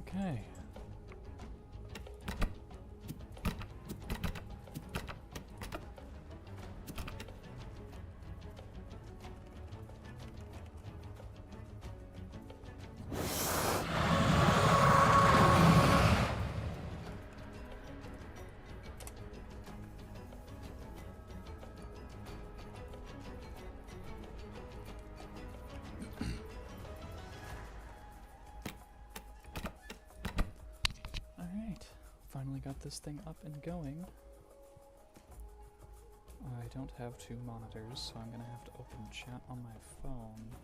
Okay. Finally got this thing up and going. I don't have two monitors, so I'm gonna have to open chat on my phone.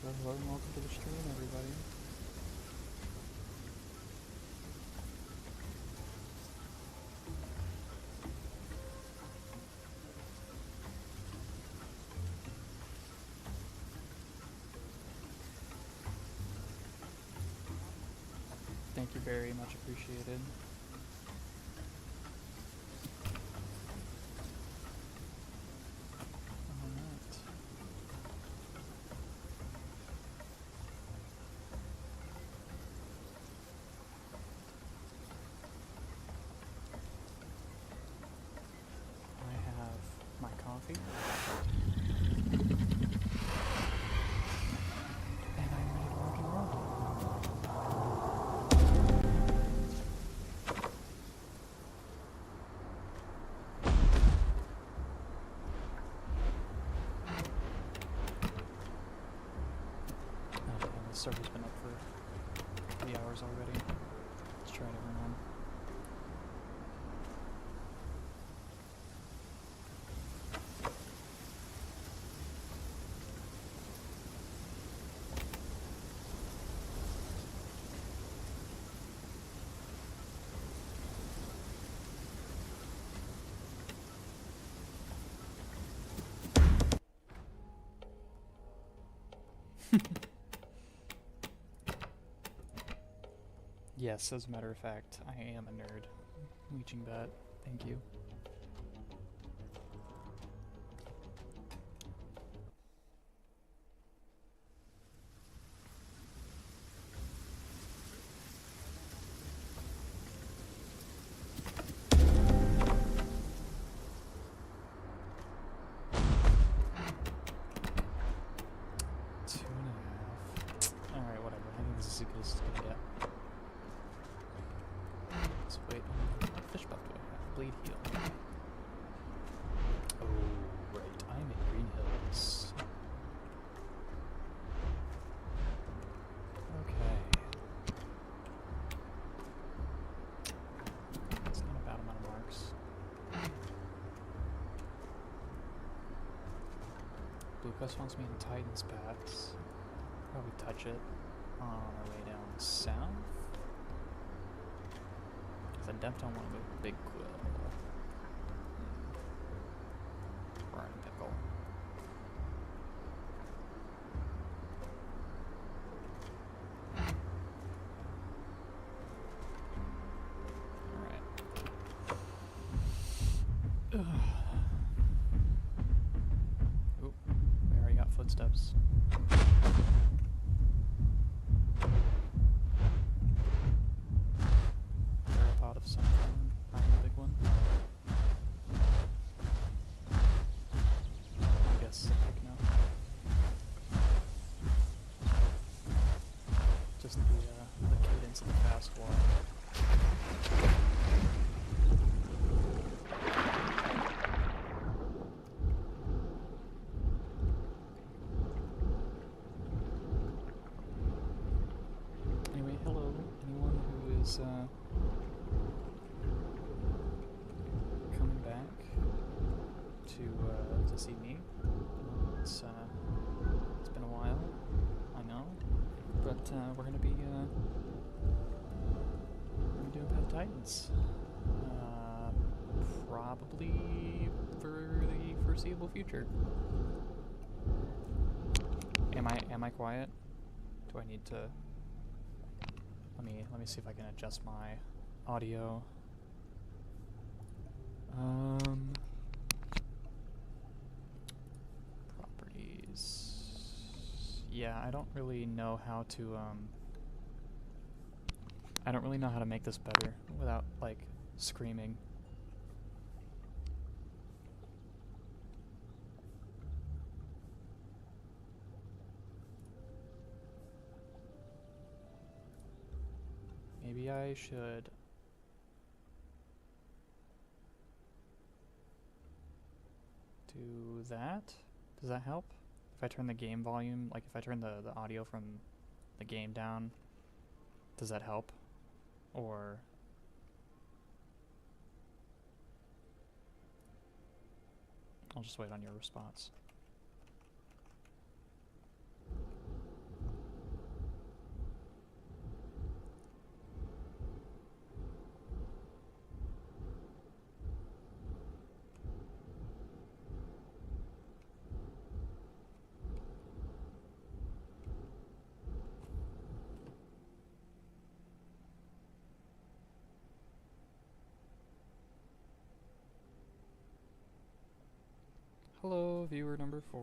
Hello and welcome to the stream, everybody. Thank you very much appreciated. Coffee. And I'm ready to rock and roll. Oh, damn, this server's been up for 3 hours already. Let's try it, everyone. Yes, as a matter of fact, I am a nerd. Leeching bat. Thank you. Quest wants me in Titan's Paths. Probably touch it on our way down south. Because I definitely want to go Big Quill. Burn Pickle. Alright. Footsteps. Theropod of some kind, not a big one. I guess heck no. Just the cadence of the fast walk. Coming back to see me. It's been a while, I know, but we're gonna be doing Path of Titans, probably for the foreseeable future. Am I quiet? Do I need to? Let me see if I can adjust my audio. Properties. Yeah, I don't really know how to I don't really know how to make this better without like screaming. Maybe I should do that? Does that help? If I turn the game volume, like if I turn the audio from the game down, does that help? Or I'll just wait on your response. Hello, viewer number 4.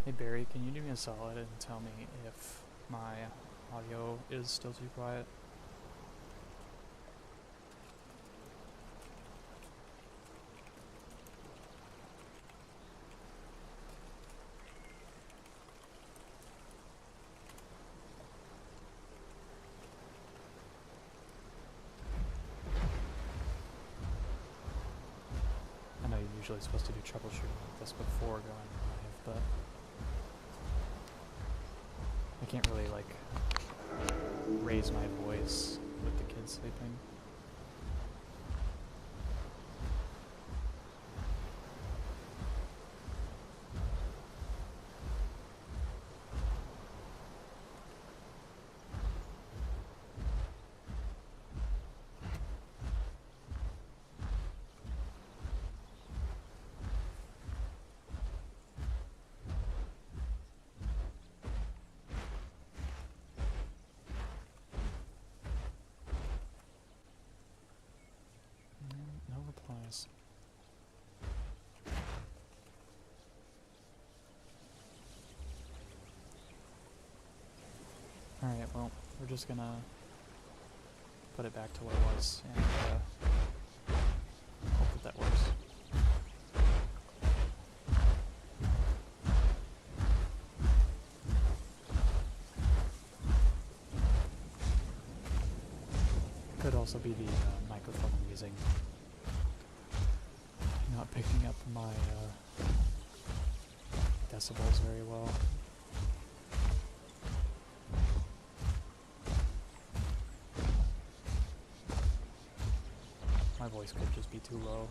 Hey Barry, can you do me a solid and tell me if my audio is still too quiet? I know you're usually supposed to do troubleshooting like this before going live, but I can't really like raise my voice with the kids sleeping. No replies. Alright, well, we're just gonna put it back to what it was, and hope that that works. Could also be the microphone I'm using. Not picking up my decibels very well. My voice could just be too low.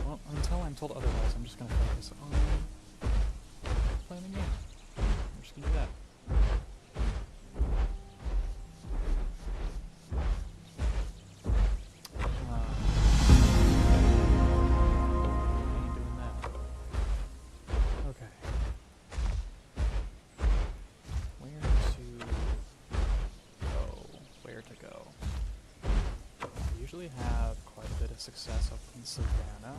Well, until I'm told otherwise, I'm just gonna focus on playing the game. I'm just gonna do that. Have quite a bit of success up in Savannah.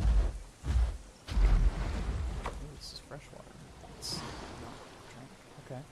Ooh, this is fresh water. Let's drink. Okay.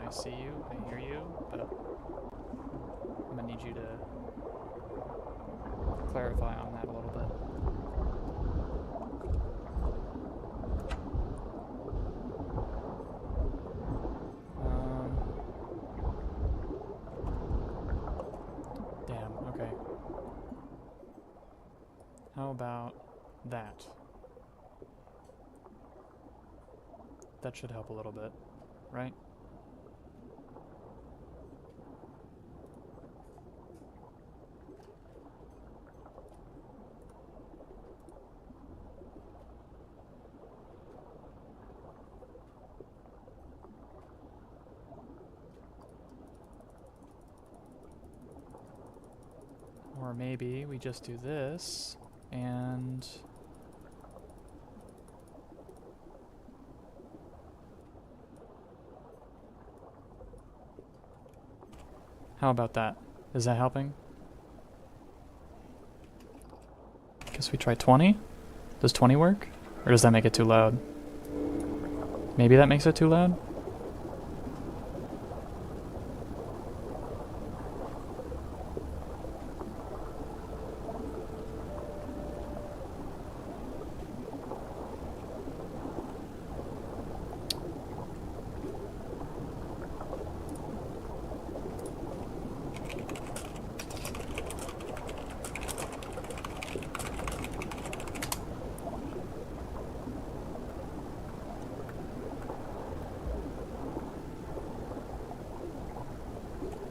I see you, I hear you, but I'm gonna need you to clarify on that a little bit. Damn, okay. How about that? That should help a little bit, right? Or maybe we just do this, and... How about that? Is that helping? Guess we try 20? Does 20 work? Or does that make it too loud? Maybe that makes it too loud?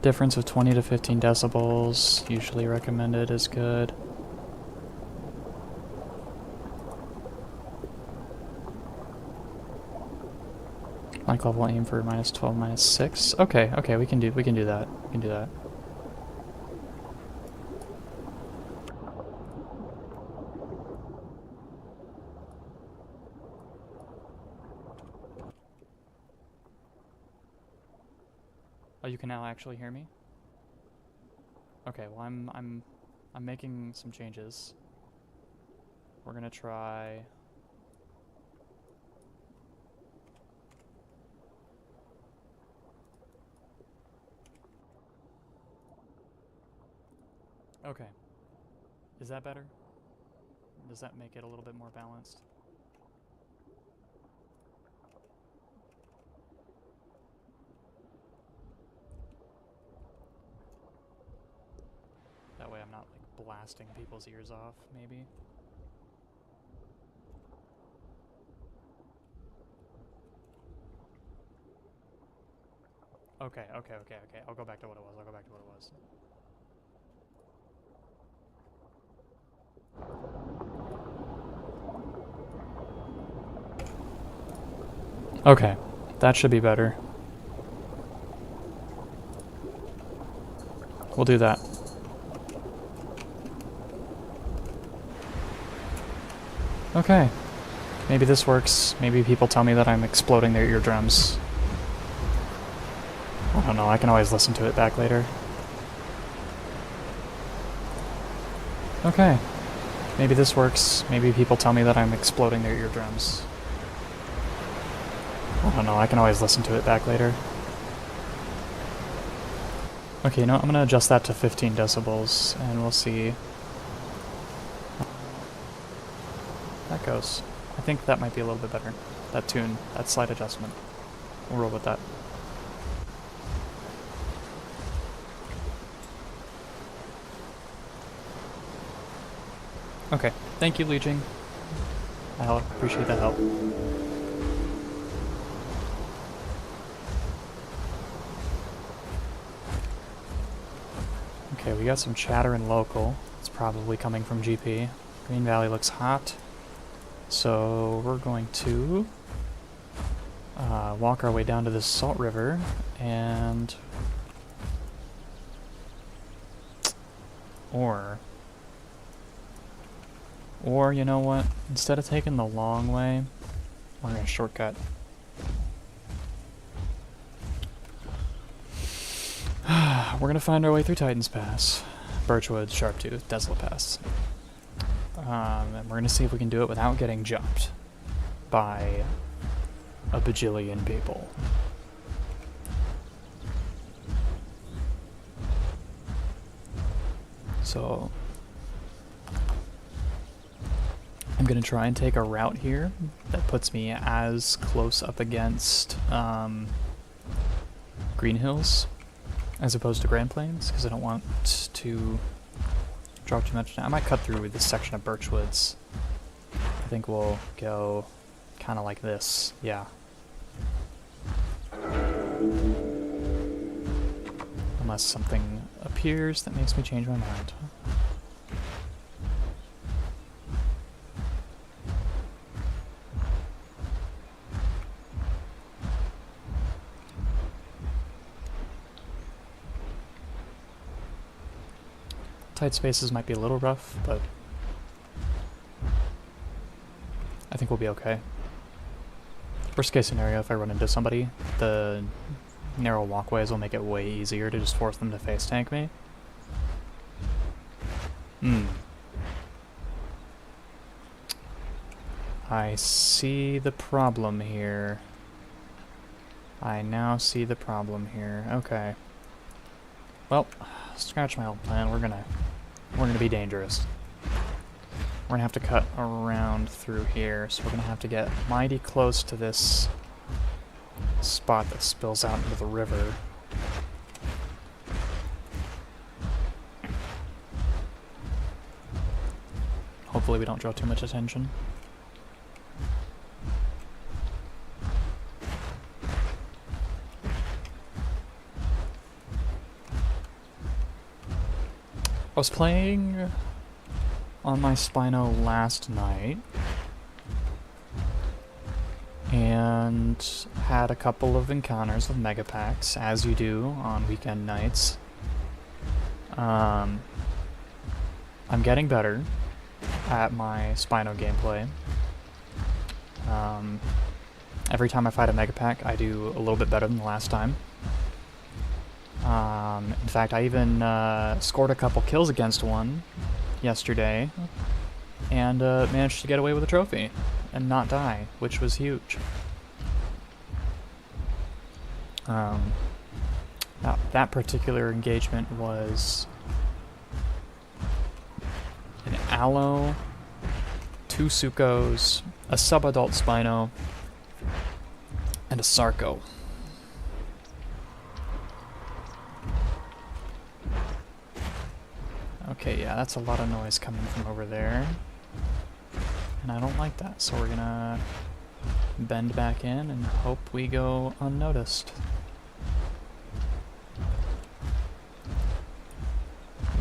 Difference of 20 to 15 decibels, usually recommended, is good. Mic level aim for -12, -6. Okay, okay, we can do that. We can do that. Oh, you can now actually hear me? Okay, well I'm making some changes. We're gonna try... Okay. Is that better? Does that make it a little bit more balanced? That way I'm not like blasting people's ears off, maybe. Okay. I'll go back to what it was. Okay, that should be better. We'll do that. Okay. Maybe this works. Maybe people tell me that I'm exploding their eardrums. I don't know, I can always listen to it back later. Okay. Maybe this works. Maybe people tell me that I'm exploding their eardrums. I don't know, I can always listen to it back later. Okay, you know what? I'm gonna adjust that to 15 decibels, and we'll see how that goes. I think that might be a little bit better. That tune, that slight adjustment. We'll roll with that. Okay, thank you, Leeching. I appreciate that help. Okay, we got some chatter in local. It's probably coming from GP. Green Valley looks hot. So we're going to walk our way down to this salt river and... Or, you know what? Instead of taking the long way, we're going to shortcut. We're going to find our way through Titan's Pass, Birchwood, Sharptooth, Desolate Pass. And we're going to see if we can do it without getting jumped by a bajillion people. So I'm going to try and take a route here that puts me as close up against Green Hills as opposed to Grand Plains, because I don't want to drop too much down. I might cut through this section of Birchwoods. I think we'll go kind of like this, yeah. Unless something appears that makes me change my mind. Tight spaces might be a little rough, but I think we'll be okay. Worst case scenario, if I run into somebody, the narrow walkways will make it way easier to just force them to face tank me. I see the problem here. I now see the problem here. Okay. Well, scratch my old plan. We're gonna be dangerous. We're gonna have to cut around through here, so we're gonna have to get mighty close to this spot that spills out into the river. Hopefully we don't draw too much attention. I was playing on my Spino last night and had a couple of encounters with megapacks, as you do on weekend nights. I'm getting better at my Spino gameplay. Every time I fight a megapack, I do a little bit better than the last time. In fact, I even scored a couple kills against one yesterday and managed to get away with a trophy and not die, which was huge. Now, that particular engagement was an Aloe, 2 Sukkos, a sub-adult Spino, and a Sarco. Okay, yeah, that's a lot of noise coming from over there. And I don't like that, so we're gonna bend back in and hope we go unnoticed.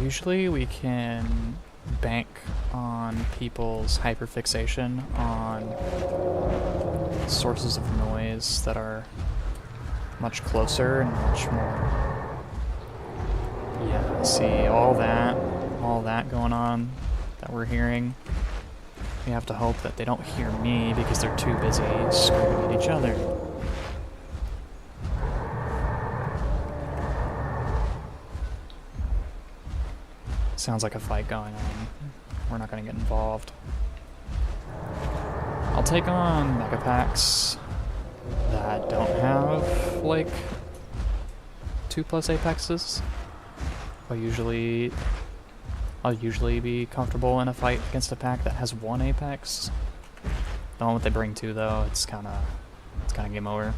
Usually we can bank on people's hyperfixation on sources of noise apexes that are much closer and much more... Yeah, see, all that going on that we're hearing. We have to hope that they don't hear me because they're too busy screaming at each other. Sounds like a fight going on. We're not going to get involved. I'll take on mega packs that don't have, like, 2+ apexes. I'll usually be comfortable in a fight against a pack that has 1 apex. The moment they bring 2, though, it's kind of game over.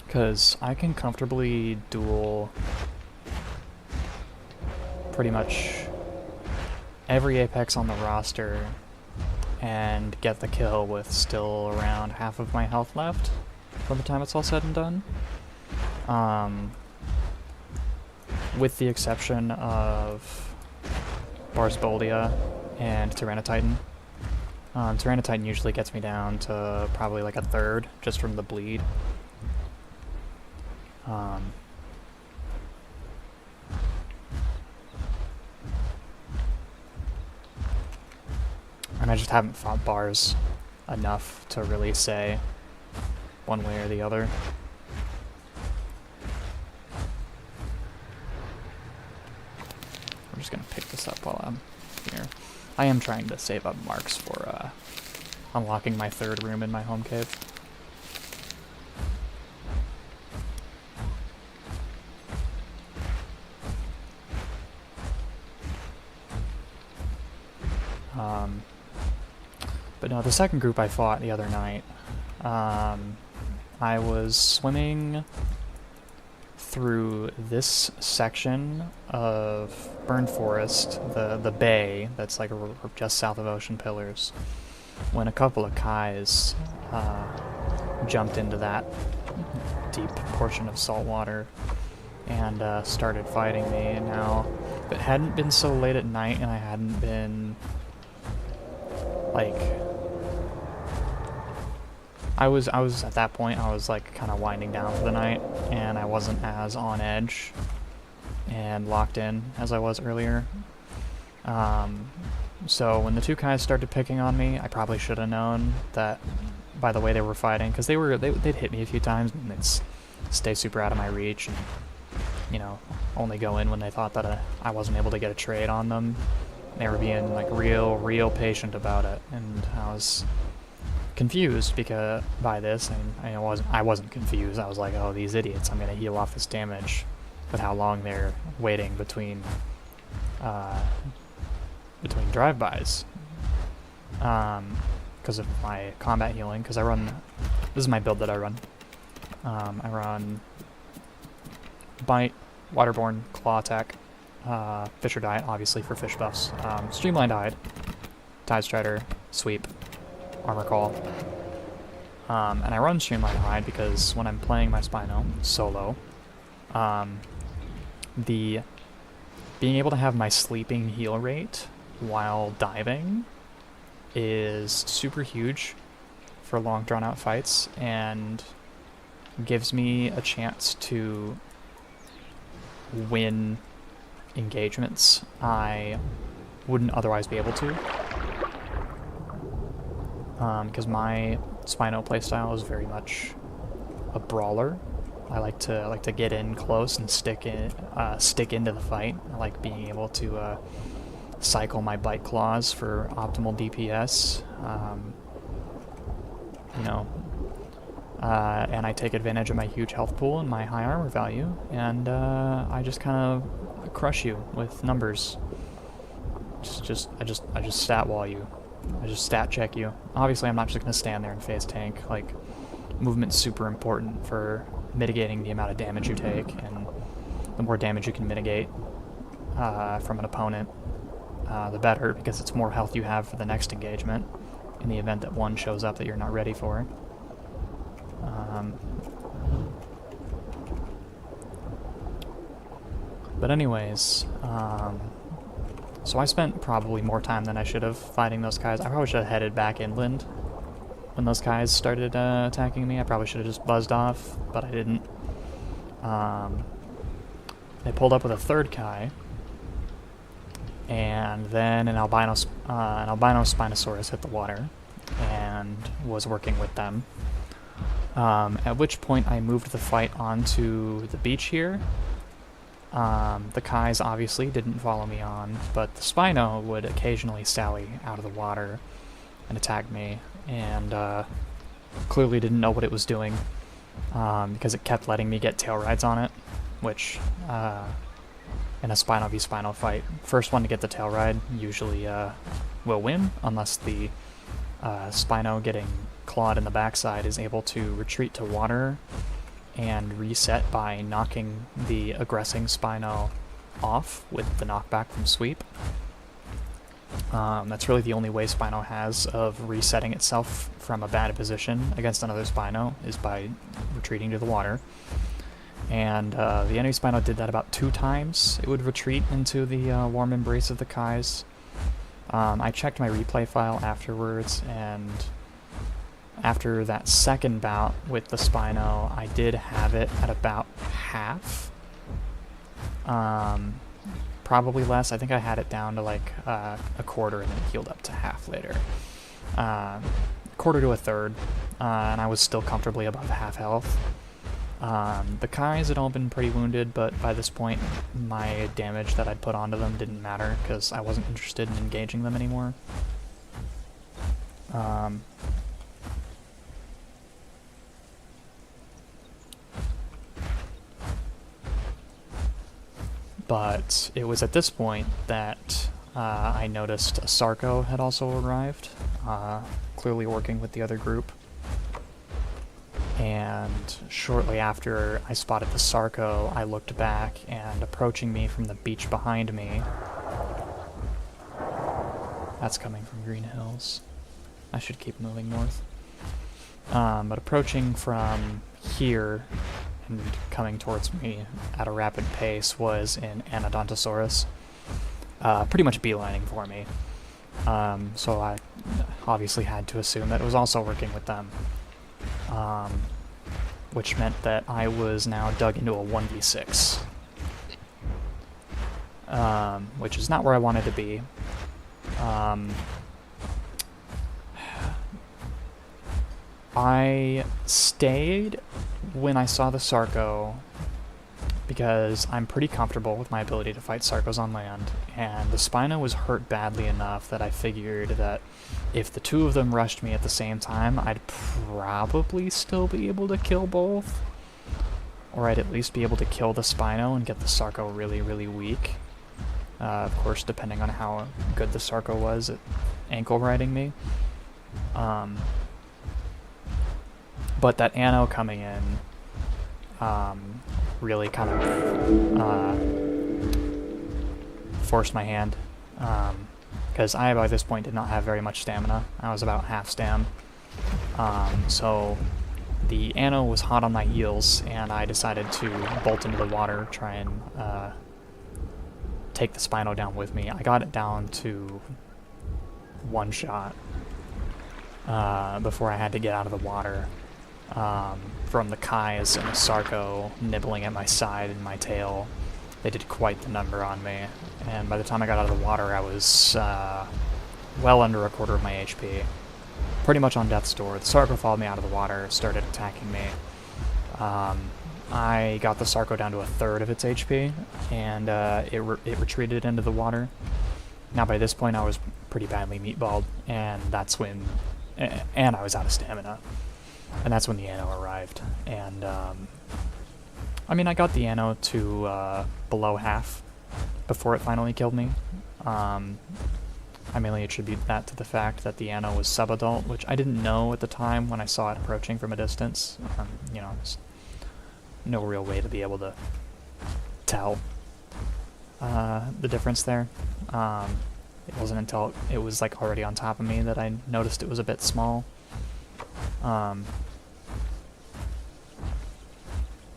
Because I can comfortably duel pretty much every apex on the roster and get the kill with still around half of my health left by the time it's all said and done. With the exception of Barsboldia and Tyranititan. Tyranititan usually gets me down to probably like a third just from the bleed. And I just haven't fought bars enough to really say one way or the other. I'm just gonna pick this up while I'm here. I am trying to save up marks for unlocking my 3rd room in my home cave. But no, the second group I fought the other night, I was swimming through this section of Burned Forest, the bay that's like just south of Ocean Pillars, when a couple of Kais jumped into that deep portion of salt water and started fighting me. And now, if it hadn't been so late at night and I hadn't been like... I was at that point, I was like kind of winding down for the night, and I wasn't as on edge and locked in as I was earlier. So when the 2 Kais started picking on me, I probably should have known that by the way they were fighting, because they'd hit me a few times and they'd stay super out of my reach, and you know, only go in when they thought that I wasn't able to get a trade on them. They were being like real patient about it, and I was confused by this, and I wasn't confused. I was like, oh, these idiots! I'm gonna heal off this damage with how long they're waiting between drive-bys. Because of my combat healing. Because I run, this is my build that I run. I run Bite, Waterborne, Claw Attack, Fisher Diet, obviously for fish buffs, Streamlined Hide, Tide Strider, Sweep, Armor Call. And I run Streamlined Hide because when I'm playing my Spino solo, being able to have my sleeping heal rate while diving is super huge for long drawn out fights, and gives me a chance to win engagements I wouldn't otherwise be able to. Because my Spino playstyle is very much a brawler. I like to get in close and stick into the fight. I like being able to cycle my bite claws for optimal DPS. And I take advantage of my huge health pool and my high armor value, and I just kind of crush you with numbers. I just stat wall you. I just stat check you. Obviously, I'm not just gonna stand there and phase tank. Like, movement's super important for mitigating the amount of damage you take, and the more damage you can mitigate from an opponent, the better, because it's more health you have for the next engagement in the event that one shows up that you're not ready for. But anyways, So I spent probably more time than I should have fighting those guys. I probably should have headed back inland when those guys started attacking me. I probably should have just buzzed off, but I didn't. They pulled up with a third Kai, and then an albino Spinosaurus hit the water and was working with them. At which point I moved the fight onto the beach here. The Kais obviously didn't follow me on, but the Spino would occasionally sally out of the water and attack me, and clearly didn't know what it was doing, because it kept letting me get tail rides on it, which in a Spino v Spino fight, first one to get the tail ride usually will win, unless the Spino getting clawed in the backside is able to retreat to water and reset by knocking the aggressing Spino off with the knockback from sweep. That's really the only way Spino has of resetting itself from a bad position against another Spino, is by retreating to the water. And the enemy Spino did that about 2 times. It would retreat into the warm embrace of the Kais. I checked my replay file afterwards, and after that second bout with the Spino, I did have it at about half. Probably less. I think I had it down to like a quarter and then healed up to half later. Quarter to a third, and I was still comfortably above half health. The Kais had all been pretty wounded, but by this point my damage that I'd put onto them didn't matter because I wasn't interested in engaging them anymore. But it was at this point that I noticed a Sarco had also arrived, clearly working with the other group. And shortly after I spotted the Sarco, I looked back, and approaching me from the beach behind me, that's coming from Green Hills. I should keep moving north. But approaching from here and coming towards me at a rapid pace was an Anodontosaurus, pretty much beelining for me. So I obviously had to assume that it was also working with them. Which meant that I was now dug into a 1v6, which is not where I wanted to be. I stayed when I saw the Sarco because I'm pretty comfortable with my ability to fight Sarcos on land, and the Spino was hurt badly enough that I figured that if the two of them rushed me at the same time, I'd probably still be able to kill both. Or I'd at least be able to kill the Spino and get the Sarco really, really weak. Of course, depending on how good the Sarco was at ankle riding me. But that Anno coming in really kind of forced my hand. Because I, by this point, did not have very much stamina. I was about half stam. So the Anno was hot on my heels, and I decided to bolt into the water, try and take the Spino down with me. I got it down to 1 shot before I had to get out of the water from the Kais and the Sarco nibbling at my side and my tail. They did quite the number on me, and by the time I got out of the water, I was well under a quarter of my HP. Pretty much on death's door. The Sarco followed me out of the water, started attacking me. I got the Sarco down to a third of its HP, and it retreated into the water. Now by this point I was pretty badly meatballed, and that's when... and I was out of stamina. And that's when the Anno arrived. And, I mean, I got the Anno to below half before it finally killed me. I mainly attribute that to the fact that the Anno was subadult, which I didn't know at the time when I saw it approaching from a distance. You know, there's no real way to be able to tell the difference there. It wasn't until it was like already on top of me that I noticed it was a bit small.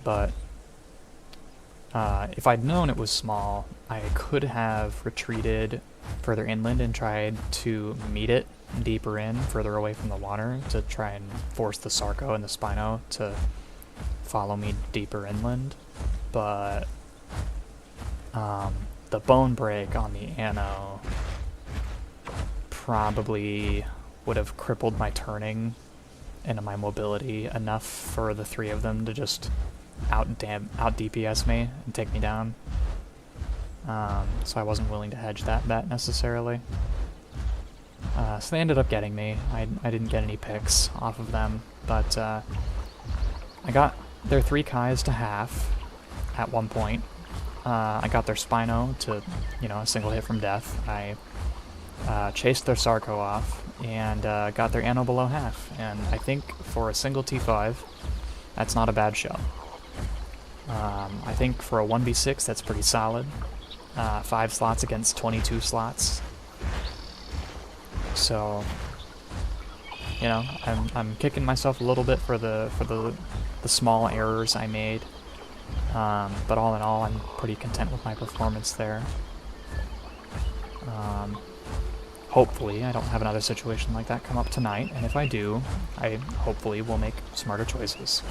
But if I'd known it was small, I could have retreated further inland and tried to meet it deeper in, further away from the water, to try and force the Sarco and the Spino to follow me deeper inland. But the bone break on the Anno probably would have crippled my turning and my mobility enough for the three of them to just out DPS me and take me down. So I wasn't willing to hedge that bet necessarily. So they ended up getting me. I didn't get any picks off of them, but I got their 3 Kais to half at one point. I got their Spino to, a single hit from death. I chased their Sarco off and got their Anno below half. And I think for a single T5, that's not a bad show. I think for a 1v6, that's pretty solid. 5 slots against 22 slots. So, I'm kicking myself a little bit for the small errors I made. But all in all, I'm pretty content with my performance there. Hopefully, I don't have another situation like that come up tonight, and if I do, I hopefully will make smarter choices.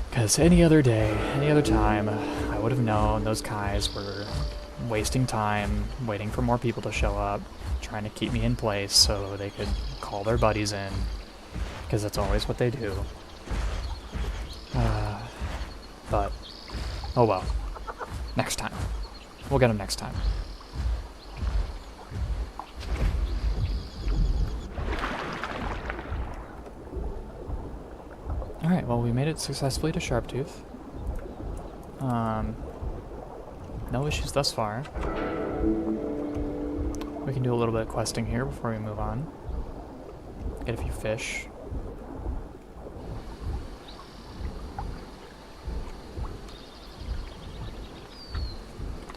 Because any other day, any other time, I would have known those Kais were wasting time, waiting for more people to show up, trying to keep me in place so they could call their buddies in, because that's always what they do. But, oh well. Next time. We'll get them next time. Alright, well, we made it successfully to Sharptooth. No issues thus far. We can do a little bit of questing here before we move on. Get a few fish.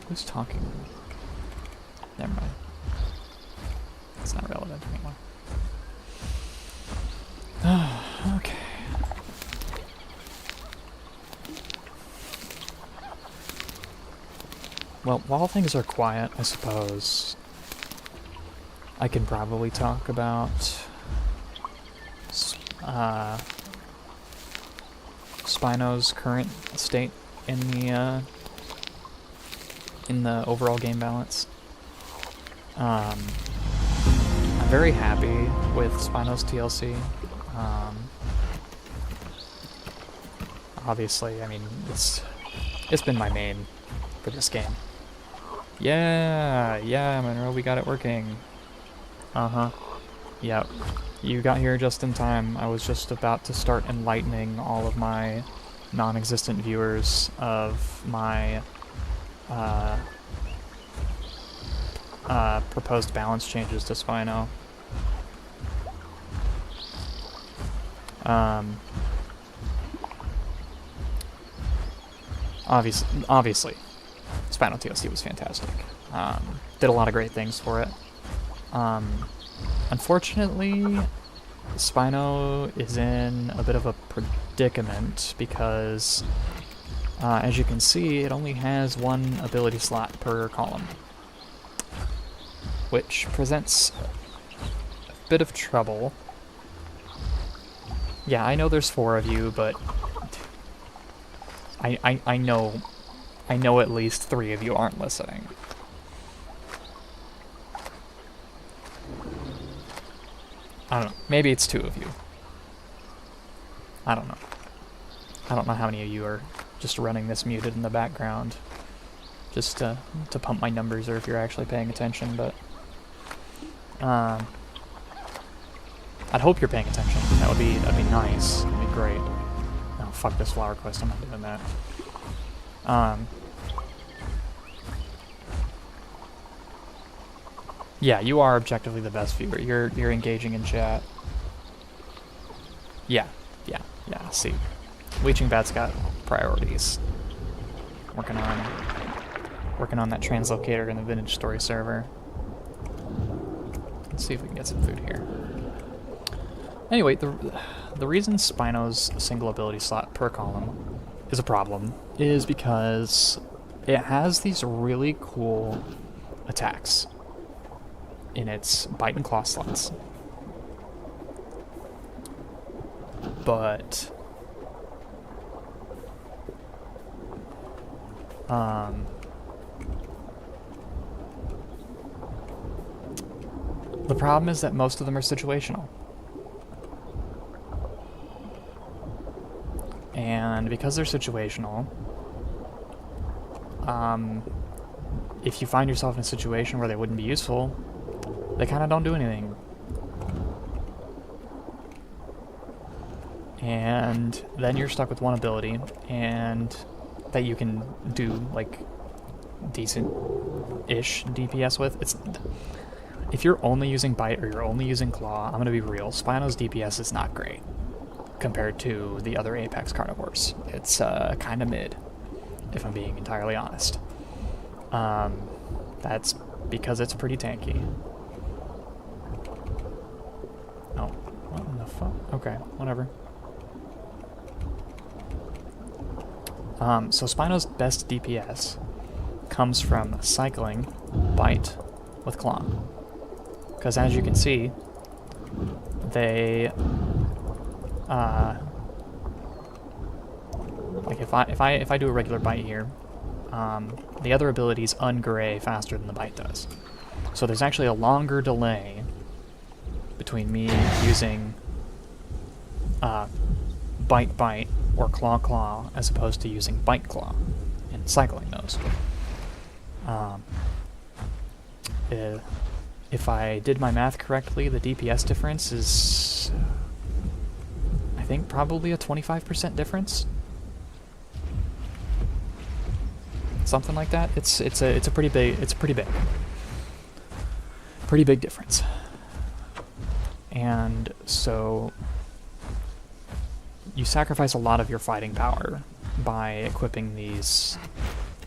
Who's talking? Never mind. It's not relevant anymore. Okay. Well, while things are quiet, I suppose I can probably talk about Spino's current state in the overall game balance. I'm very happy with Spino's TLC. Obviously, I mean, it's been my main for this game. Yeah, Monroe, we got it working. Yep. You got here just in time. I was just about to start enlightening all of my non-existent viewers of my proposed balance changes to Spino. Obviously, Spino TLC was fantastic. Did a lot of great things for it. Unfortunately, Spino is in a bit of a predicament because, as you can see, it only has 1 ability slot per column, which presents a bit of trouble. Yeah, I know there's 4 of you, but I know at least 3 of you aren't listening. I don't know. Maybe it's 2 of you. I don't know. I don't know how many of you are just running this muted in the background just to pump my numbers, or if you're actually paying attention, but I'd hope you're paying attention. That'd be nice. That'd be great. Oh, fuck this flower quest. I'm not doing that. Yeah, you are objectively the best viewer. You're engaging in chat. Yeah. See, Leeching Bat's got priorities. Working on that translocator in the Vintage Story server. Let's see if we can get some food here. Anyway, the reason Spino's single ability slot per column is a problem is because it has these really cool attacks in its bite and claw slots. But the problem is that most of them are situational. And because they're situational, if you find yourself in a situation where they wouldn't be useful, they kind of don't do anything. And then you're stuck with one ability, and that you can do, like, decent-ish DPS with. If you're only using Bite or you're only using Claw, I'm gonna be real, Spino's DPS is not great compared to the other Apex carnivores. It's kind of mid, if I'm being entirely honest. That's because it's pretty tanky. Oh, what in the fuck? Okay, whatever. So Spino's best DPS comes from cycling Bite with Claw. Because as you can see, they like if I do a regular Bite here, the other abilities ungray faster than the Bite does. So there's actually a longer delay between me using Bite or Claw as opposed to using Bite Claw and cycling those. If I did my math correctly, the DPS difference is, I think, probably a 25% difference. Something like that. It's a pretty big difference. And so you sacrifice a lot of your fighting power by equipping these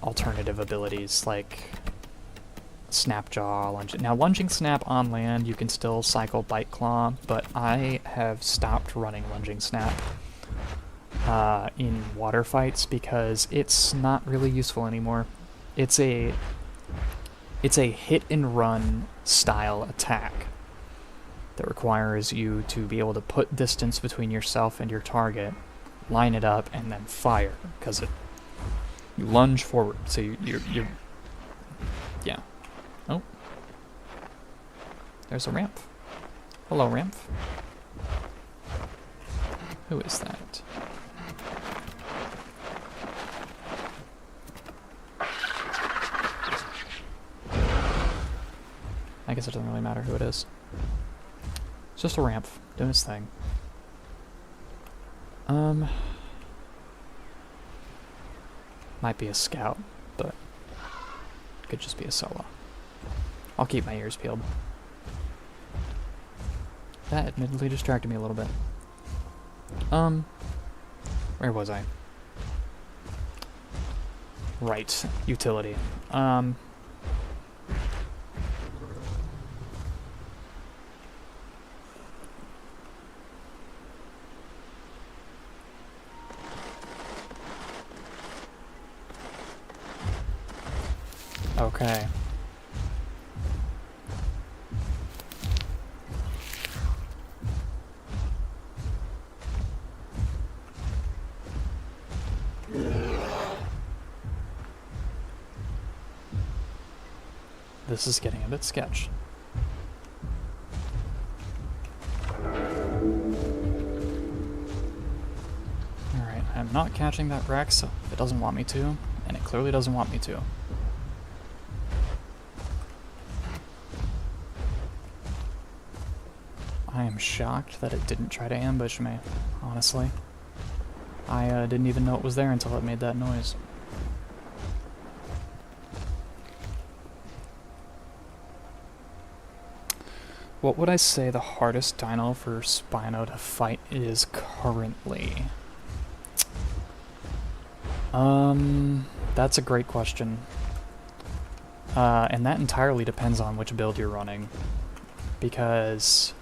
alternative abilities like Snapjaw, Lunging. Now, Lunging Snap on land, you can still cycle Bite Claw, but I have stopped running Lunging Snap in water fights because it's not really useful anymore. It's a hit and run style attack that requires you to be able to put distance between yourself and your target, line it up, and then fire, because you lunge forward, so you're yeah. Oh. There's a ramp. Hello, ramp. Who is that? I guess it doesn't really matter who it is. It's just a ramp, doing its thing. Might be a scout, but could just be a solo. I'll keep my ears peeled. That admittedly distracted me a little bit. Where was I? Right, utility. Okay. This is getting a bit sketch. Alright, I'm not catching that Rex if it doesn't want me to, and it clearly doesn't want me to. I am shocked that it didn't try to ambush me, honestly. I didn't even know it was there until it made that noise. What would I say the hardest dino for Spino to fight is currently? That's a great question. And that entirely depends on which build you're running. Because,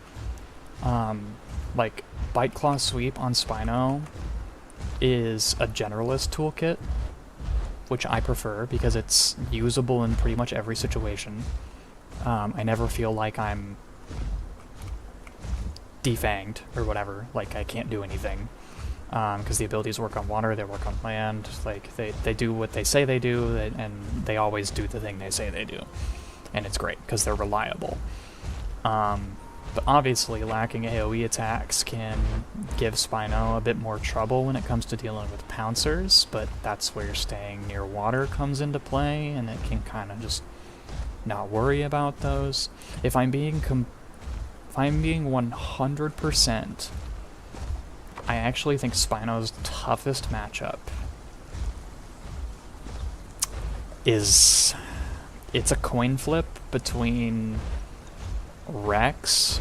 like, Bite Claw Sweep on Spino is a generalist toolkit. which I prefer because it's usable in pretty much every situation. I never feel like I'm defanged or whatever, like I can't do anything. Because the abilities work on water, they work on land, like they do what they say they do, and they always do the thing they say they do. And it's great, because they're reliable. But obviously, lacking AoE attacks can give Spino a bit more trouble when it comes to dealing with pouncers, but that's where staying near water comes into play, and it can kind of just not worry about those. If I'm being 100%, I actually think Spino's toughest matchup is... it's a coin flip between Rex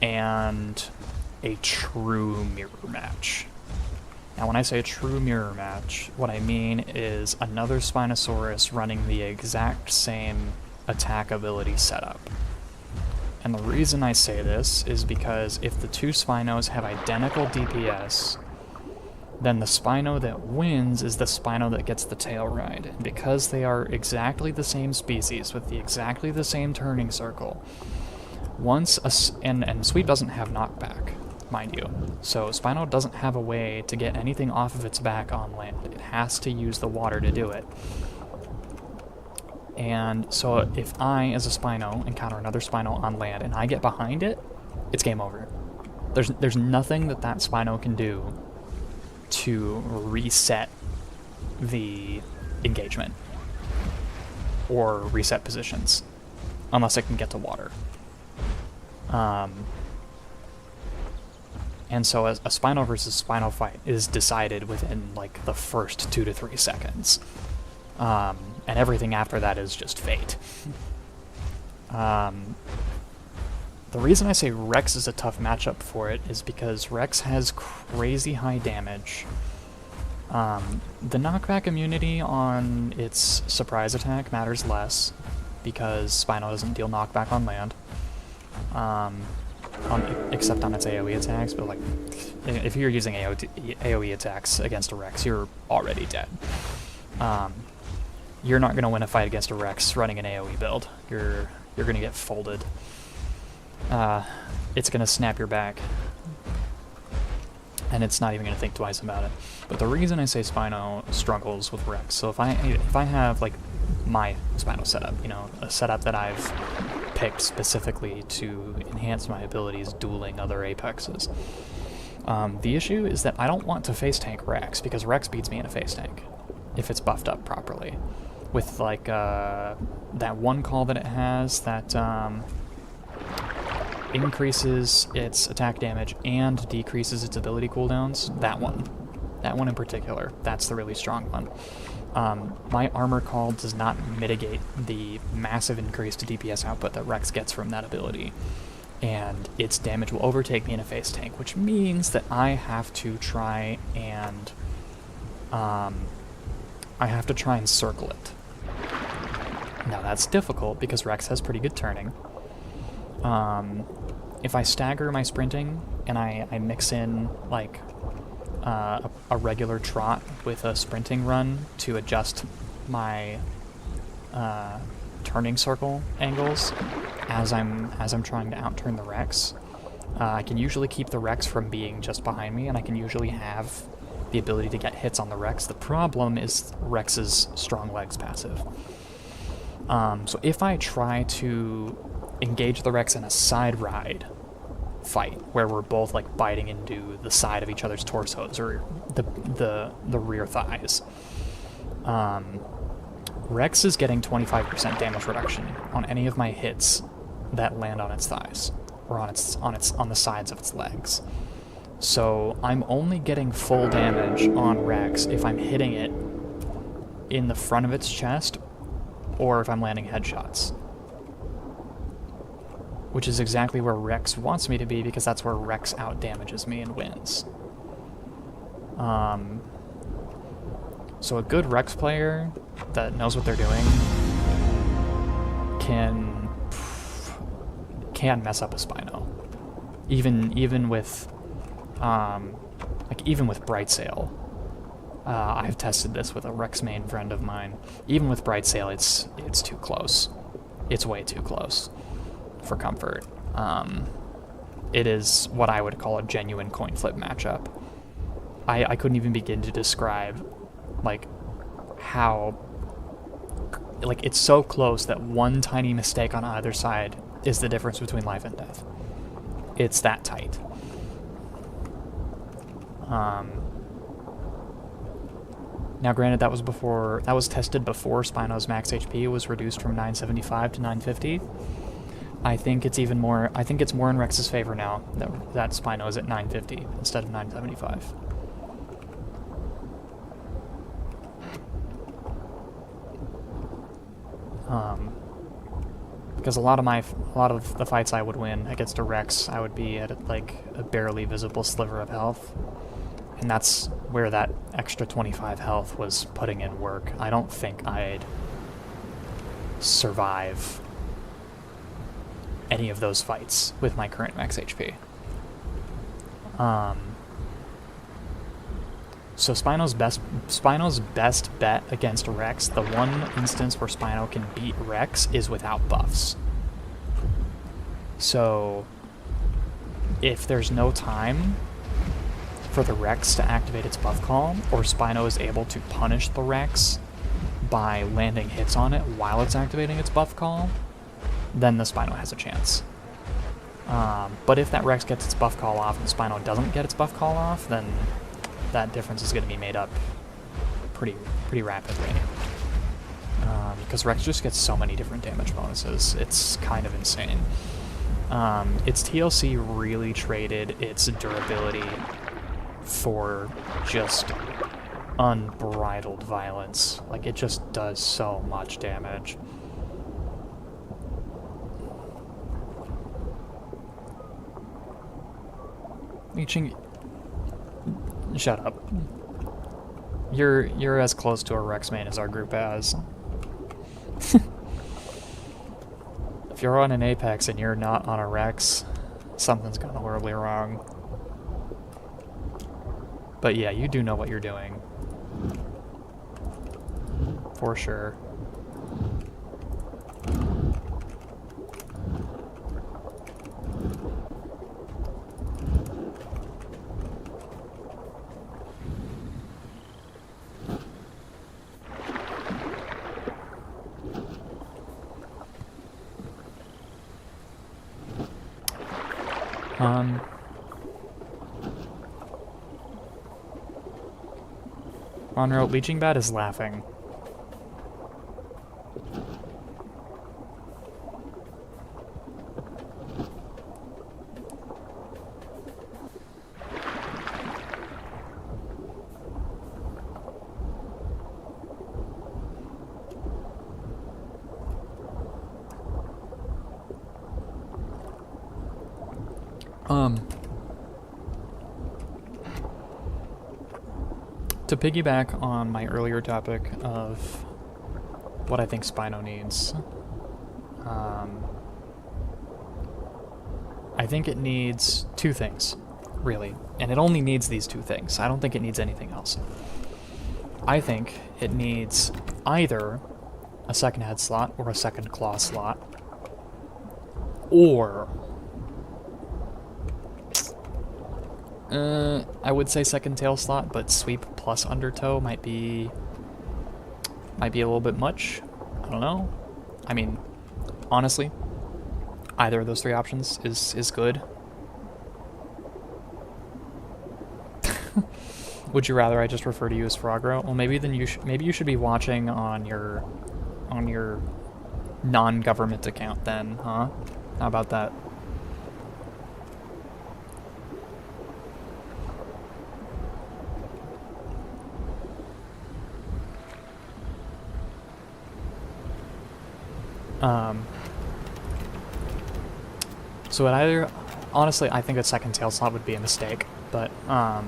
and a true mirror match. Now when I say a true mirror match, what I mean is another Spinosaurus running the exact same attack ability setup. And the reason I say this is because if the two Spinos have identical DPS, then the Spino that wins is the Spino that gets the tail ride. And because they are exactly the same species with exactly the same turning circle, and Sweep doesn't have knockback, mind you, so Spino doesn't have a way to get anything off of its back on land. It has to use the water to do it. And so if I, as a Spino, encounter another Spino on land and I get behind it, it's game over. There's nothing that Spino can do to reset the engagement or reset positions unless it can get to water. And so a Spino versus Spino fight is decided within like the first 2 to 3 seconds. And everything after that is just fate. The reason I say Rex is a tough matchup for it is because Rex has crazy high damage. The knockback immunity on its surprise attack matters less, because Spino doesn't deal knockback on land, except on its AoE attacks, but like, if you're using AoE attacks against a Rex, you're already dead. You're not going to win a fight against a Rex running an AoE build. You're going to get folded. It's going to snap your back, and it's not even going to think twice about it. But the reason I say Spino struggles with Rex, so if I have like my Spino setup, you know, a setup that I've picked specifically to enhance my abilities dueling other Apexes, the issue is that I don't want to face tank Rex, because Rex beats me in a face tank if it's buffed up properly. With like that one call that it has that increases its attack damage and decreases its ability cooldowns, that one in particular, that's the really strong one. My armor call does not mitigate the massive increase to DPS output that Rex gets from that ability, and its damage will overtake me in a face tank, which means that I have to try and circle it. Now that's difficult because Rex has pretty good turning. If I stagger my sprinting and I mix in like a regular trot with a sprinting run to adjust my turning circle angles as I'm trying to outturn the Rex, I can usually keep the Rex from being just behind me, and I can usually have the ability to get hits on the Rex. The problem is Rex's strong legs passive. So if I try to engage the Rex in a side ride fight, where we're both like biting into the side of each other's torsos or the rear thighs, Rex is getting 25% damage reduction on any of my hits that land on its thighs or on the sides of its legs. So I'm only getting full damage on Rex if I'm hitting it in the front of its chest or if I'm landing headshots. Which is exactly where Rex wants me to be, because that's where Rex out-damages me and wins. So a good Rex player that knows what they're doing can mess up a Spino. Even with Bright Sail. I've tested this with a Rex main friend of mine. Even with Bright Sail, it's too close. It's way too close for comfort. It is what I would call a genuine coin flip matchup. I couldn't even begin to describe, like, how... Like, it's so close that one tiny mistake on either side is the difference between life and death. It's that tight. Now, granted, that was tested before Spino's max HP was reduced from 975 to 950. I think it's more in Rex's favor now that Spino is at 950 instead of 975. Because a lot of the fights I would win against a Rex, I would be at like a barely visible sliver of health, and that's where that extra 25 health was putting in work. I don't think I'd survive any of those fights with my current max HP. So Spino's best bet against Rex, the one instance where Spino can beat Rex, is without buffs. So if there's no time for the Rex to activate its buff call, or Spino is able to punish the Rex by landing hits on it while it's activating its buff call, then the Spino has a chance. But if that Rex gets its buff call off and Spino doesn't get its buff call off, then that difference is going to be made up pretty rapidly. Because Rex just gets so many different damage bonuses. It's kind of insane. Its TLC really traded its durability for just unbridled violence. Like, it just does so much damage. Reaching... Shut up. You're as close to a Rex main as our group has. If you're on an Apex and you're not on a Rex, something's gone horribly wrong. But yeah, you do know what you're doing. For sure. Monroe, Leeching Bat is laughing. To piggyback on my earlier topic of what I think Spino needs, I think it needs two things, really, and it only needs these two things. I don't think it needs anything else. I think it needs either a second head slot or a second claw slot, or I would say second tail slot, but sweep plus undertow might be a little bit much. I don't know. I mean, honestly, either of those three options is good. Would you rather I just refer to you as Frogro? Well, maybe you should be watching on your non-government account then, huh? How about that? So honestly, I think a second tail slot would be a mistake, but I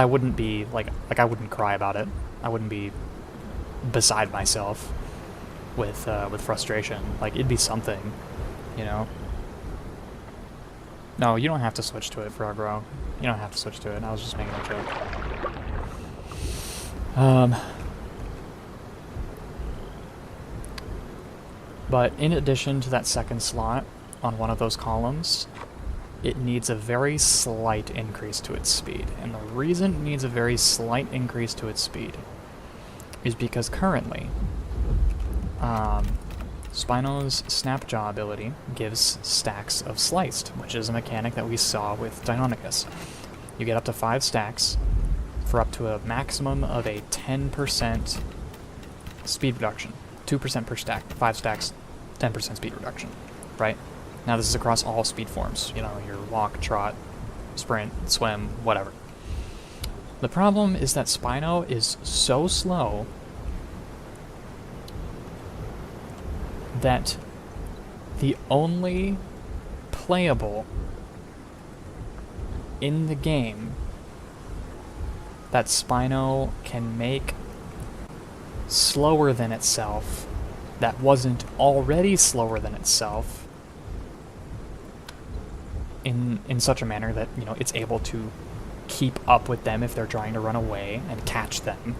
wouldn't be, like I wouldn't cry about it. I wouldn't be beside myself with frustration. Like, it'd be something, you know? No, you don't have to switch to it, Frogro. You don't have to switch to it. I was just making a joke. But in addition to that second slot on one of those columns, it needs a very slight increase to its speed. And the reason it needs a very slight increase to its speed is because currently, Spino's Snapjaw ability gives stacks of sliced, which is a mechanic that we saw with Deinonychus. You get up to 5 stacks for up to a maximum of a 10% speed reduction. 2% per stack, 5 stacks, 10% speed reduction, right? Now this is across all speed forms, you know, your walk, trot, sprint, swim, whatever. The problem is that Spino is so slow that the only playable in the game that Spino can make slower than itself, that wasn't already slower than itself, in such a manner that, you know, it's able to keep up with them if they're trying to run away and catch them,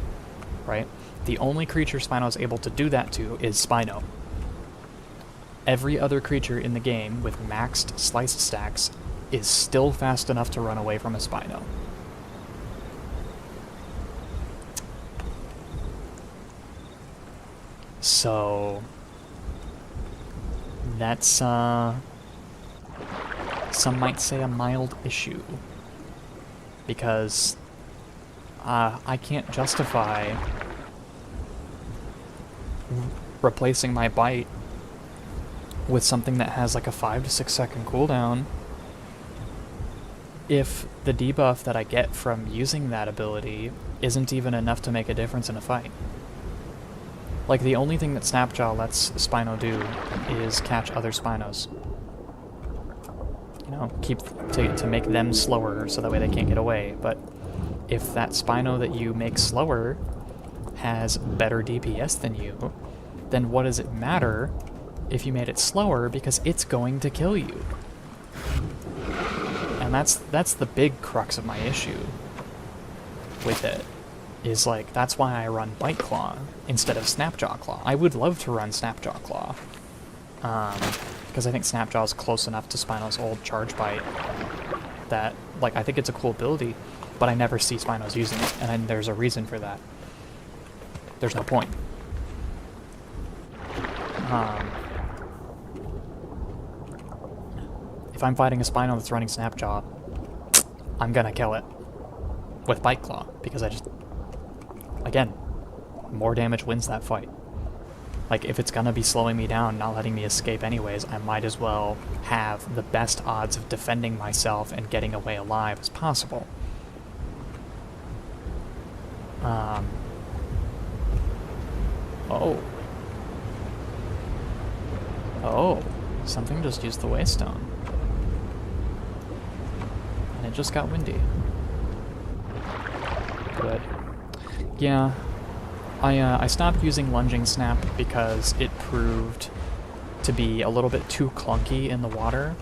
right? The only creature Spino is able to do that to is Spino. Every other creature in the game with maxed sliced stacks is still fast enough to run away from a Spino. So that's, some might say a mild issue, because I can't justify replacing my bite with something that has like a 5 to 6 second cooldown if the debuff that I get from using that ability isn't even enough to make a difference in a fight. Like, the only thing that Snapjaw lets Spino do is catch other Spinos. You know, to make them slower so that way they can't get away. But if that Spino that you make slower has better DPS than you, then what does it matter if you made it slower, because it's going to kill you? And that's the big crux of my issue with it. Is like, that's why I run Bite Claw instead of Snapjaw Claw. I would love to run Snapjaw Claw, because I think Snapjaw is close enough to Spino's old Charge Bite that, like, I think it's a cool ability, but I never see Spino's using it, and there's a reason for that. There's no point. If I'm fighting a Spino that's running Snapjaw, I'm gonna kill it with Bite Claw, because I just... Again, more damage wins that fight. Like, if it's gonna be slowing me down, not letting me escape anyways, I might as well have the best odds of defending myself and getting away alive as possible. Oh, something just used the Waystone. And it just got windy. Good. Yeah, I stopped using Lunging Snap because it proved to be a little bit too clunky in the water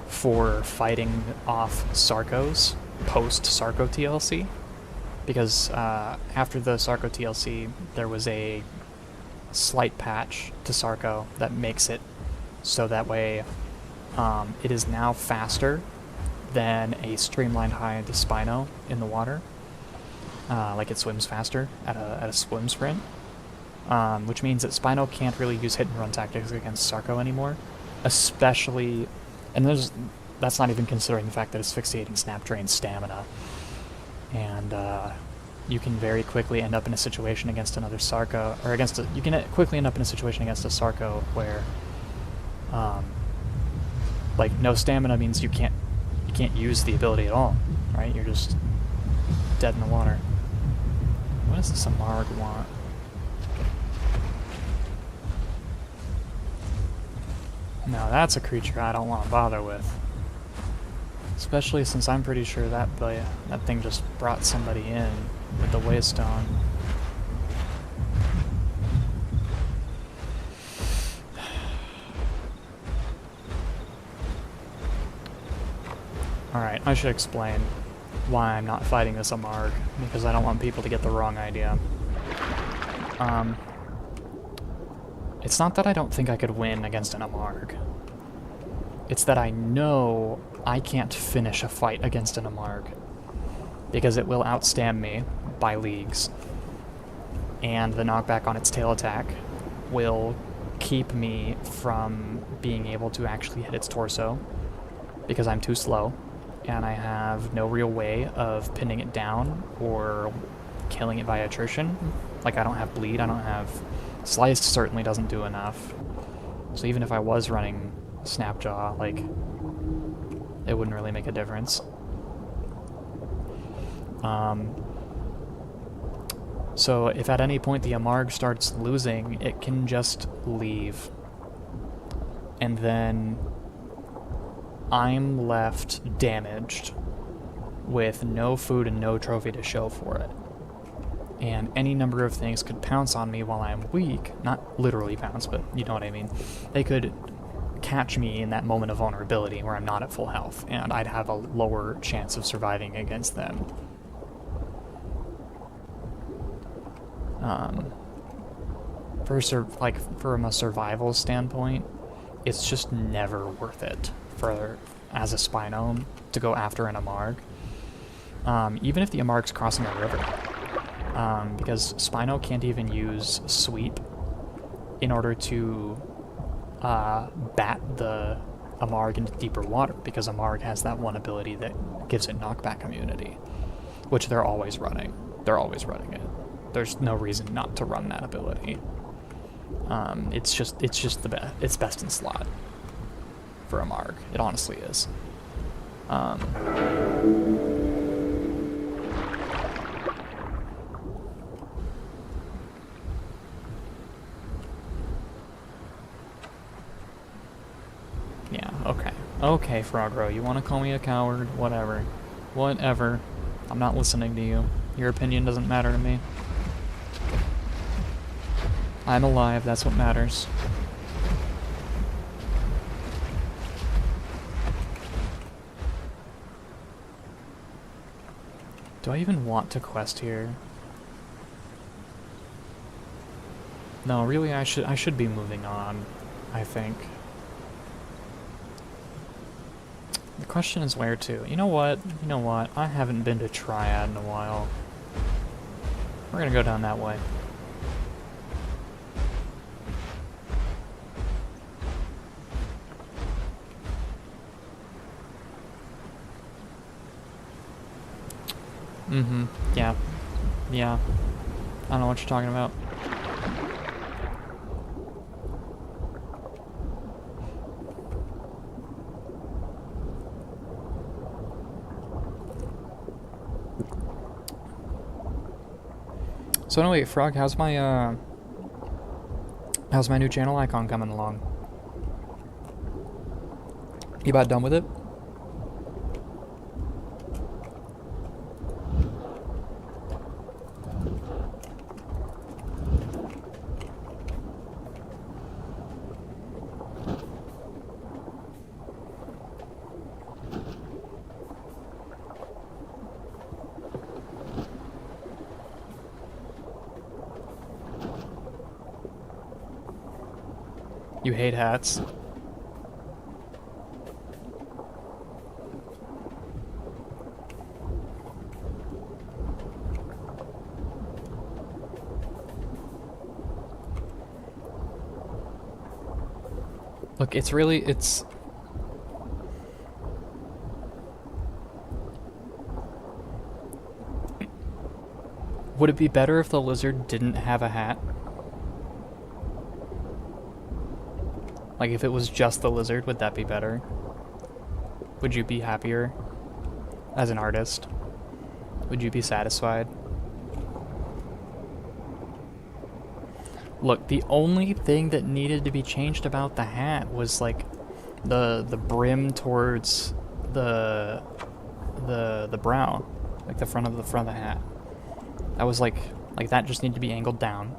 for fighting off Sarcos post-Sarco TLC. Because after the Sarco TLC, there was a slight patch to Sarco that makes it so that way it is now faster than a streamlined high into Spino in the water. Like, it swims faster at a swim sprint, which means that Spino can't really use hit and run tactics against Sarco anymore, especially, and that's not even considering the fact that asphyxiating snap drains stamina, and you can very quickly end up in a situation against another Sarco, or you can quickly end up in a situation against a Sarco where, like, no stamina means you can't use the ability at all, right? You're just dead in the water. What does this Amarg want? Now that's a creature I don't want to bother with. Especially since I'm pretty sure that thing just brought somebody in with the Waystone. Alright, I should explain. why I'm not fighting this Amarg, because I don't want people to get the wrong idea. It's not that I don't think I could win against an Amarg. It's that I know I can't finish a fight against an Amarg, because it will outstand me by leagues, and the knockback on its tail attack will keep me from being able to actually hit its torso, because I'm too slow, and I have no real way of pinning it down or killing it by attrition. Like, I don't have bleed, I don't have... Slice certainly doesn't do enough. So even if I was running Snapjaw, like, it wouldn't really make a difference. So if at any point the Amarg starts losing, it can just leave. And then I'm left damaged with no food and no trophy to show for it. And any number of things could pounce on me while I'm weak. Not literally pounce, but you know what I mean. They could catch me in that moment of vulnerability where I'm not at full health, and I'd have a lower chance of surviving against them. From a survival standpoint, it's just never worth it as a Spinome to go after an Amarg. Even if the Amarg's crossing a river. Because Spino can't even use Sweep in order to bat the Amarg into deeper water, because Amarg has that one ability that gives it knockback immunity, which they're always running. They're always running it. There's no reason not to run that ability. It's just the best. It's best in slot for Amarg. It honestly is. Yeah, okay. Okay, Frogro, you want to call me a coward? Whatever. Whatever. I'm not listening to you. Your opinion doesn't matter to me. I'm alive, that's what matters. Do I even want to quest here? No, really, I should be moving on, I think. The question is where to. You know what? I haven't been to Triad in a while. We're gonna go down that way. Mm-hmm. Yeah. Yeah. I don't know what you're talking about. So anyway, Frog, how's my new channel icon coming along? You about done with it? You hate hats. Look, it's... Would it be better if the lizard didn't have a hat? Like, if it was just the lizard, would that be better? Would you be happier as an artist? Would you be satisfied? Look, the only thing that needed to be changed about the hat was, like, the brim towards the brow, like the front of the hat. That was like that just needed to be angled down.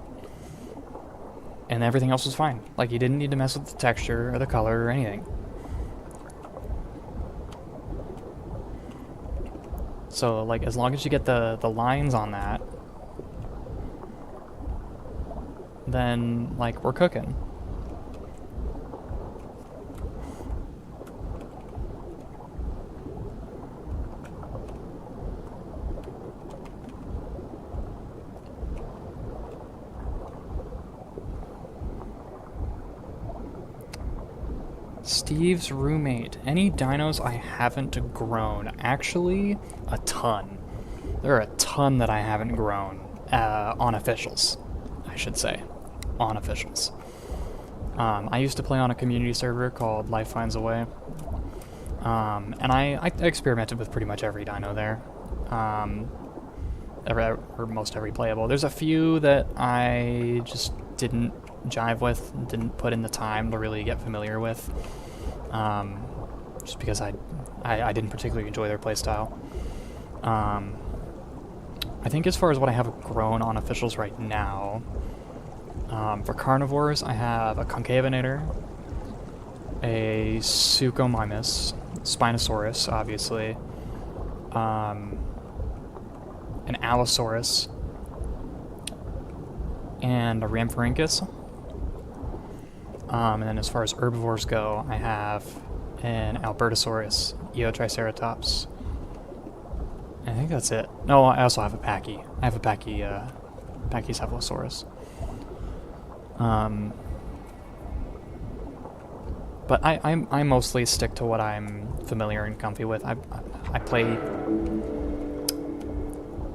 And everything else was fine. Like, you didn't need to mess with the texture or the color or anything. So, like, as long as you get the lines on that, then, like, we're cooking. Steve's roommate. Any dinos I haven't grown? Actually, a ton. There are a ton that I haven't grown. On officials, I should say. On officials. I used to play on a community server called Life Finds a Way. And I experimented with pretty much every dino there. Or most every playable. There's a few that I just didn't jive with, didn't put in the time to really get familiar with. Just because I didn't particularly enjoy their playstyle. I think as far as what I have grown on officials right now, for carnivores, I have a Concavinator, a Suchomimus, Spinosaurus, obviously, an Allosaurus, and a Rhamphorhynchus. And then as far as herbivores go, I have an Albertosaurus, Eotriceratops. I think that's it. No, I also have a Pachy. I have a Pachycephalosaurus. But I mostly stick to what I'm familiar and comfy with.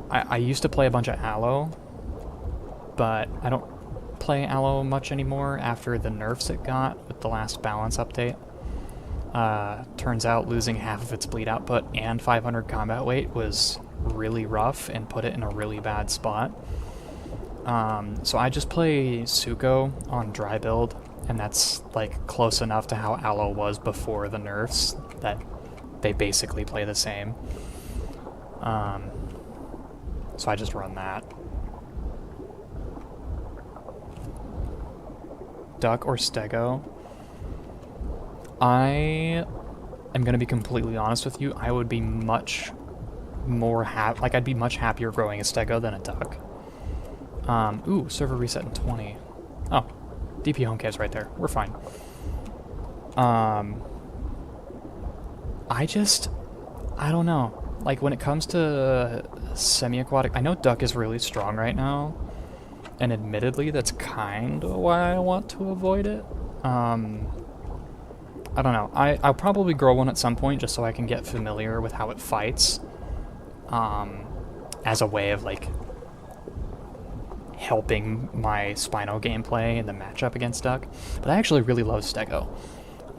I used to play a bunch of Allo, but I don't play Allo much anymore after the nerfs it got with the last balance update. Turns out losing half of its bleed output and 500 combat weight was really rough and put it in a really bad spot. So I just play Sucho on dry build, and that's like close enough to how Allo was before the nerfs that they basically play the same. So I just run that. Duck or Stego? I am going to be completely honest with you. I would be much more I'd be much happier growing a Stego than a Duck. Ooh, server reset in 20. Oh, DP home cave's right there. We're fine. I don't know. Like, when it comes to semi-aquatic, I know Duck is really strong right now, and admittedly, that's kind of why I want to avoid it. I don't know. I'll probably grow one at some point just so I can get familiar with how it fights, as a way of, like, helping my Spino gameplay in the matchup against Duck. But I actually really love Stego.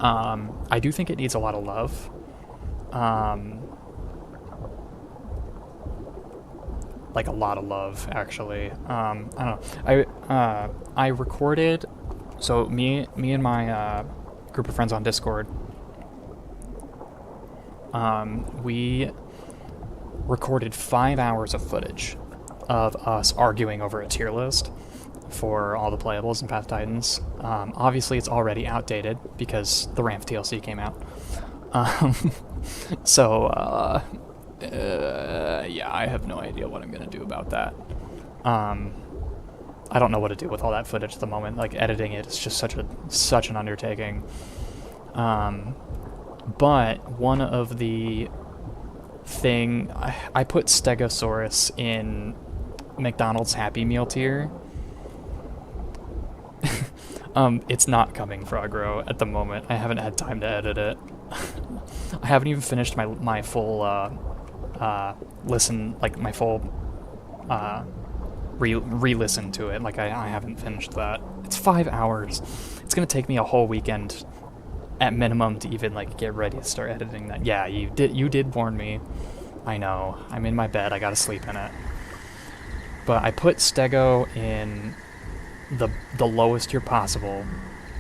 I do think it needs a lot of love. Like a lot of love, actually. I don't know. I recorded, so me and my group of friends on Discord, we recorded 5 hours of footage of us arguing over a tier list for all the playables in Path Titans. Obviously, it's already outdated because the Ramp TLC came out. Yeah, I have no idea what I'm gonna do about that. I don't know what to do with all that footage at the moment. Like, editing it is just such an undertaking. But one of the I put Stegosaurus in McDonald's Happy Meal tier. It's not coming, Frogro, at the moment. I haven't had time to edit it. I haven't even finished my full listen, like my full re-listen to it. Like, I haven't finished that. It's 5 hours. It's gonna take me a whole weekend at minimum to even, like, get ready to start editing that. Yeah, you did warn me. I know. I'm in my bed. I gotta sleep in it. But I put Stego in the lowest tier possible,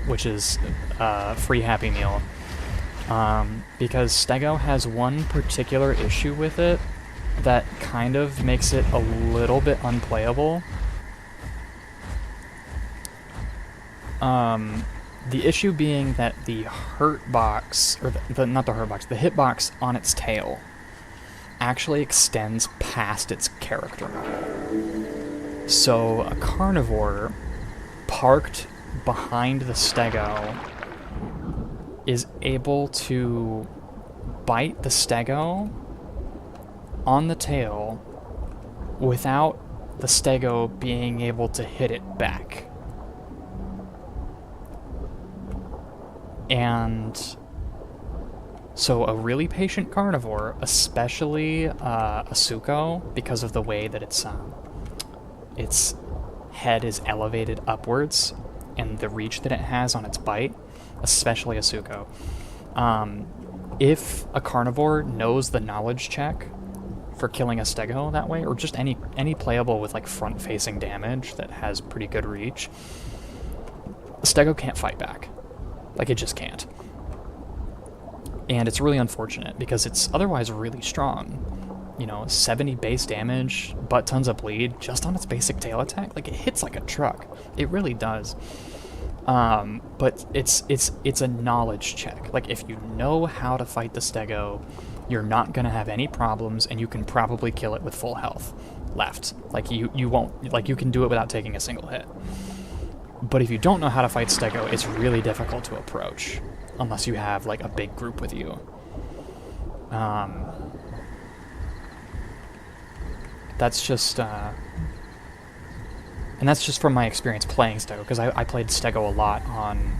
which is free Happy Meal. Because Stego has one particular issue with it that kind of makes it a little bit unplayable. The issue being that the hurt box, or not the hurt box, the hitbox on its tail actually extends past its character model. So a carnivore parked behind the stego is able to bite the stego on the tail without the stego being able to hit it back. And so a really patient carnivore, especially a suko, because of the way that its head is elevated upwards and the reach that it has on its bite, especially a suko. If a carnivore knows the knowledge check for killing a stego that way, or just any playable with like front-facing damage that has pretty good reach, the stego can't fight back. Like, it just can't. And it's really unfortunate, because it's otherwise really strong. You know, 70 base damage, butt tons of bleed, just on its basic tail attack. Like, it hits like a truck. It really does. But it's a knowledge check. Like, if you know how to fight the stego, you're not gonna have any problems, and you can probably kill it with full health left. Like, you won't, like, you can do it without taking a single hit. But if you don't know how to fight stego, it's really difficult to approach, unless you have, like, a big group with you. That's just, and that's just from my experience playing stego, because I played stego a lot on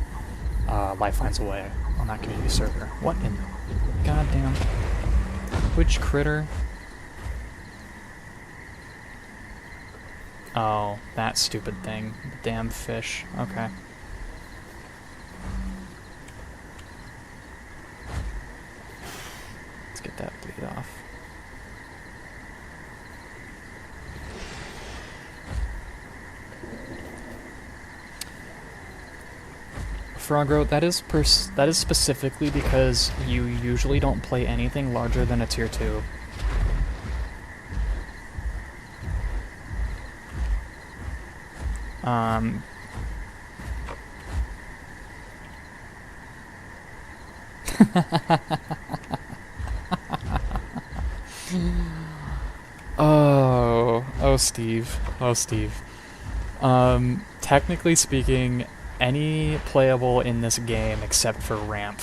Life Finds a Way, on that community server. What in the goddamn... Which critter? Oh, that stupid thing. The damn fish. Okay. Let's get that bleed off. Frogro, that is specifically because you usually don't play anything larger than a tier 2. Oh, Steve. Oh, Steve. Technically speaking, any playable in this game except for Ramp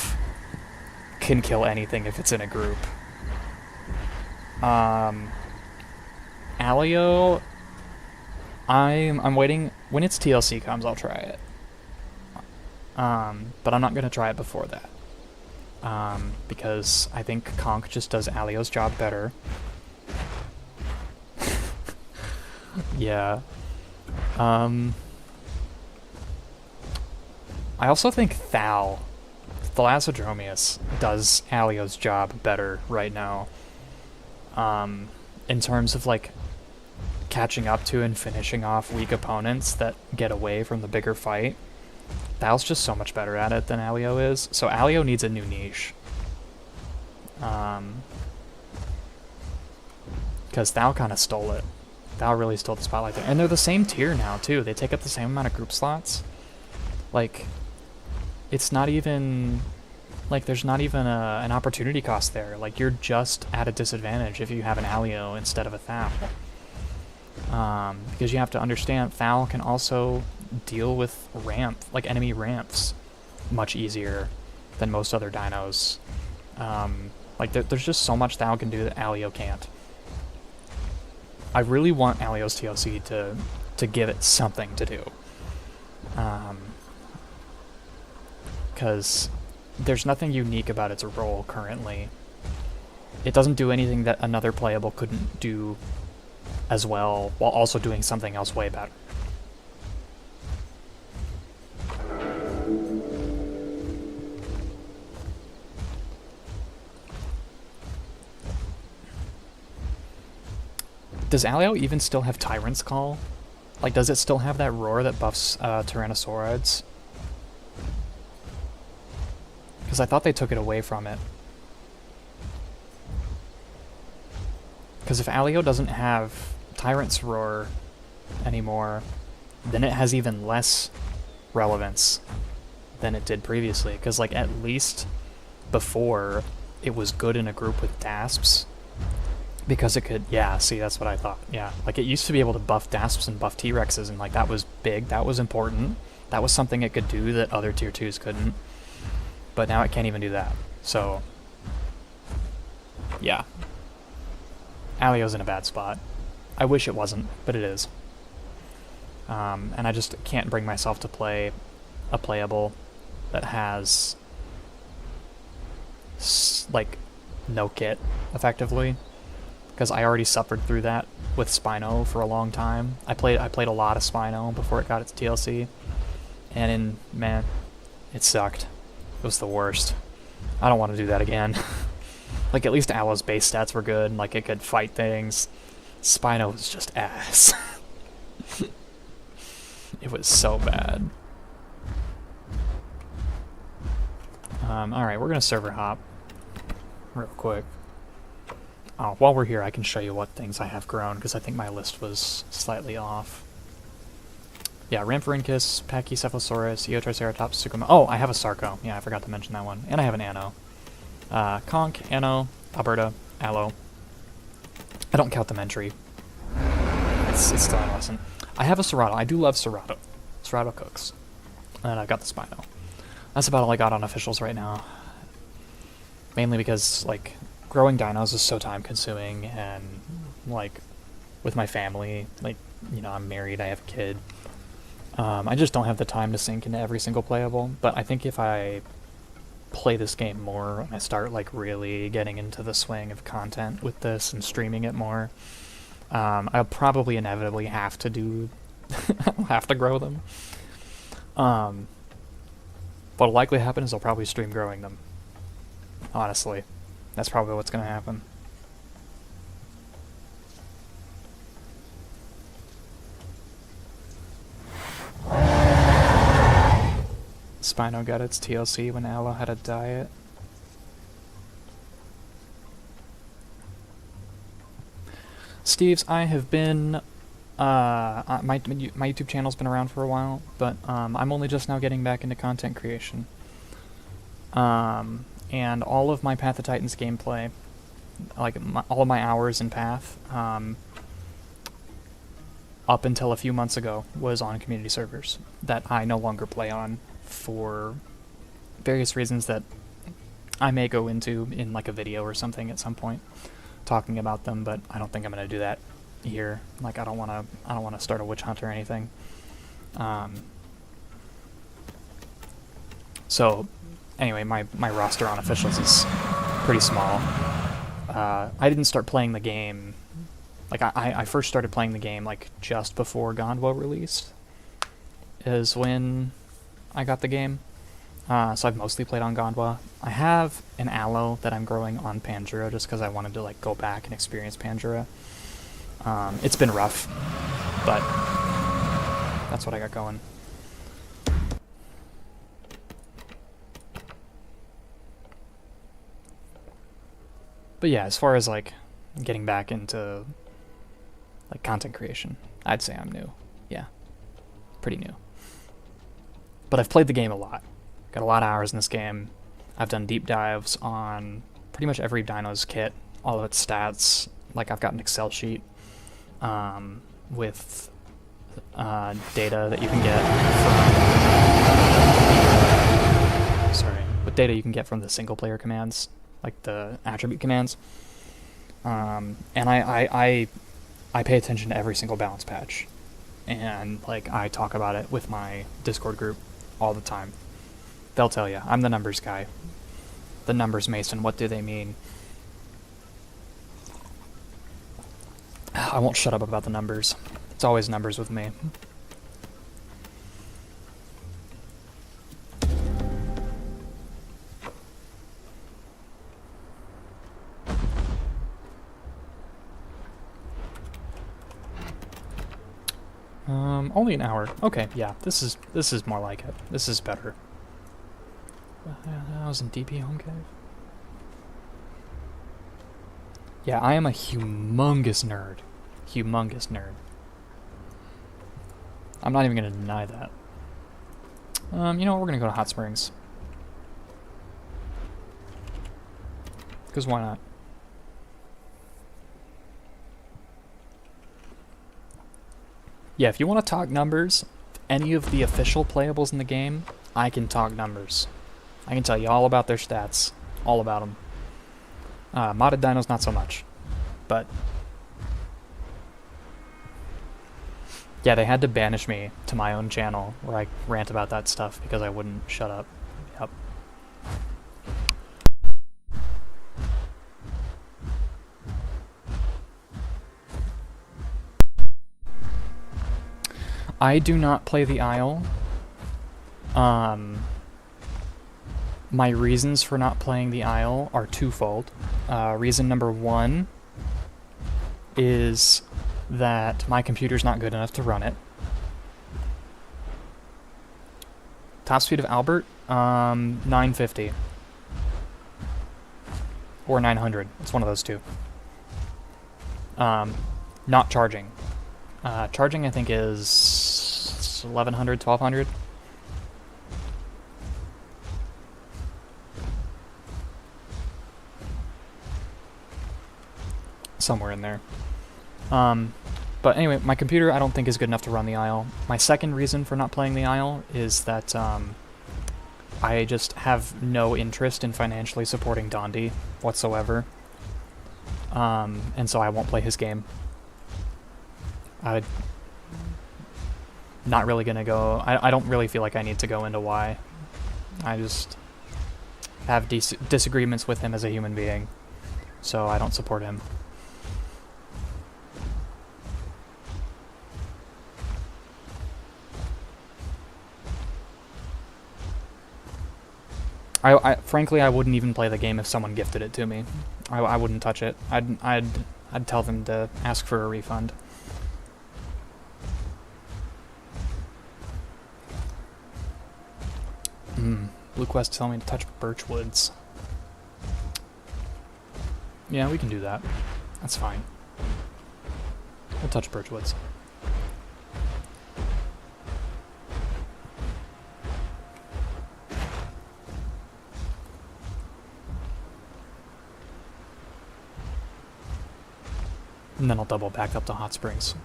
can kill anything if it's in a group. Alio, I'm waiting. When its TLC comes, I'll try it. But I'm not gonna try it before that. Because I think Conk just does Alio's job better. Yeah. I also think Thalassodromius does Alio's job better right now. In terms of, like, catching up to and finishing off weak opponents that get away from the bigger fight. Thal's just so much better at it than Alio is. So Alio needs a new niche. Because Thal kind of stole it. Thal really stole the spotlight there. And they're the same tier now, too. They take up the same amount of group slots. Like, it's not even... Like, there's not even an opportunity cost there. Like, you're just at a disadvantage if you have an Alio instead of a Thal. Because you have to understand, Thal can also deal with enemy ramps much easier than most other dinos. Like, there's just so much Thal can do that Alio can't. I really want Alio's TLC to give it something to do. Because there's nothing unique about its role currently. It doesn't do anything that another playable couldn't do as well, while also doing something else way better. Does Alio even still have Tyrant's Call? Like, does it still have that roar that buffs Tyrannosaurids? Because I thought they took it away from it. Because if Alio doesn't have Tyrant's Roar anymore, then it has even less relevance than it did previously. Because, like, at least before, it was good in a group with Dasps. Because it could, yeah, see, that's what I thought. Yeah, like it used to be able to buff Dasps and buff T-Rexes, and like that was big, that was important. That was something it could do that other tier 2s couldn't. But now it can't even do that. So, yeah. Alio's in a bad spot. I wish it wasn't, but it is. And I just can't bring myself to play a playable that has, like, no kit, effectively. Because I already suffered through that with Spino for a long time. I played a lot of Spino before it got its TLC, and man, it sucked. It was the worst. I don't want to do that again. Like, at least Alo's base stats were good, like it could fight things. Spino was just ass. It was so bad. Alright, we're gonna server hop real quick. Oh, while we're here, I can show you what things I have grown, because I think my list was slightly off. Yeah, Ramphorhynchus, Pachycephalosaurus, Eotriceratops, Sukuma. Oh, I have a Sarco. Yeah, I forgot to mention that one. And I have an Anno. Conch, Anno, Alberta, Aloe. I don't count them entry. It's still adolescent. I have a Serato. I do love Serato. Serato cooks. And I've got the Spino. That's about all I got on officials right now. Mainly because, like, growing dinos is so time consuming, and like with my family, like, you know, I'm married, I have a kid. I just don't have the time to sink into every single playable, but I think if I play this game more and I start like really getting into the swing of content with this and streaming it more, I'll probably inevitably have to do I'll have to grow them. What'll likely happen is I'll probably stream growing them. Honestly. That's probably what's going to happen. Spino got its TLC when Aloe had a diet. Steve's, I have been... my YouTube channel's been around for a while, but I'm only just now getting back into content creation. And all of my Path of Titans gameplay, like all of my hours in Path, up until a few months ago, was on community servers that I no longer play on for various reasons that I may go into in like a video or something at some point, talking about them. But I don't think I'm gonna do that here. Like, I don't wanna start a witch hunt or anything. So. Anyway, my roster on officials is pretty small. I didn't start playing the game... Like, I first started playing the game, like, just before Gondwa released, is when I got the game. So I've mostly played on Gondwa. I have an Aloe that I'm growing on Pangea, just because I wanted to, like, go back and experience Pangea. It's been rough, but that's what I got going. But yeah, as far as like getting back into like content creation, I'd say I'm new. Yeah, pretty new. But I've played the game a lot. Got a lot of hours in this game. I've done deep dives on pretty much every dino's kit, all of its stats. Like, I've got an Excel sheet with data that you can get from... Sorry. With data you can get from the single-player commands, like the attribute commands. And I pay attention to every single balance patch. And, like, I talk about it with my Discord group all the time. They'll tell you, I'm the numbers guy. The numbers Mason, what do they mean? I won't shut up about the numbers. It's always numbers with me. Only an hour. Okay, yeah, this is more like it. This is better. I was in DP Home Cave. Yeah, I am a humongous nerd. Humongous nerd. I'm not even gonna deny that. You know what, we're gonna go to Hot Springs. Because why not? Yeah, if you want to talk numbers, any of the official playables in the game, I can talk numbers. I can tell you all about their stats. All about them. Modded dinos, not so much. But yeah, they had to banish me to my own channel where I rant about that stuff because I wouldn't shut up. Yep. I do not play the Isle. My reasons for not playing the Isle are twofold. Reason number one is that my computer's not good enough to run it. Top speed of Albert, 950. Or 900. It's one of those two. Not charging. Charging, I think, is 1100, 1200. Somewhere in there. But anyway, my computer I don't think is good enough to run the Isle. My second reason for not playing the Isle is that I just have no interest in financially supporting Dondi whatsoever. And so I won't play his game. I'm not really gonna go... I don't really feel like I need to go into why. I just have disagreements with him as a human being, so I don't support him. Frankly, I wouldn't even play the game if someone gifted it to me. I wouldn't touch it. I'd tell them to ask for a refund. Blue Quest telling me to touch Birchwoods. Yeah, we can do that. That's fine. We'll touch Birchwoods. And then I'll double back up to Hot Springs.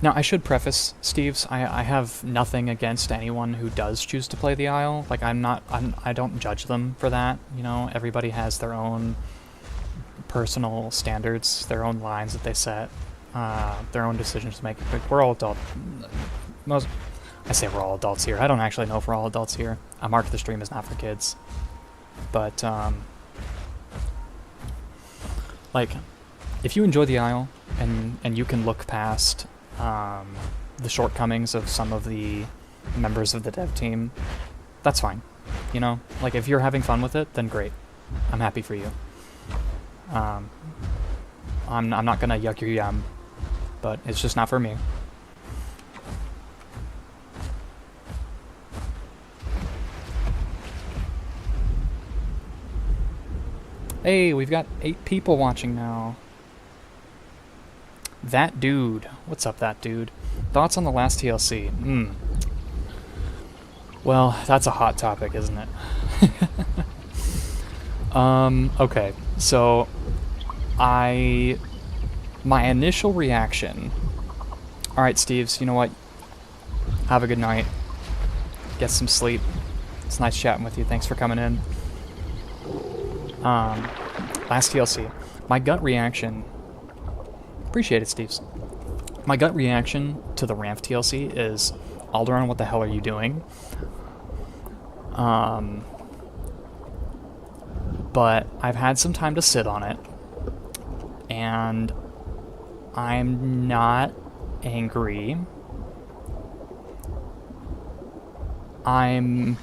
Now, I should preface, Steves, I have nothing against anyone who does choose to play the Isle. Like, I don't judge them for that, you know? Everybody has their own personal standards, their own lines that they set, their own decisions to make. But we're all adults. I say we're all adults here. I don't actually know if we're all adults here. I mark the stream as not for kids. But, like, if you enjoy the Isle, and you can look past the shortcomings of some of the members of the dev team, that's fine. You know, like, if you're having fun with it, then great. I'm happy for you. I'm not gonna yuck your yum, but it's just not for me. Hey, we've got 8 people watching now. That dude. What's up, that dude? Thoughts on the last TLC? Well, that's a hot topic, isn't it? Okay, so my initial reaction... Alright, Steves, you know what? Have a good night. Get some sleep. It's nice chatting with you. Thanks for coming in. Last TLC. My gut reaction... Appreciate it, Steves. My gut reaction to the Ramp TLC is, Alderaan, what the hell are you doing? But I've had some time to sit on it, and I'm not angry. I'm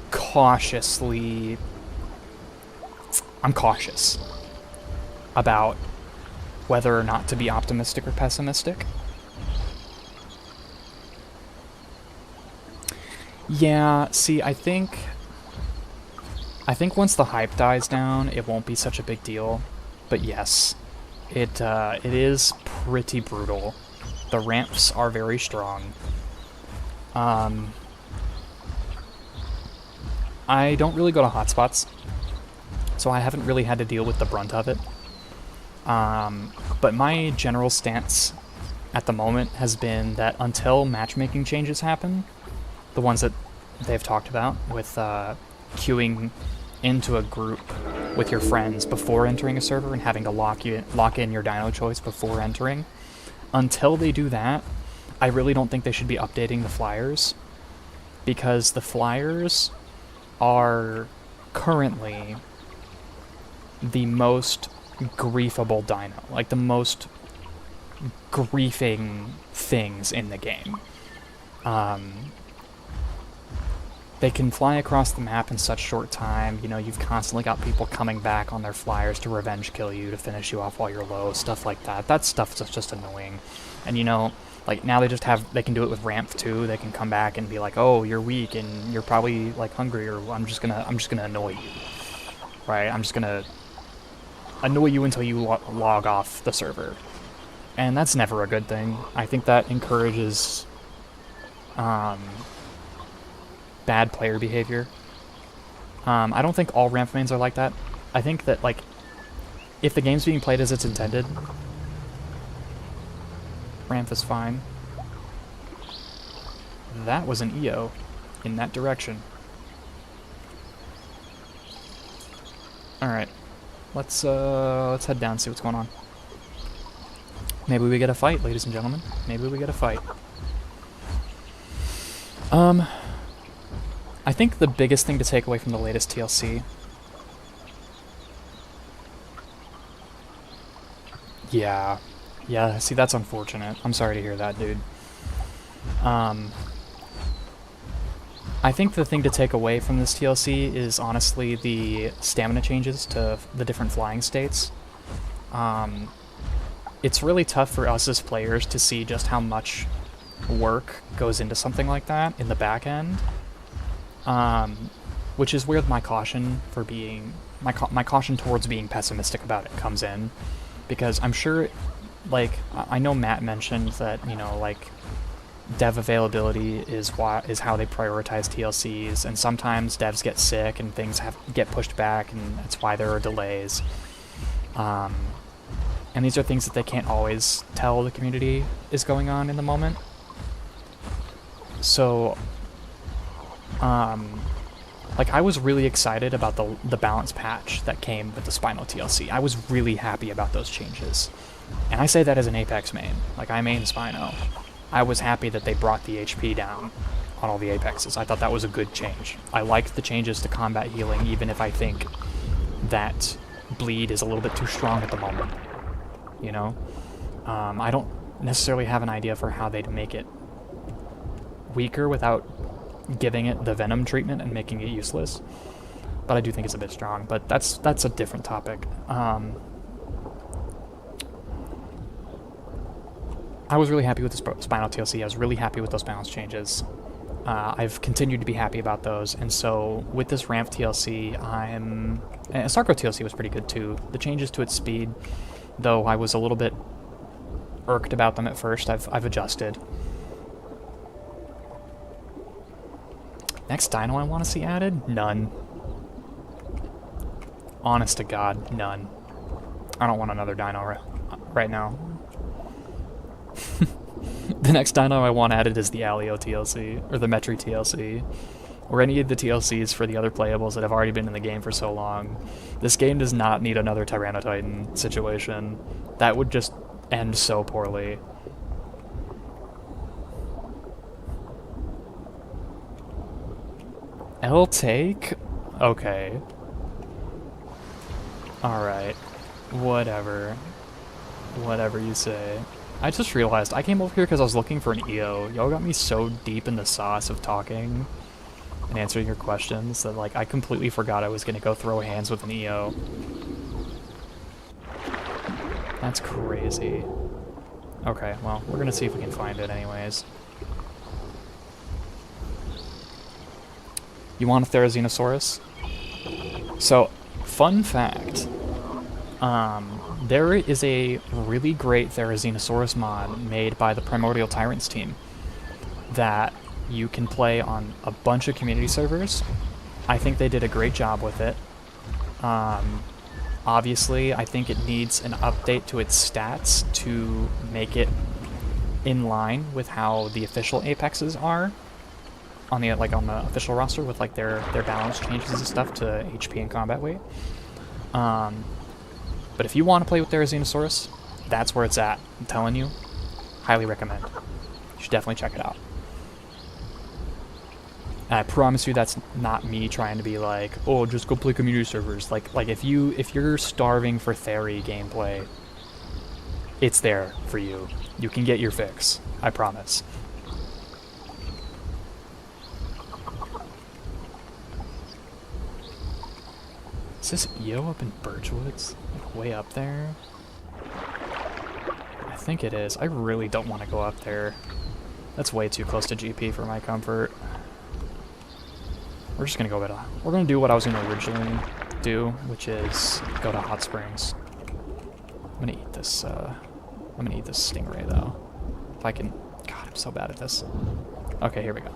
cautious about whether or not to be optimistic or pessimistic. Yeah, see, I think once the hype dies down, it won't be such a big deal. But yes, it is pretty brutal. The ramps are very strong. I don't really go to hotspots, so I haven't really had to deal with the brunt of it. But my general stance at the moment has been that until matchmaking changes happen, the ones that they've talked about with queuing into a group with your friends before entering a server and having to lock in your dino choice before entering, until they do that, I really don't think they should be updating the flyers, because the flyers are currently the most griefable dino, like the most griefing things in the game. They can fly across the map in such short time. You know, you've constantly got people coming back on their flyers to revenge kill you, to finish you off while you're low, stuff like that. That stuff's just annoying. And you know, like now they can do it with ramp too. They can come back and be like, oh, you're weak and you're probably like hungry, or I'm just gonna annoy you, right? I'm just gonna annoy you until you log off the server. And that's never a good thing. I think that encourages bad player behavior. I don't think all ramp mains are like that. I think that, like, if the game's being played as it's intended, ramp is fine. That was an EO in that direction. Alright. Let's head down and see what's going on. Maybe we get a fight, ladies and gentlemen. Maybe we get a fight. I think the biggest thing to take away from the latest TLC... Yeah, see, that's unfortunate. I'm sorry to hear that, dude. I think the thing to take away from this TLC is honestly the stamina changes to the different flying states. It's really tough for us as players to see just how much work goes into something like that in the back end. Which is where my caution for being... my caution towards being pessimistic about it comes in. Because I'm sure, like, I know Matt mentioned that, you know, like, dev availability is how they prioritize TLCs, and sometimes devs get sick and things get pushed back, and that's why there are delays. And these are things that they can't always tell the community is going on in the moment. So, like, I was really excited about the balance patch that came with the Spino TLC. I was really happy about those changes. And I say that as an Apex main. Like, I main Spino. I was happy that they brought the HP down on all the Apexes. I thought that was a good change. I liked the changes to combat healing, even if I think that bleed is a little bit too strong at the moment. You know? I don't necessarily have an idea for how they'd make it weaker without giving it the venom treatment and making it useless, but I do think it's a bit strong, but that's a different topic. I was really happy with the Spinal TLC. I was really happy with those balance changes. I've continued to be happy about those, and so with this Ramp TLC, and Sarko TLC was pretty good too. The changes to its speed, though I was a little bit irked about them at first, I've adjusted. Next dino I want to see added? None. Honest to God, none. I don't want another dino right now. The next dino I want added is the Alio TLC, or the Metri TLC, or any of the TLCs for the other playables that have already been in the game for so long. This game does not need another Tyrannotitan situation. That would just end so poorly. L-Take? Okay. Alright. Whatever. Whatever you say. I just realized I came over here because I was looking for an EO. Y'all got me so deep in the sauce of talking and answering your questions that, like, I completely forgot I was going to go throw hands with an EO. That's crazy. Okay, well, we're going to see if we can find it anyways. You want a Therizinosaurus? So, fun fact. There is a really great Therizinosaurus mod made by the Primordial Tyrants team that you can play on a bunch of community servers. I think they did a great job with it. Obviously, I think it needs an update to its stats to make it in line with how the official Apexes are on the official roster, with like their balance changes and stuff to HP and combat weight. But if you want to play with Therizinosaurus, that's where it's at. I'm telling you, highly recommend. You should definitely check it out. And I promise you, that's not me trying to be like, oh, just go play community servers. Like if you're starving for Theri gameplay, it's there for you. You can get your fix. I promise. Is this EO up in Birchwoods? Like way up there? I think it is. I really don't want to go up there. That's way too close to GP for my comfort. We're just gonna go we're gonna do what I was gonna originally do, which is go to Hot Springs. I'm gonna eat this stingray though. If I can. God, I'm so bad at this. Okay, here we go.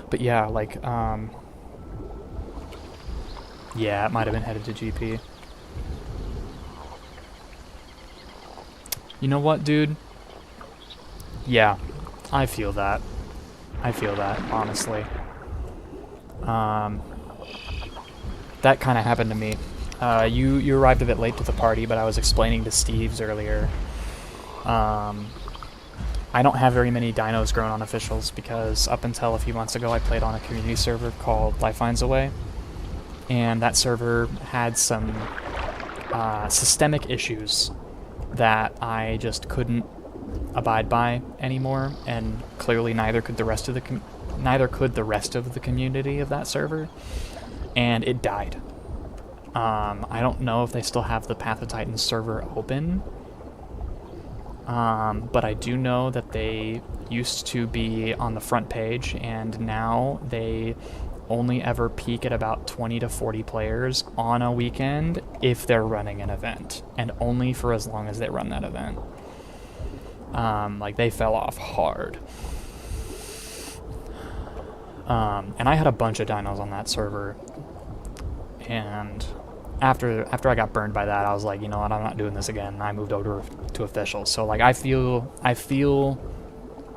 But yeah, like, yeah, it might have been headed to GP. You know what, dude? Yeah, I feel that. I feel that, honestly. That kind of happened to me. You arrived a bit late to the party, but I was explaining to Steve's earlier. I don't have very many dinos grown on officials because up until a few months ago I played on a community server called Life Finds a Way, and that server had some systemic issues that I just couldn't abide by anymore, and clearly neither could the rest of the community of that server, and it died. I don't know if they still have the Path of Titans server open. But I do know that they used to be on the front page, and now they only ever peak at about 20 to 40 players on a weekend if they're running an event, and only for as long as they run that event. Like, they fell off hard. And I had a bunch of dinos on that server, and after I got burned by that, I was like, you know what, I'm not doing this again, and I moved over to officials. So, like, I feel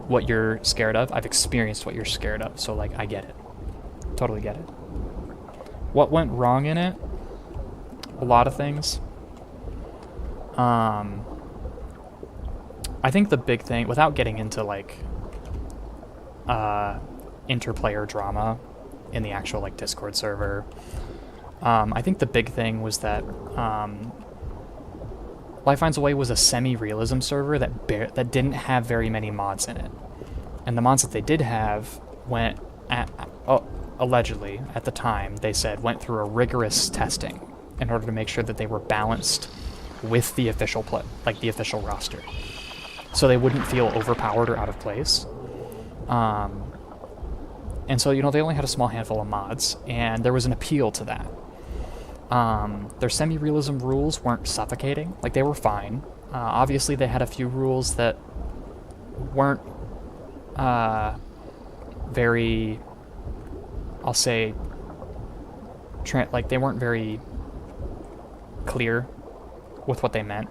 what you're scared of. I've experienced what you're scared of, so, like, I get it. Totally get it. What went wrong in it? A lot of things. I think the big thing, without getting into, like, interplayer drama in the actual, like, Discord server, I think the big thing was that Life Finds a Way was a semi-realism server that didn't have very many mods in it. And the mods that they did have went, allegedly, at the time, they said, went through a rigorous testing in order to make sure that they were balanced with the official the official roster. So they wouldn't feel overpowered or out of place. And so, you know, they only had a small handful of mods, and there was an appeal to that. Their semi-realism rules weren't suffocating. Like, they were fine. Obviously, they had a few rules that weren't very, I'll say, they weren't very clear with what they meant.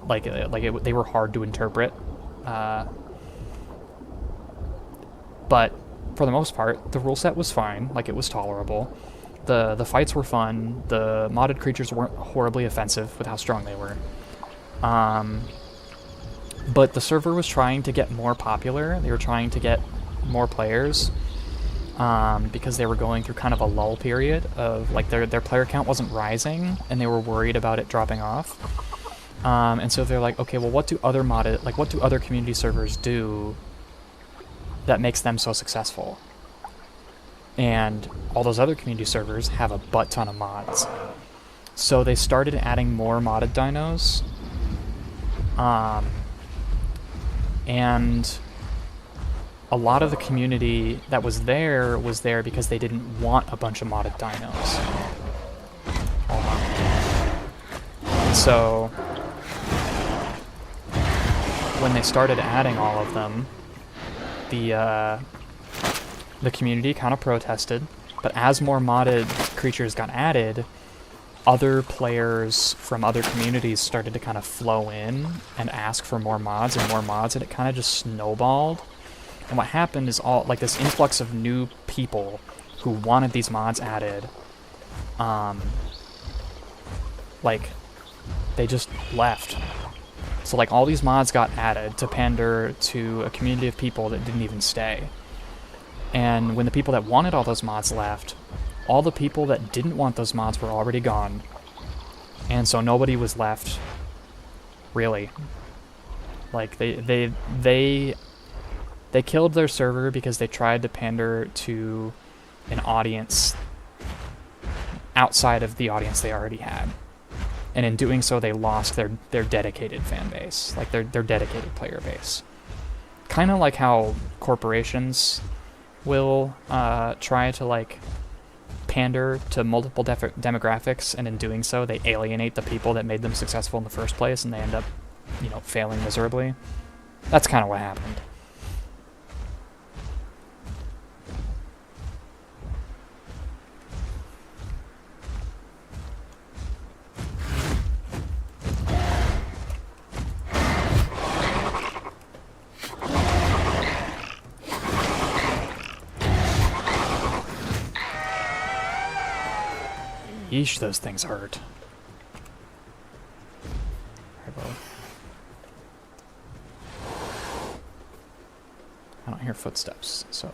They were hard to interpret. But for the most part, the rule set was fine. Like, it was tolerable. The fights were fun. The modded creatures weren't horribly offensive with how strong they were. But the server was trying to get more popular. They were trying to get more players because they were going through kind of a lull period of, like, their player count wasn't rising, and they were worried about it dropping off. And so they're like, okay, well, what do other community servers do that makes them so successful? And all those other community servers have a butt ton of mods. So they started adding more modded dinos. And a lot of the community that was there because they didn't want a bunch of modded dinos. Hold on. So when they started adding all of them, the community kind of protested, but as more modded creatures got added, other players from other communities started to kind of flow in and ask for more mods, and it kind of just snowballed. And what happened is all like this influx of new people who wanted these mods added, like they just left. So like all these mods got added to pander to a community of people that didn't even stay. And when the people that wanted all those mods left, all the people that didn't want those mods were already gone. And so nobody was left, really. Like, they killed their server because they tried to pander to an audience outside of the audience they already had. And in doing so, they lost their dedicated fan base, like their dedicated player base. Kind of like how corporations will try to like pander to multiple demographics, and in doing so they alienate the people that made them successful in the first place, and they end up, you know, failing miserably. That's kind of what happened. Yeesh, those things hurt. I don't hear footsteps, so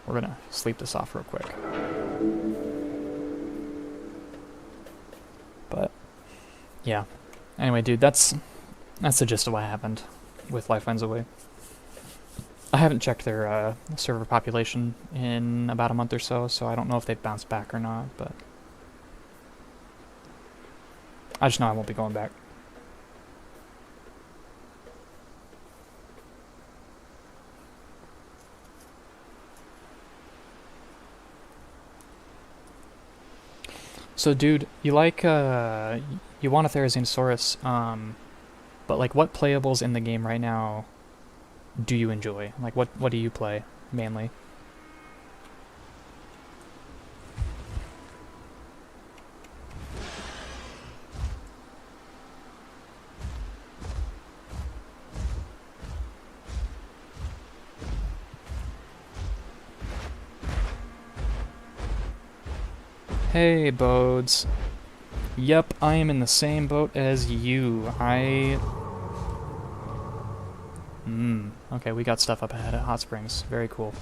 we're gonna sleep this off real quick. But yeah. Anyway, dude, that's the gist of what happened with Life Finds a Way. I haven't checked their server population in about a month or so, so I don't know if they've bounced back or not, but I just know I won't be going back. So, dude, you like, you want a Therizinosaurus, but, like, what playables in the game right now do you enjoy? Like, what do you play, mainly? Hey, Bodes. Yep, I am in the same boat as you. Okay, we got stuff up ahead at Hot Springs. Very cool.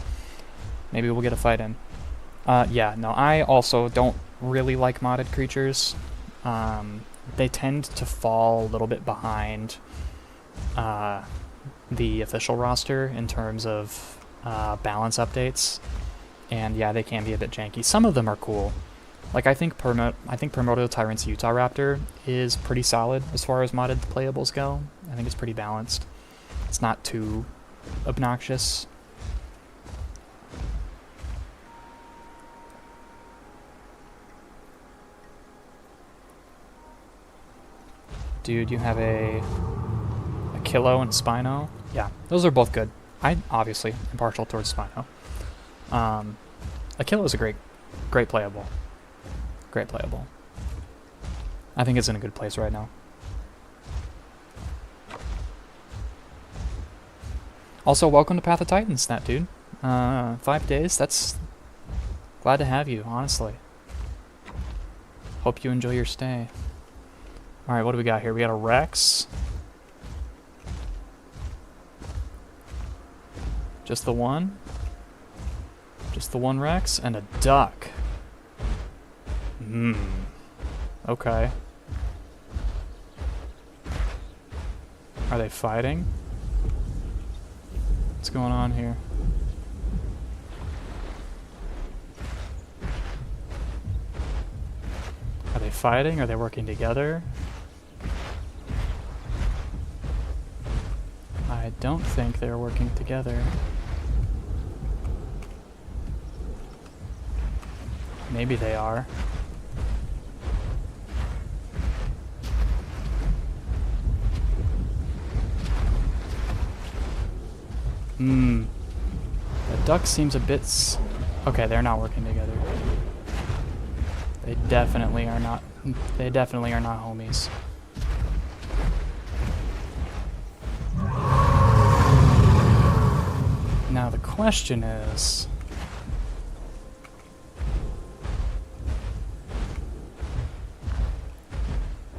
Maybe we'll get a fight in. Yeah, no, I also don't really like modded creatures. They tend to fall a little bit behind the official roster in terms of balance updates. And yeah, they can be a bit janky. Some of them are cool. Like, I think Primordial Tyrant's Utah Raptor is pretty solid as far as modded playables go. I think it's pretty balanced. It's not too obnoxious. Dude, you have a Kilo and Spino. Yeah, those are both good. I obviously am partial towards Spino. A Kilo is a great playable. Great playable. I think it's in a good place right now. Also, welcome to Path of Titans, that dude. 5 days, that's... Glad to have you, honestly. Hope you enjoy your stay. Alright, what do we got here? We got a Rex. Just the one? Just the one Rex? And a duck. Okay. Are they fighting? What's going on here? Are they fighting? Are they working together? I don't think they're working together. Maybe they are. The duck seems a bit... Okay, they're not working together. They definitely are not... They definitely are not homies. Now the question is...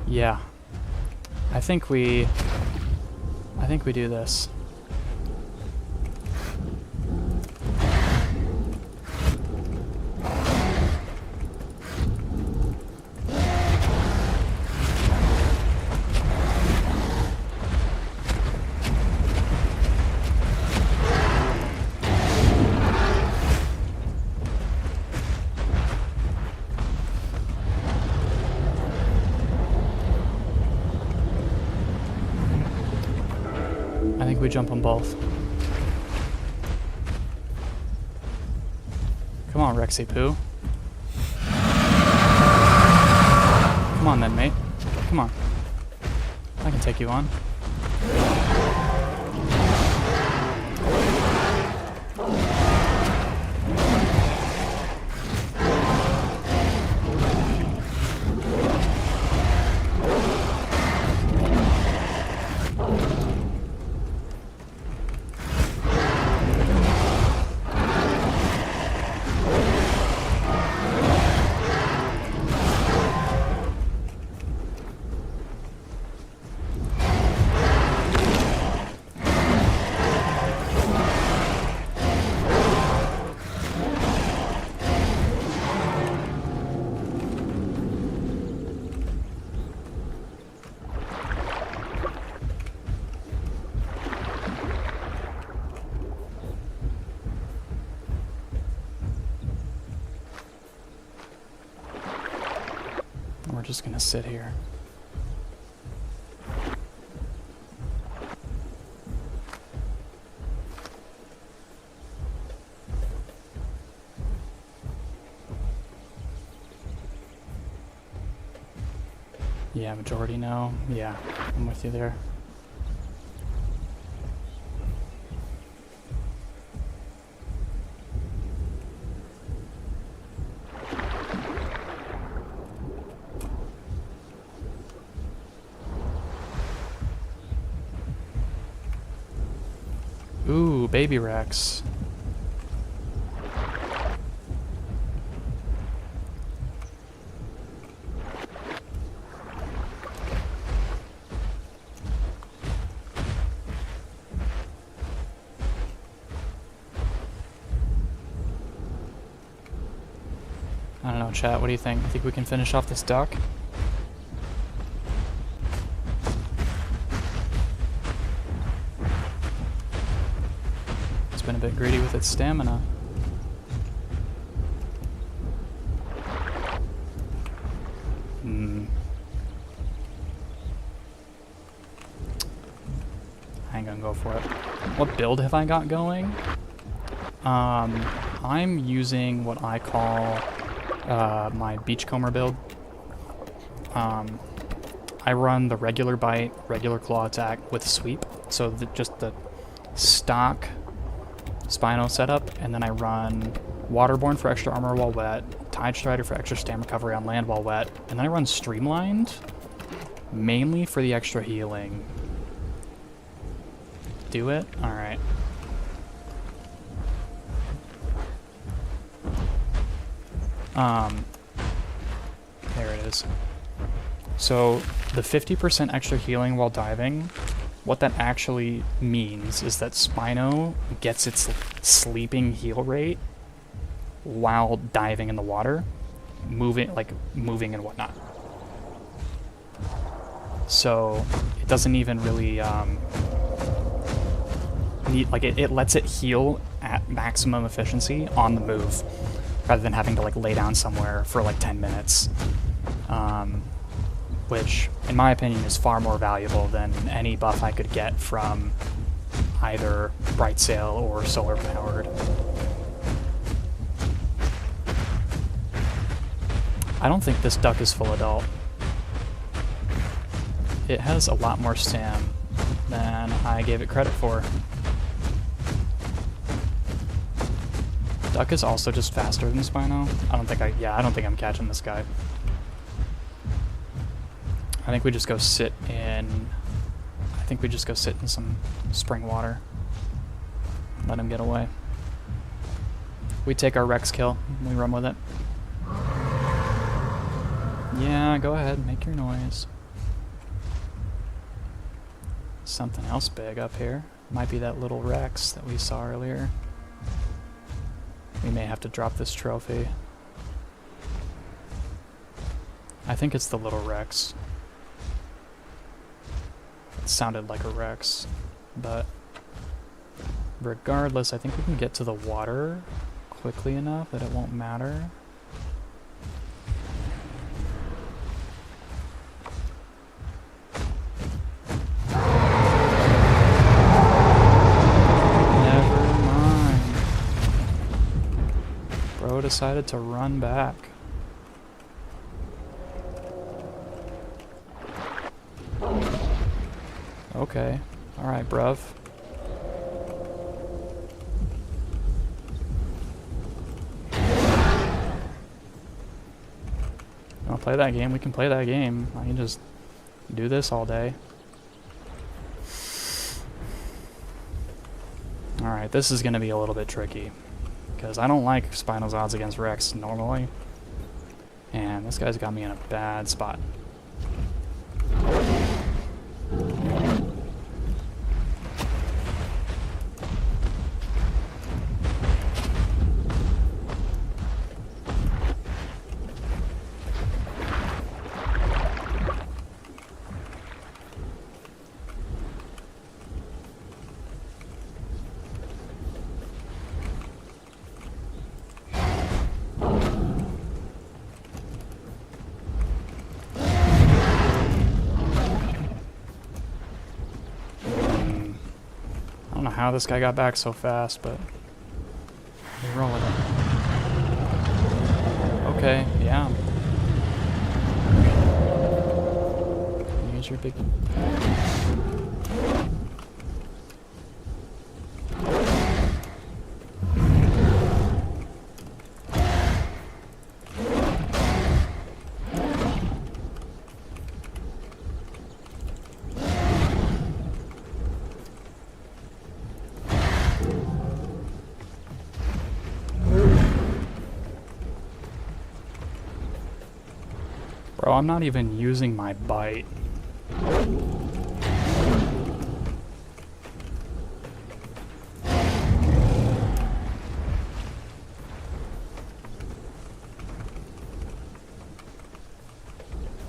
Yeah. I think we do this. I think we jump on both. Come on, Rexy Poo. Come on then, mate. Come on. I can take you on. We're just gonna sit here. Yeah, majority no. Yeah, I'm with you there. Ooh, baby Rex. I don't know, chat, what do you think? Think we can finish off this duck? It's been a bit greedy with its stamina. I ain't gonna go for it. What build have I got going? I'm using what I call my Beachcomber build. I run the regular bite, regular claw attack with sweep, so just the stock Spino setup, and then I run Waterborne for extra armor while wet, Tide Strider for extra stam recovery on land while wet, and then I run Streamlined mainly for the extra healing. Do it? Alright. There it is. So, the 50% extra healing while diving, what that actually means is that Spino gets its sleeping heal rate while diving in the water, moving and whatnot. So, it doesn't even really, it lets it heal at maximum efficiency on the move, rather than having to lay down somewhere for 10 minutes. Which, in my opinion, is far more valuable than any buff I could get from either Bright Sail or Solar Powered. I don't think this duck is full adult. It has a lot more stam than I gave it credit for. Duck is also just faster than Spino. I don't think I'm catching this guy. I think we just go sit in some spring water. Let him get away. We take our Rex kill. We run with it. Yeah, go ahead. Make your noise. Something else big up here. Might be that little Rex that we saw earlier. We may have to drop this trophy. I think it's the little Rex. It sounded like a Rex, but regardless, I think we can get to the water quickly enough that it won't matter. Decided to run back. Okay. Alright, bruv. Wanna play that game? We can play that game. I can just do this all day. Alright, this is gonna be a little bit tricky. Because I don't like Spino's odds against Rex normally. And this guy's got me in a bad spot. I don't know how this guy got back so fast, but we roll with it. Okay, yeah. Use your big... Bro, I'm not even using my bite.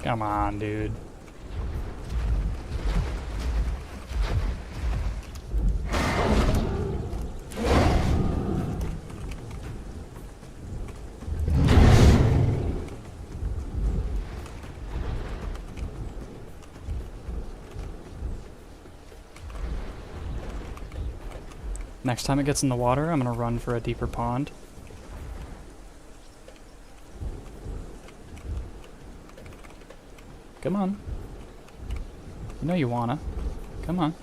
Come on, dude. Next time it gets in the water, I'm gonna run for a deeper pond. Come on. You know you wanna. Come on.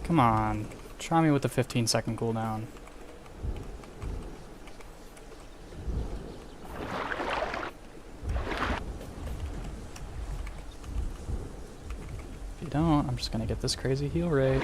Come on. Try me with the 15-second cooldown. If you don't, I'm just gonna get this crazy heal rate.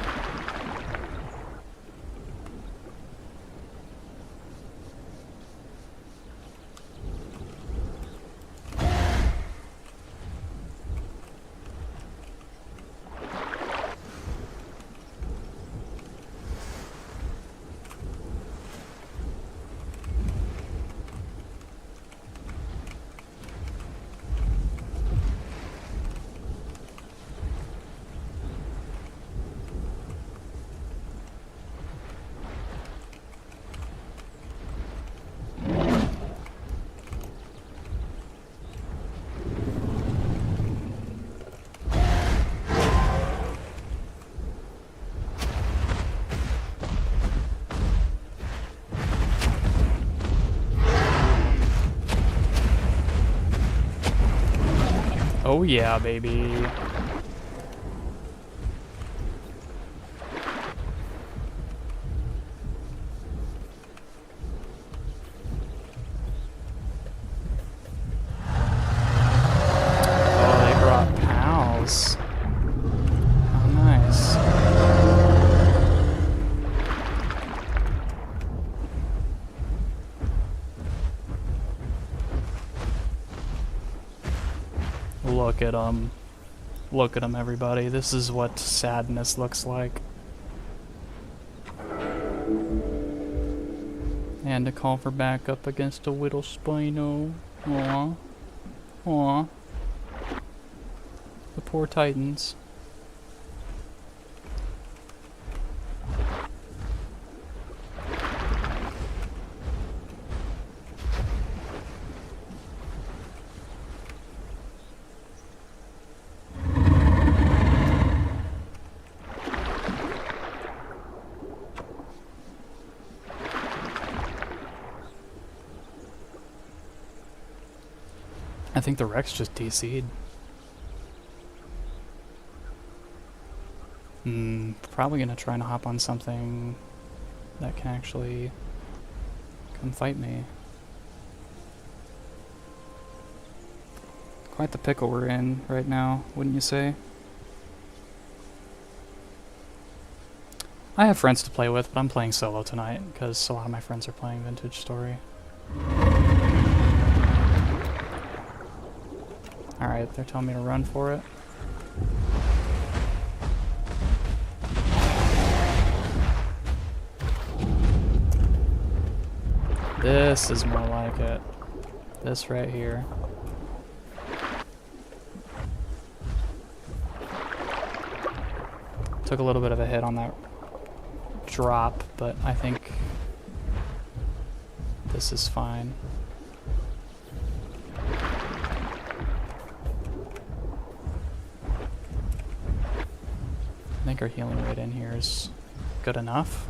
Oh yeah, baby. Look at him. Look at him, everybody. This is what sadness looks like. And to call for backup against a Whittle Spino. Aw. Aw. The poor Titans. I think the Rex just DC'd. Probably gonna try and hop on something that can actually come fight me. Quite the pickle we're in right now, wouldn't you say? I have friends to play with, but I'm playing solo tonight because a lot of my friends are playing Vintage Story. Alright, they're telling me to run for it. This is more like it. This right here. Took a little bit of a hit on that drop, but I think this is fine. I think our healing rate in here is good enough.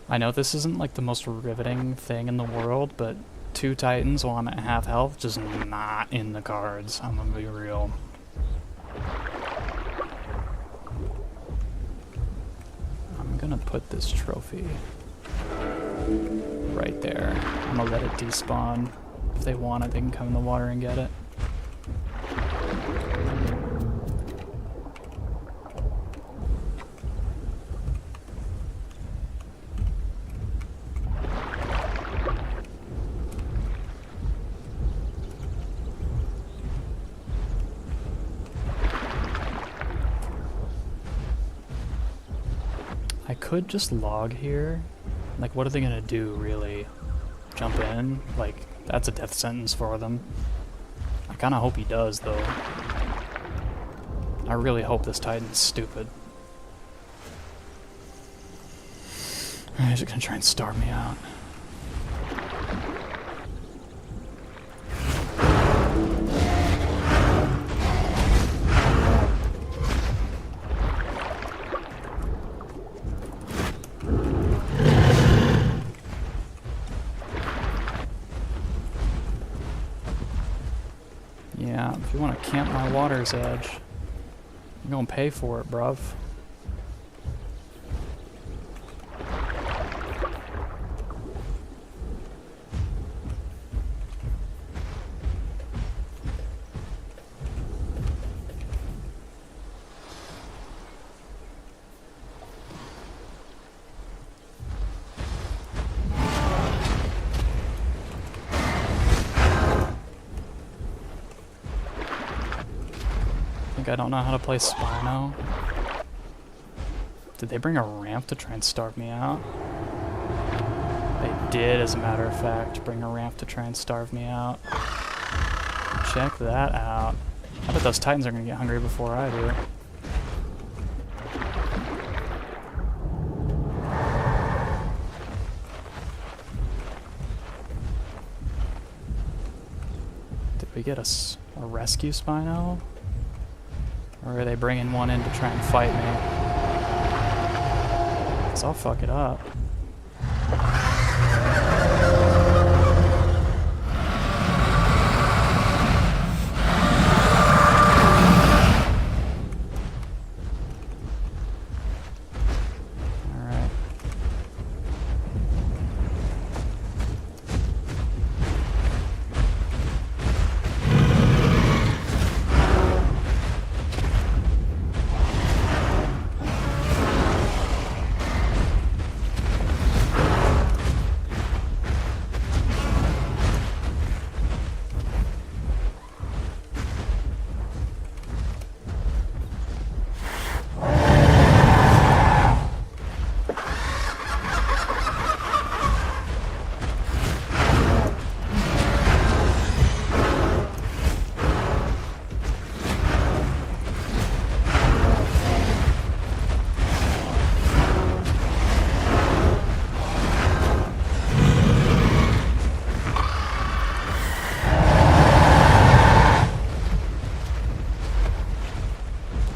I know this isn't like the most riveting thing in the world, but 2 Titans while I'm at half health, just not in the cards. I'm gonna be real. I'm gonna put this trophy right there. I'm gonna let it despawn. If they want it, they can come in the water and get it. I could just log here. Like, what are they gonna do, really? Jump in? Like, that's a death sentence for them. I kinda hope he does, though. I really hope this Titan's stupid. He's gonna try and starve me out. Yeah, if you want to camp my water's edge, you're gonna pay for it, bruv. I don't know how to play Spino. Did they bring a ramp to try and starve me out? They did, as a matter of fact, bring a ramp to try and starve me out. Check that out. I bet those Titans are gonna get hungry before I do. Did we get a rescue Spino? Or are they bringing one in to try and fight me? 'Cause I'll fuck it up. Alright.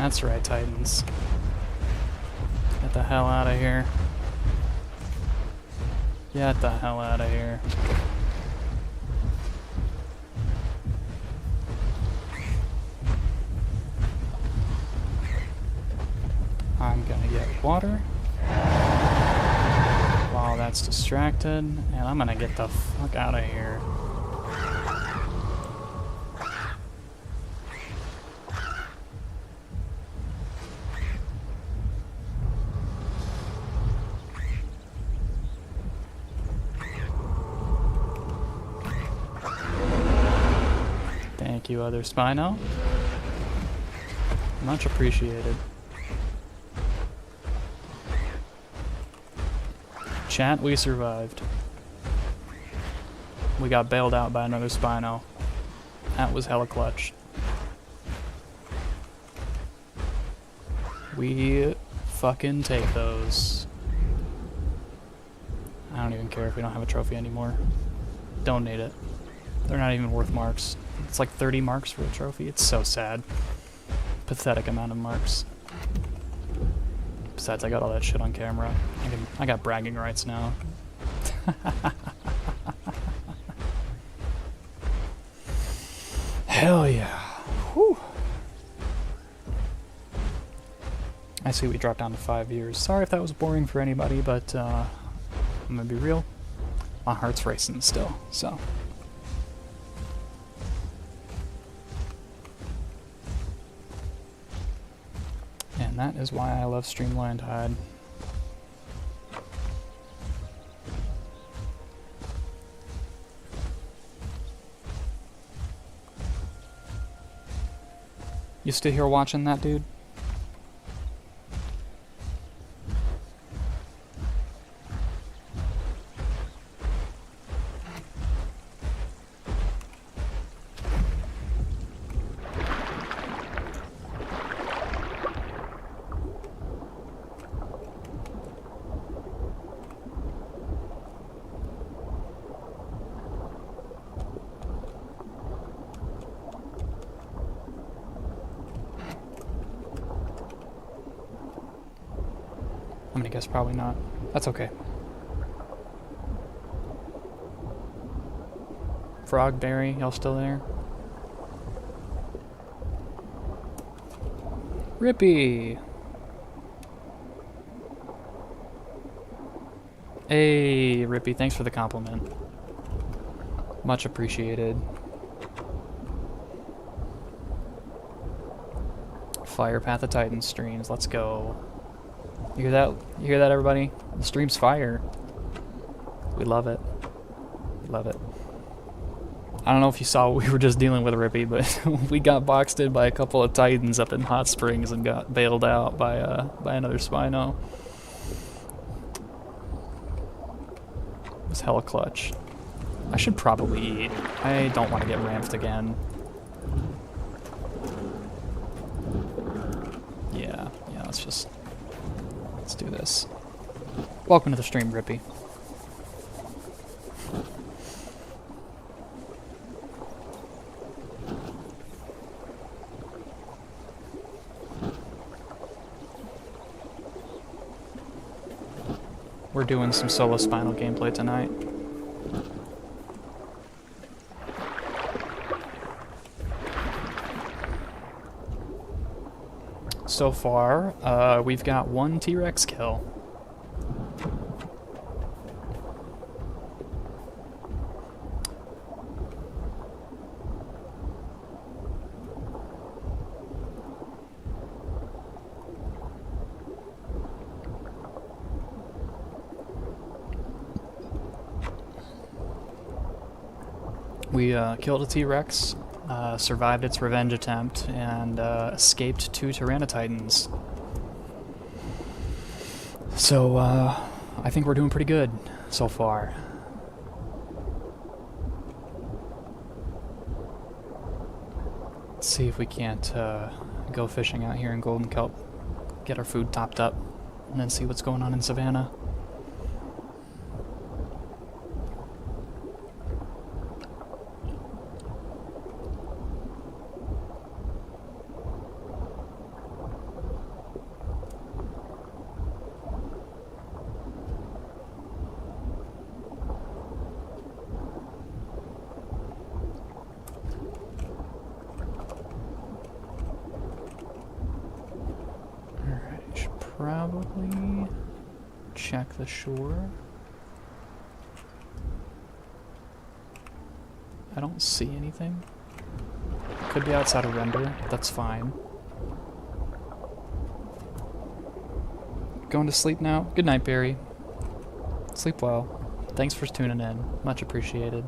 That's right, Titans. Get the hell out of here. Get the hell out of here. I'm gonna get water while that's distracted, and I'm gonna get the fuck out of here. Thank you, other Spino. Much appreciated. Chat, we survived. We got bailed out by another Spino. That was hella clutch. We fucking take those. I don't even care if we don't have a trophy anymore. Don't need it. They're not even worth marks. It's like 30 marks for a trophy. It's so sad. Pathetic amount of marks. Besides, I got all that shit on camera. I got bragging rights now. Hell yeah. Whew. I see we dropped down to 5 years. Sorry if that was boring for anybody, but I'm gonna be real. My heart's racing still, so. And that is why I love Streamlined Hide. You still here watching that, dude? I'm gonna guess probably not. That's okay. Frogberry, y'all still there? Rippy! Hey, Rippy, thanks for the compliment. Much appreciated. Fire Path of Titan streams, let's go. You hear that? You hear that, everybody? The stream's fire. We love it. Love it. I don't know if you saw what we were just dealing with, Rippy, but we got boxed in by a couple of Titans up in Hot Springs and got bailed out by another Spino. It was hella clutch. I should probably eat. I don't want to get ramped again. Yeah, let's do this. Welcome to the stream, Rippy. We're doing some solo Spinal gameplay tonight. So far, we've got one T-Rex kill. We killed a T-Rex, survived its revenge attempt, and escaped 2 Tyrannotitans. So, I think we're doing pretty good so far. Let's see if we can't go fishing out here in Golden Kelp, get our food topped up, and then see what's going on in Savannah. probably check the shore. I don't see anything. Could be outside of render, that's fine. Going to sleep now? Good night, Barry. Sleep well. Thanks for tuning in. Much appreciated.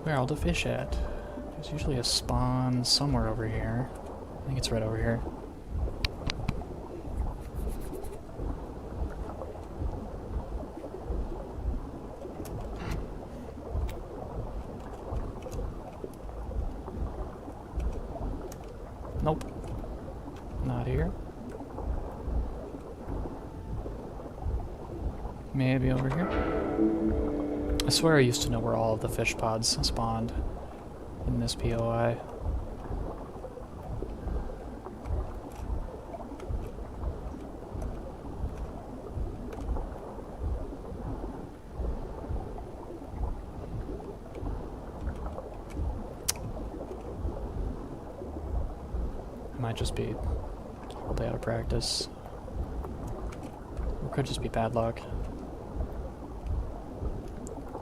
Where are all the fish at? There's usually a spawn somewhere over here. I think it's right over here. Nope. Not here. Maybe over here. I swear I used to know where all of the fish pods spawned in this POI. Might just be horribly out of practice. Or could just be bad luck.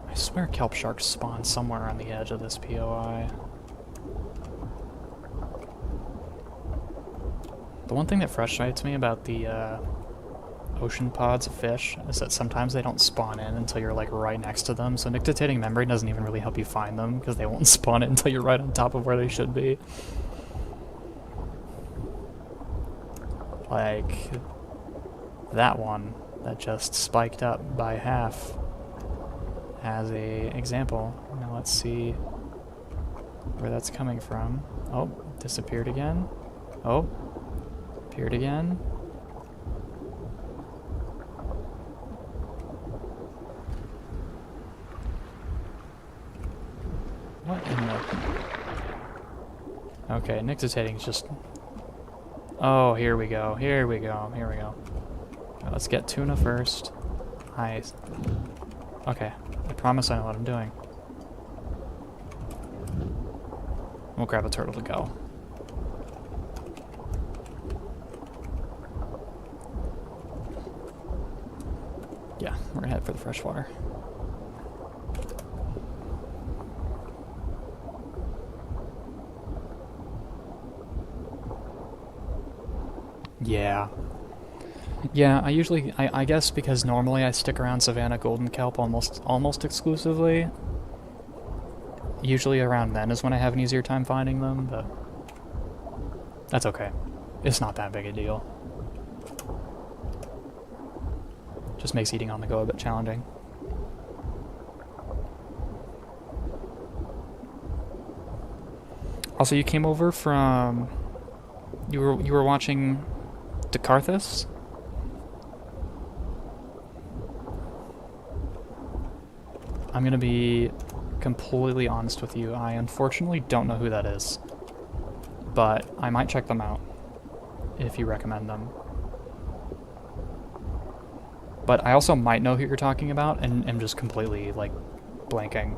I swear kelp sharks spawn somewhere on the edge of this POI. The one thing that frustrates me about the ocean pods of fish is that sometimes they don't spawn in until you're like right next to them, so nictitating membrane doesn't even really help you find them because they won't spawn in until you're right on top of where they should be. Like that one that just spiked up by half as a example. Now let's see where that's coming from. Oh, disappeared again. Oh, appeared again. What in the... Okay, nictitating's just... Oh, here we go, here we go, here we go. Right, let's get tuna first. Nice. Okay, I promise I know what I'm doing. We'll grab a turtle to go. Yeah, we're gonna head for the freshwater. Yeah. Yeah, I guess because normally I stick around Savannah Golden Kelp almost exclusively. Usually around then is when I have an easier time finding them, but that's okay. It's not that big a deal. Just makes eating on the go a bit challenging. Also, you came over from... You were watching Decarthus? I'm gonna be completely honest with you. I unfortunately don't know who that is, but I might check them out if you recommend them. But I also might know who you're talking about and am just completely, like, blanking.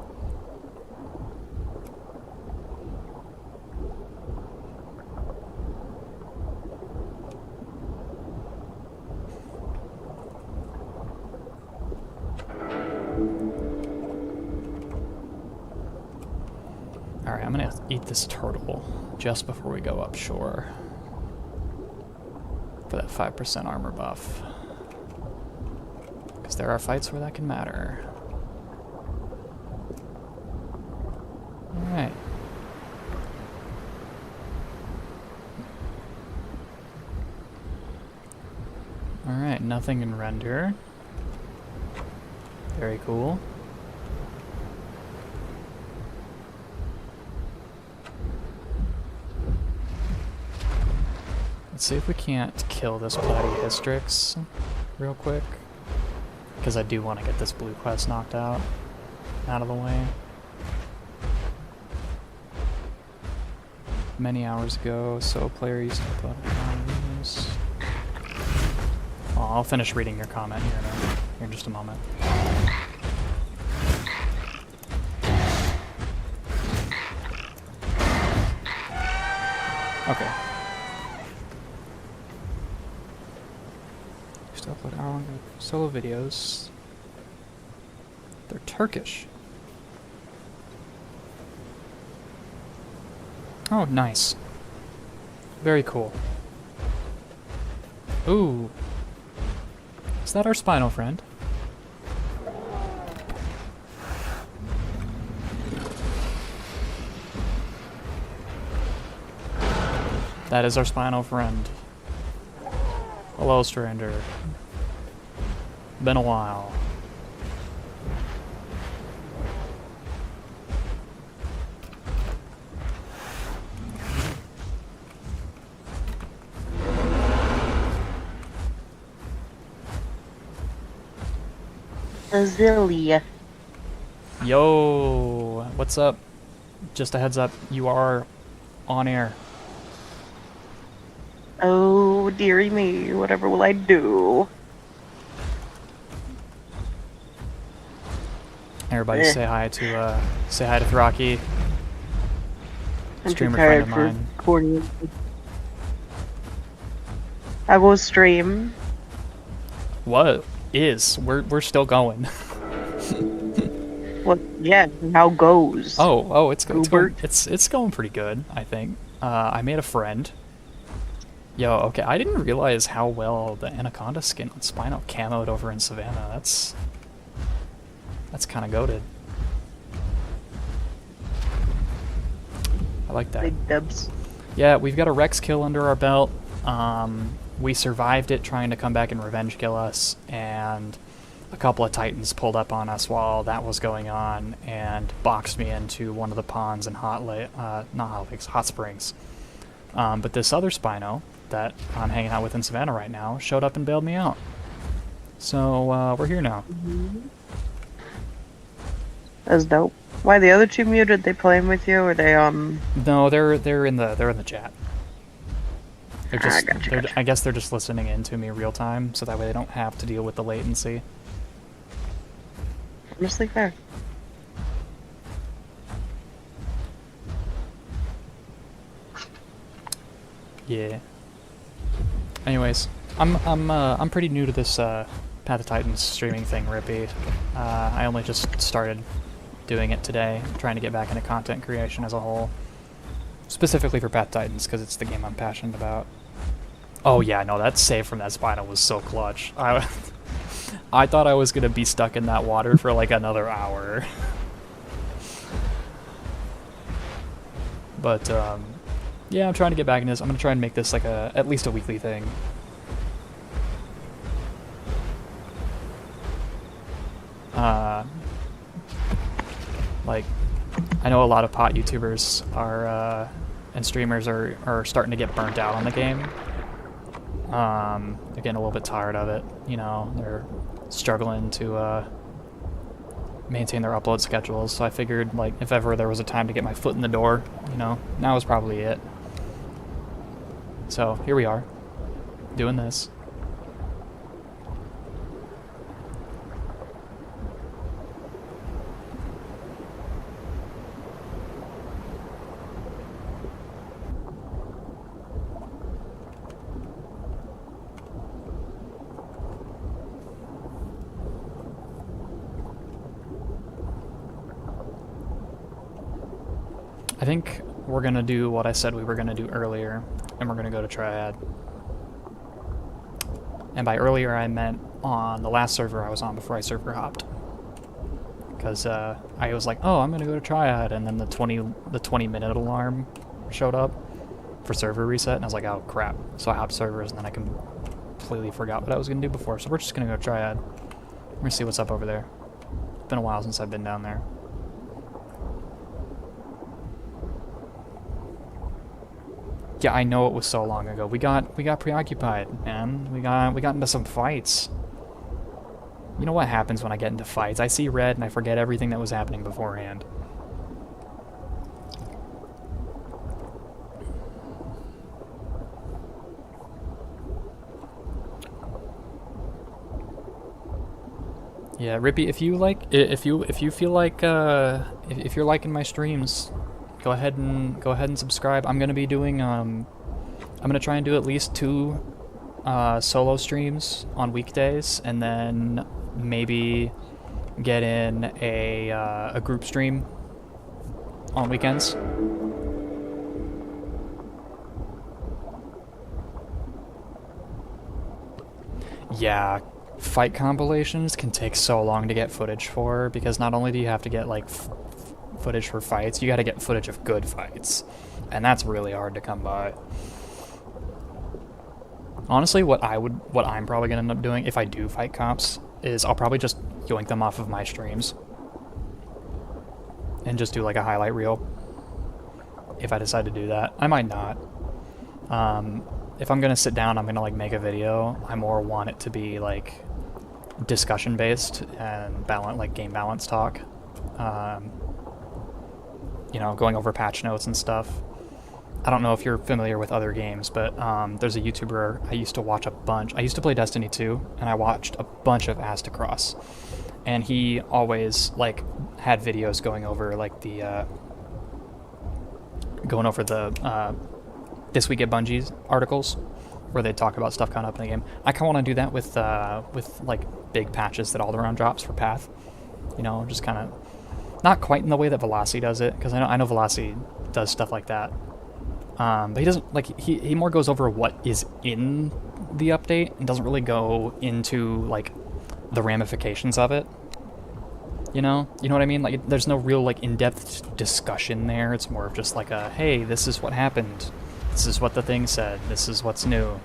Alright, I'm gonna eat this turtle just before we go up shore for that 5% armor buff. Because there are fights where that can matter. Alright. Alright, nothing in render. Very cool. Let's see if we can't kill this Platyhystrix real quick, because I do want to get this blue quest knocked out of the way. many hours ago, so player used to upload hours. Oh, I'll finish reading your comment here in just a moment. Okay. Used to upload hour-long solo videos. They're Turkish. Oh, nice. Very cool. Ooh. Is that our spinal friend? That is our spinal friend. Hello, stranger. Been a while. Azilia. Yo, what's up? Just a heads up, you are on air. Oh, dearie me, whatever will I do? Everybody say hi to Thraki. I'm Streamer too friend tired of for mine. recording. I will stream. What is? We're still going. Well, yeah, how goes? Oh, it's Goobert. it's going pretty good, I think. I made a friend. Yo, okay, I didn't realize how well the Anaconda skin on Spino camoed over in Savannah. That's kind of goated. I like that. Big dubs. Yeah, we've got a Rex kill under our belt. We survived it trying to come back and revenge kill us, and a couple of Titans pulled up on us while that was going on and boxed me into one of the ponds in Hot Springs. But this other Spino that I'm hanging out with in Savannah right now showed up and bailed me out. So we're here now. That's dope. Why the other two muted? They playing with you, or they No, they're in the chat. They're just gotcha. I guess they're just listening in to me real time, so that way they don't have to deal with the latency. honestly fair. Yeah. Anyways, I'm pretty new to this Path of Titans streaming thing, Rippy. I only just started doing it today, trying to get back into content creation as a whole. Specifically for Path of Titans, because it's the game I'm passionate about. Oh yeah, no, that save from that Spinal was so clutch. I thought I was gonna be stuck in that water for like another hour. But yeah, I'm trying to get back in this. I'm gonna try and make this like at least a weekly thing. Like, I know a lot of pot YouTubers are and streamers are starting to get burnt out on the game. They're getting a little bit tired of it. You know, they're struggling to maintain their upload schedules. So I figured, like, if ever there was a time to get my foot in the door, you know, now is probably it. So here we are, doing this. I think we're gonna do what I said we were gonna do earlier, and we're gonna go to Triad. And by earlier, I meant on the last server I was on before I server hopped. Because I was like, oh, I'm gonna go to Triad, and then the 20-minute alarm showed up for server reset, and I was like, oh crap. So I hopped servers, and then I completely forgot what I was gonna do before. So we're just gonna go to Triad. We're gonna see what's up over there. It's been a while since I've been down there. Yeah, I know it was so long ago. We got preoccupied, man. We got into some fights. You know what happens when I get into fights? I see red and I forget everything that was happening beforehand. Yeah, Rippy, if you like, if you feel like, if you're liking my streams, go ahead and subscribe. I'm gonna be doing, I'm gonna try and do at least 2 solo streams on weekdays, and then maybe get in a group stream on weekends. Yeah, fight compilations can take so long to get footage for, because not only do you have to get like footage for fights, you gotta get footage of good fights, and that's really hard to come by. Honestly, what I'm probably gonna end up doing if I do fight comps is I'll probably just yoink them off of my streams and just do like a highlight reel. If I decide to do that, I might not. If I'm gonna sit down, I'm gonna like make a video, I more want it to be like discussion based and like game balance talk. You know, going over patch notes and stuff. I don't know if you're familiar with other games, but there's a YouTuber I used to watch a bunch. I used to play Destiny 2, and I watched a bunch of Astacross. And he always like had videos going over like the This Week at Bungie's articles, where they talk about stuff coming up in the game. I kind of want to do that with like big patches that Alderaan drops for Path. You know, just kind of not quite in the way that Velocity does it, because I know Velocity does stuff like that. But he doesn't, like, he more goes over what is in the update and doesn't really go into like the ramifications of it. You know what I mean? Like, there's no real like in-depth discussion there. It's more of just like a, hey, this is what happened. This is what the thing said. This is what's new.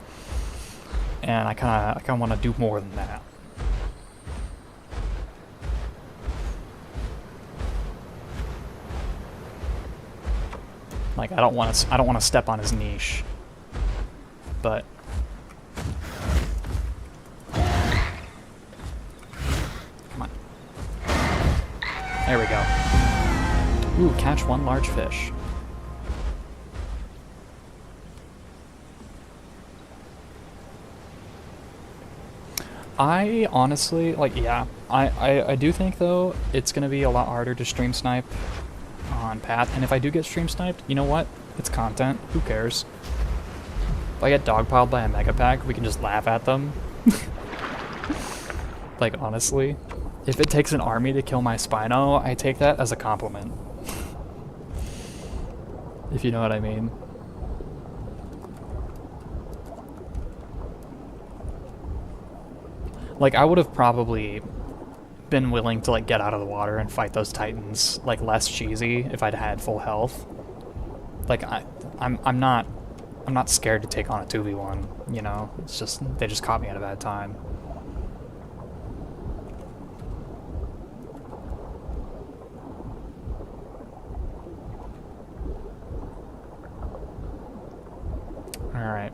And I kind of want to do more than that. Like, I don't want to step on his niche. But come on. There we go. Ooh, catch 1 large fish. I honestly, like, yeah, I do think, though, it's going to be a lot harder to stream snipe on Path, and if I do get stream sniped, you know what? It's content. Who cares? If I get dogpiled by a mega pack, we can just laugh at them. Like, honestly, if it takes an army to kill my Spino, I take that as a compliment. If you know what I mean. Like, I would have probably been willing to like get out of the water and fight those titans like less cheesy if I'd had full health. Like, I'm not scared to take on a 2v1, you know? It's just they just caught me at a bad time. All right.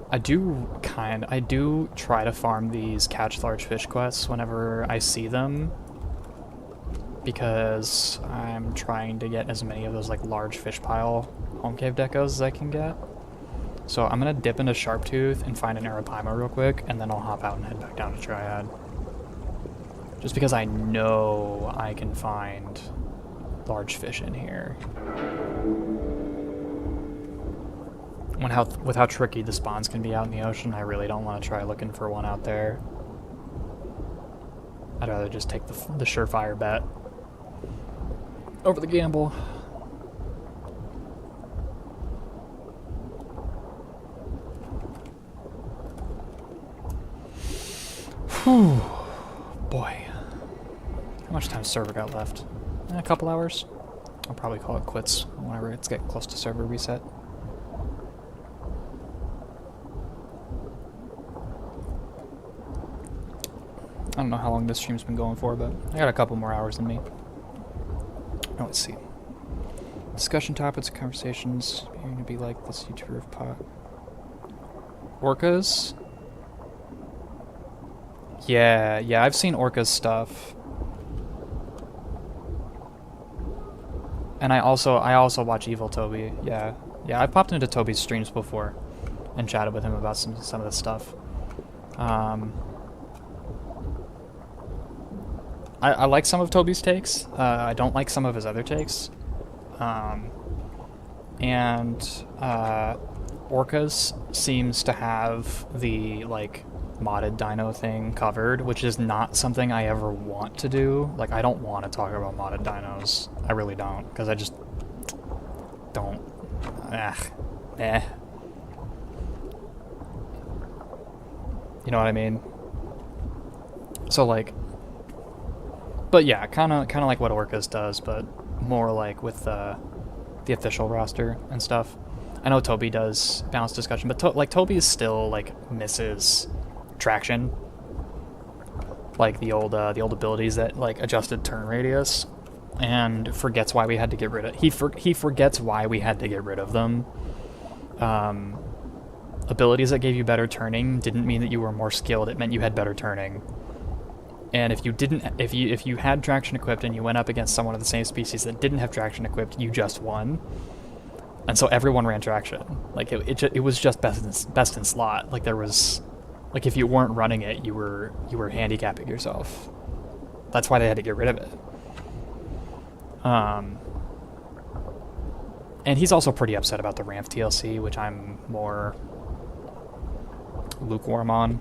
I do try to farm these catch large fish quests whenever I see them, because I'm trying to get as many of those like large fish pile home cave decos as I can get. So I'm gonna dip into Sharptooth and find an Arapaima real quick, and then I'll hop out and head back down to Triad. Just because I know I can find large fish in here. With how tricky the spawns can be out in the ocean, I really don't want to try looking for one out there. I'd rather just take the surefire bet over the gamble. Whew. Boy. How much time server got left? A couple hours? I'll probably call it quits whenever it's getting close to server reset. I don't know how long this stream's been going for, but I got a couple more hours than me. Now, let's see. Discussion topics, conversations. You're going to be like this YouTuber of pot. Orcas? Yeah, I've seen Orca's stuff. And I also watch Evil Toby. Yeah, I've popped into Toby's streams before and chatted with him about some of this stuff. I like some of Toby's takes. I don't like some of his other takes. Um, and Orcas seems to have the like modded dino thing covered, which is not something I ever want to do. Like, I don't want to talk about modded dinos. I really don't, because I just don't. Eh. You know what I mean? So like, but yeah, kind of like what Orcas does, but more like with the official roster and stuff. I know Toby does balanced discussion, but like Toby still like misses traction, like the old abilities that like adjusted turn radius, and forgets why we had to get rid of. He forgets why we had to get rid of them. Abilities that gave you better turning didn't mean that you were more skilled. It meant you had better turning. And if you had traction equipped and you went up against someone of the same species that didn't have traction equipped, you just won. And so everyone ran traction. Like it was just best in slot. Like there was, like if you weren't running it, you were handicapping yourself. That's why they had to get rid of it. And he's also pretty upset about the ramp TLC, which I'm more lukewarm on.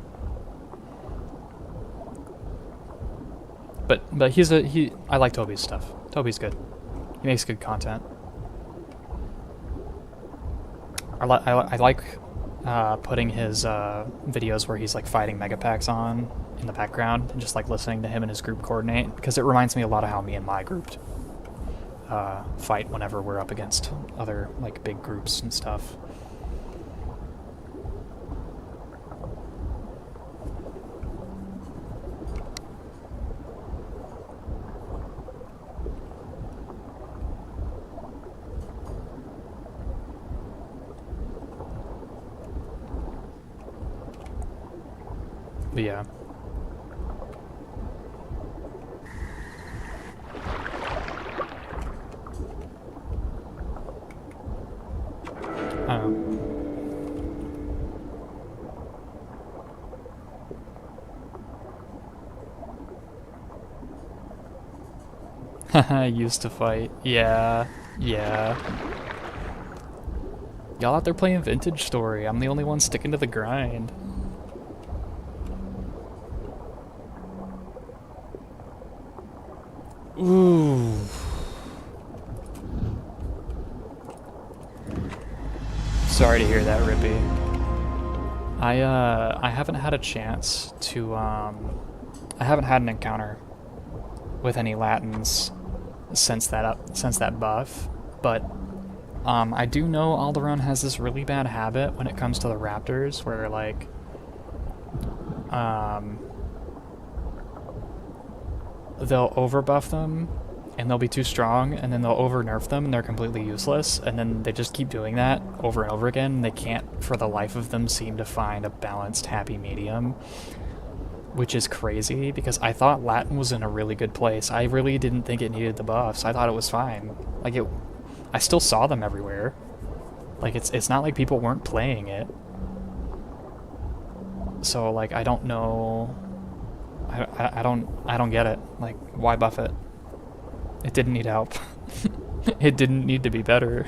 But I like Toby's stuff. Toby's good. He makes good content. I like putting his videos where he's like fighting megapacks on in the background and just like listening to him and his group coordinate, because it reminds me a lot of how me and my group fight whenever we're up against other like big groups and stuff. But yeah. I don't know. I used to fight. Yeah. Yeah. Y'all out there playing Vintage Story. I'm the only one sticking to the grind. Ooh. Sorry to hear that, Rippy. I haven't had a chance to I haven't had an encounter with any Latins since that buff, but I do know Alderaan has this really bad habit when it comes to the Raptors, where like they'll overbuff them and they'll be too strong, and then they'll over nerf them and they're completely useless, and then they just keep doing that over and over again, and they can't for the life of them seem to find a balanced happy medium, which is crazy because I thought Latin was in a really good place. I really didn't think it needed the buffs. I thought it was fine. Like I still saw them everywhere. Like it's not like people weren't playing it. So like I don't know. I don't get it. Like, why buff it? It didn't need help. It didn't need to be better.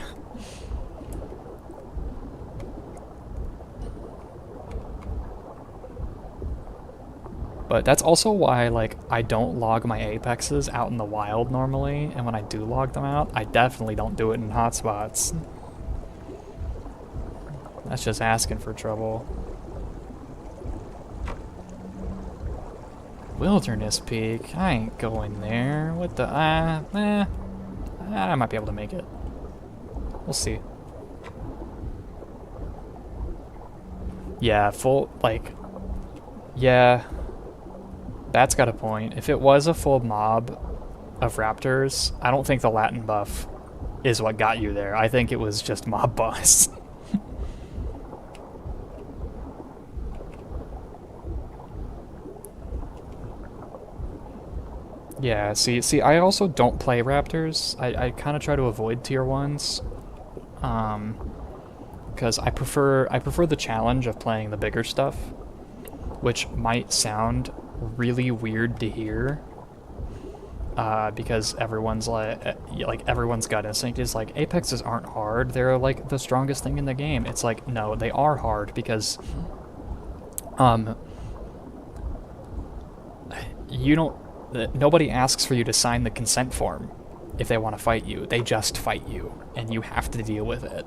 But that's also why, like, I don't log my apexes out in the wild normally, and when I do log them out, I definitely don't do it in hotspots. That's just asking for trouble. Wilderness Peak? I ain't going there. What the... I might be able to make it. We'll see. Yeah, full... like... Yeah... That's got a point. If it was a full mob of raptors, I don't think the Latin buff is what got you there. I think it was just mob boss. Yeah, see, I also don't play raptors. I kind of try to avoid tier 1s. Because I prefer the challenge of playing the bigger stuff, which might sound really weird to hear, because everyone's everyone's gut instinct is like Apexes aren't hard. They're like the strongest thing in the game. It's like, no, they are hard because you don't. Nobody asks for you to sign the consent form if they want to fight you. They just fight you, and you have to deal with it.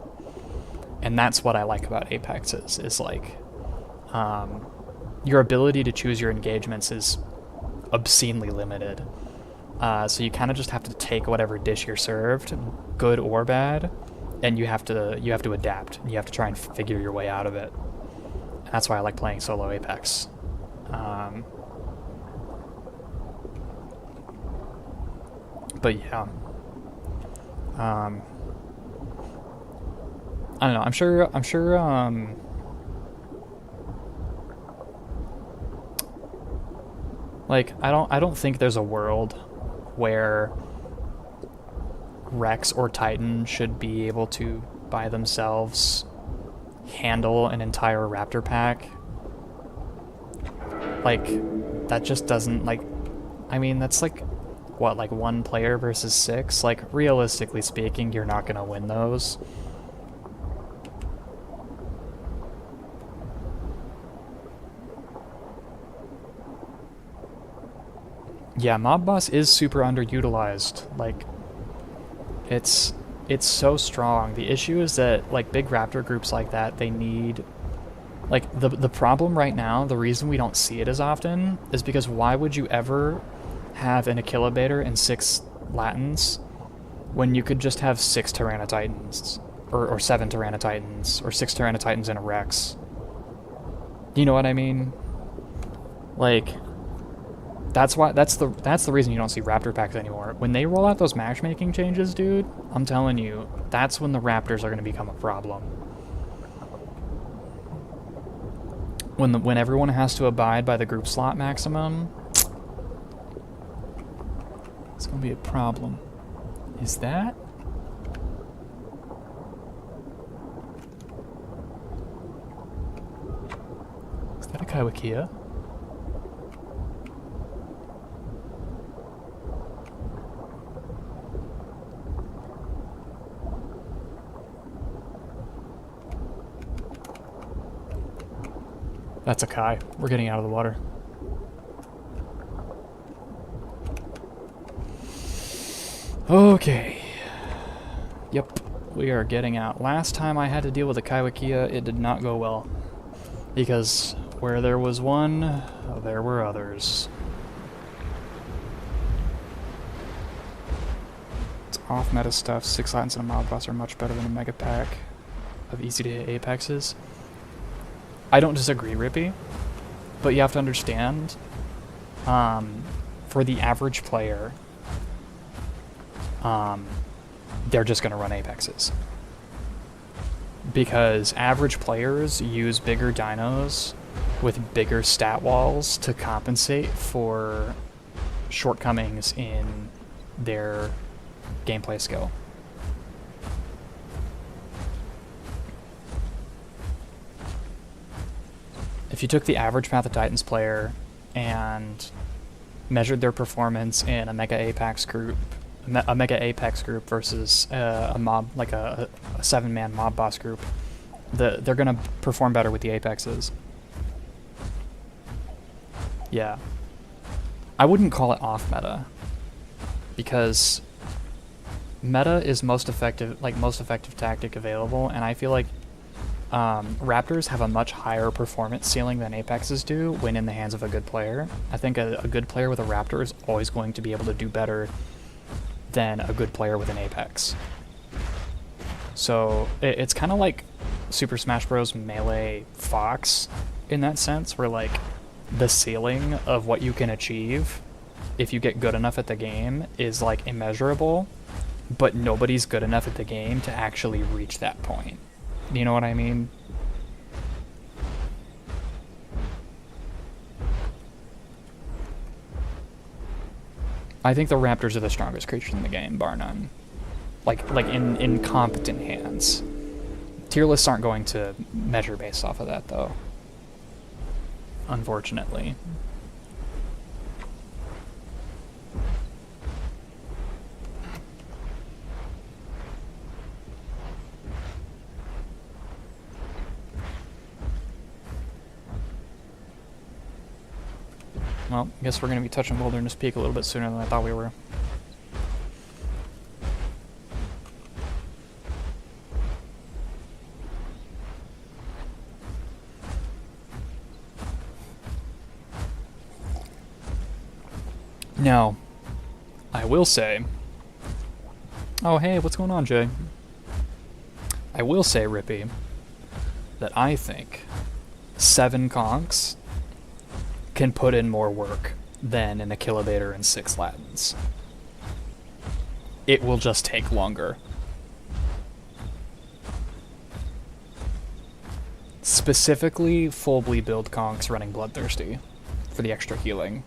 And that's what I like about Apexes, is like, your ability to choose your engagements is obscenely limited. So you kind of just have to take whatever dish you're served, good or bad, and you have to adapt. You have to try and figure your way out of it. And that's why I like playing solo Apex. But yeah, I don't know. I'm sure. Like, I don't think there's a world where Rex or Titan should be able to, by themselves, handle an entire Raptor pack. Like, that just doesn't, like, I mean, that's like, what, like 1 player versus 6? Like, realistically speaking, you're not gonna win those. Yeah, Mob Boss is super underutilized. Like, it's so strong. The issue is that, like, big Raptor groups like that, they need... Like, the problem right now, the reason we don't see it as often, is because why would you ever have an Achillobator and 6 Latins when you could just have 6 Tyrannotitans, or 7 Tyrannotitans, or 6 Tyrannotitans and a Rex? Do you know what I mean? Like... That's the reason you don't see Raptor packs anymore. When they roll out those matchmaking changes, dude, I'm telling you, that's when the Raptors are going to become a problem. When everyone has to abide by the group slot maximum, it's going to be a problem. Is that? Is that a Kaiwakia? That's a Kai. We're getting out of the water. Okay. Yep, we are getting out. Last time I had to deal with a Kaiwakia, it did not go well. Because where there was one, there were others. It's off-meta stuff. 6 Latins and a Mob Boss are much better than a Mega Pack of easy-to-hit Apexes. I don't disagree, Rippy, but you have to understand, for the average player, they're just going to run Apexes. Because average players use bigger dinos with bigger stat walls to compensate for shortcomings in their gameplay skill. If you took the average Path of Titans player and measured their performance in a Mega Apex group versus a mob, like a 7-man Mob Boss group, they're gonna perform better with the Apexes. Yeah, I wouldn't call it off meta, because meta is most effective tactic available, and I feel like Raptors have a much higher performance ceiling than Apexes do when in the hands of a good player. I think a good player with a Raptor is always going to be able to do better than a good player with an Apex. So it's kind of like Super Smash Bros. Melee Fox in that sense, where like the ceiling of what you can achieve if you get good enough at the game is like immeasurable, but nobody's good enough at the game to actually reach that point. Do you know what I mean? I think the Raptors are the strongest creatures in the game, bar none. Like in competent hands. Tier lists aren't going to measure based off of that, though. Unfortunately. Well, I guess we're going to be touching Wilderness Peak a little bit sooner than I thought we were. Now, I will say... Oh, hey, what's going on, Jay? I will say, Rippy, that I think 7 conchs can put in more work than an Achillevator and 6 Latins. It will just take longer. Specifically, full bleed build conchs running Bloodthirsty for the extra healing.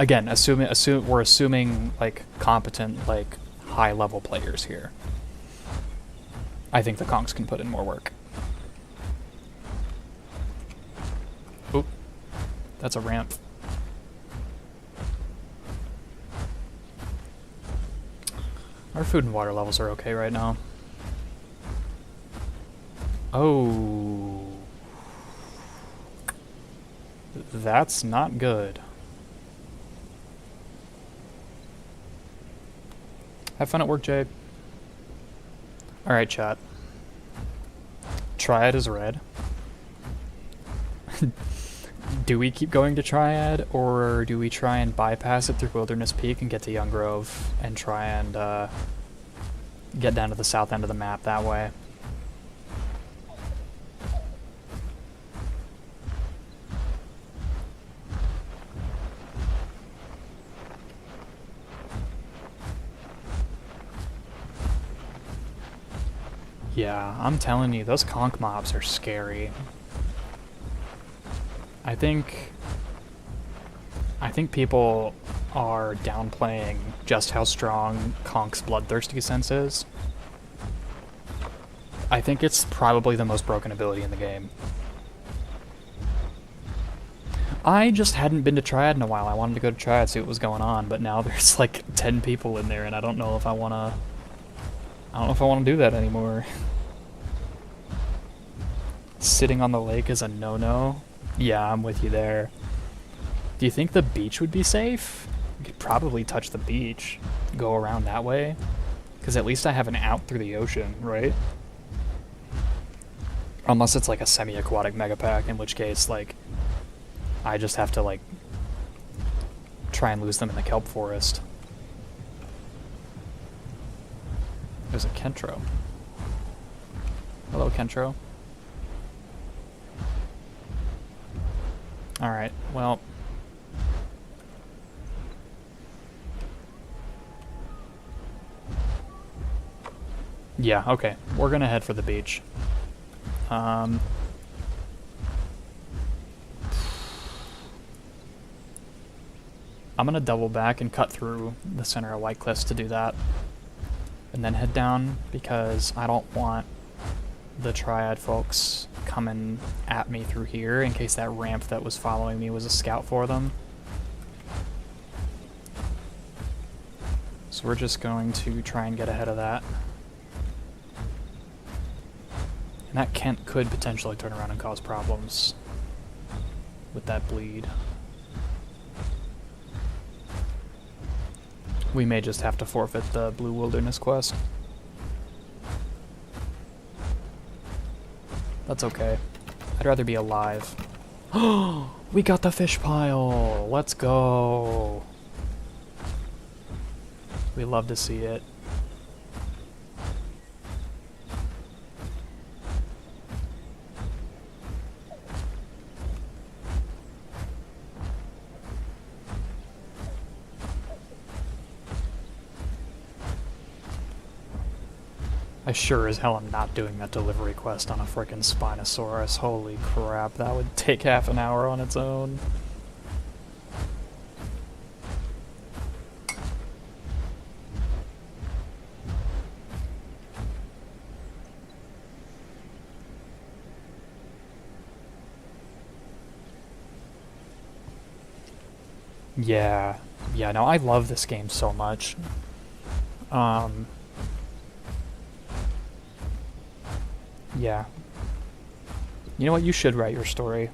Again, we're assuming like competent, like high-level players here. I think the conchs can put in more work. Oop, that's a ramp. Our food and water levels are okay right now. Oh, that's not good. Have fun at work, Jade. Alright, chat. Triad is red. Do we keep going to Triad, or do we try and bypass it through Wilderness Peak and get to Young Grove and try and get down to the south end of the map that way? Yeah, I'm telling you, those conch mobs are scary. I think people are downplaying just how strong Conch's Bloodthirsty sense is. I think it's probably the most broken ability in the game. I just hadn't been to Triad in a while. I wanted to go to Triad, see what was going on, but now there's like 10 people in there, and I don't know if I want to do that anymore. Sitting on the lake is a no-no. Yeah, I'm with you there. Do you think the beach would be safe? You could probably touch the beach. Go around that way. Because at least I have an out through the ocean, right? Unless it's like a semi-aquatic mega pack, in which case, like, I just have to, like, try and lose them in the kelp forest. There's a Kentro. Hello, Kentro. Alright, well... Yeah, okay. We're gonna head for the beach. I'm gonna double back and cut through the center of White Cliffs to do that. And then head down, because I don't want the Triad folks coming at me through here in case that ramp that was following me was a scout for them. So we're just going to try and get ahead of that. And that Kent could potentially turn around and cause problems with that bleed. We may just have to forfeit the Blue Wilderness quest. That's okay. I'd rather be alive. Oh, we got the fish pile! Let's go! We love to see it. I sure as hell am not doing that delivery quest on a frickin' Spinosaurus. Holy crap, that would take half an hour on its own. Yeah, no, I love this game so much. Yeah. You know what? You should write your story.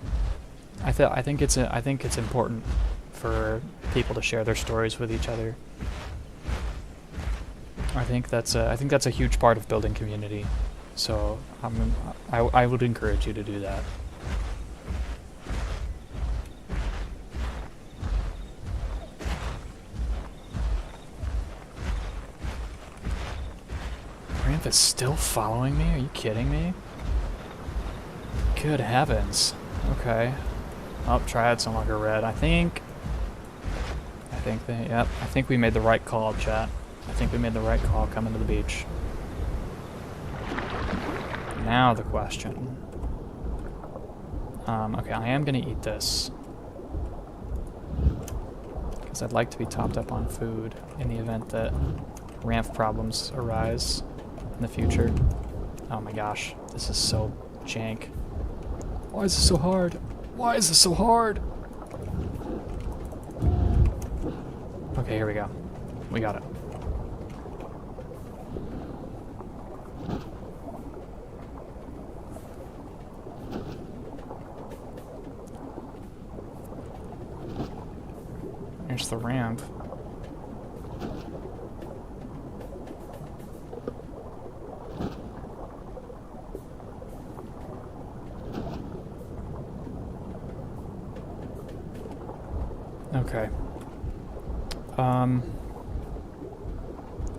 I think it's important for people to share their stories with each other. I think that's a huge part of building community. So I would encourage you to do that. Ramp is still following me? Are you kidding me? Good heavens. Okay. Oh, Triad's no longer red. I think we made the right call, chat. I think we made the right call coming to the beach. Now the question. Okay, I am gonna eat this. Because I'd like to be topped up on food in the event that ramp problems arise in the future. Oh my gosh, this is so jank. Why is this so hard? Why is this so hard? Okay, here we go. We got it. There's the ramp. Okay.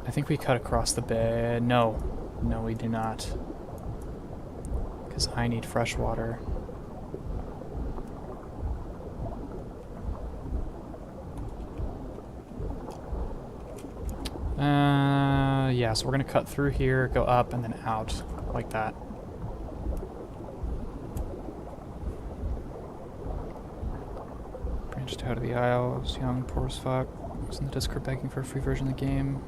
I think we cut across the bay. No. No, we do not. Because I need fresh water. Yeah, so we're gonna cut through here, go up, and then out, like that. Branched out of the aisle, I was young, poor as fuck. I was in the Discord begging for a free version of the game.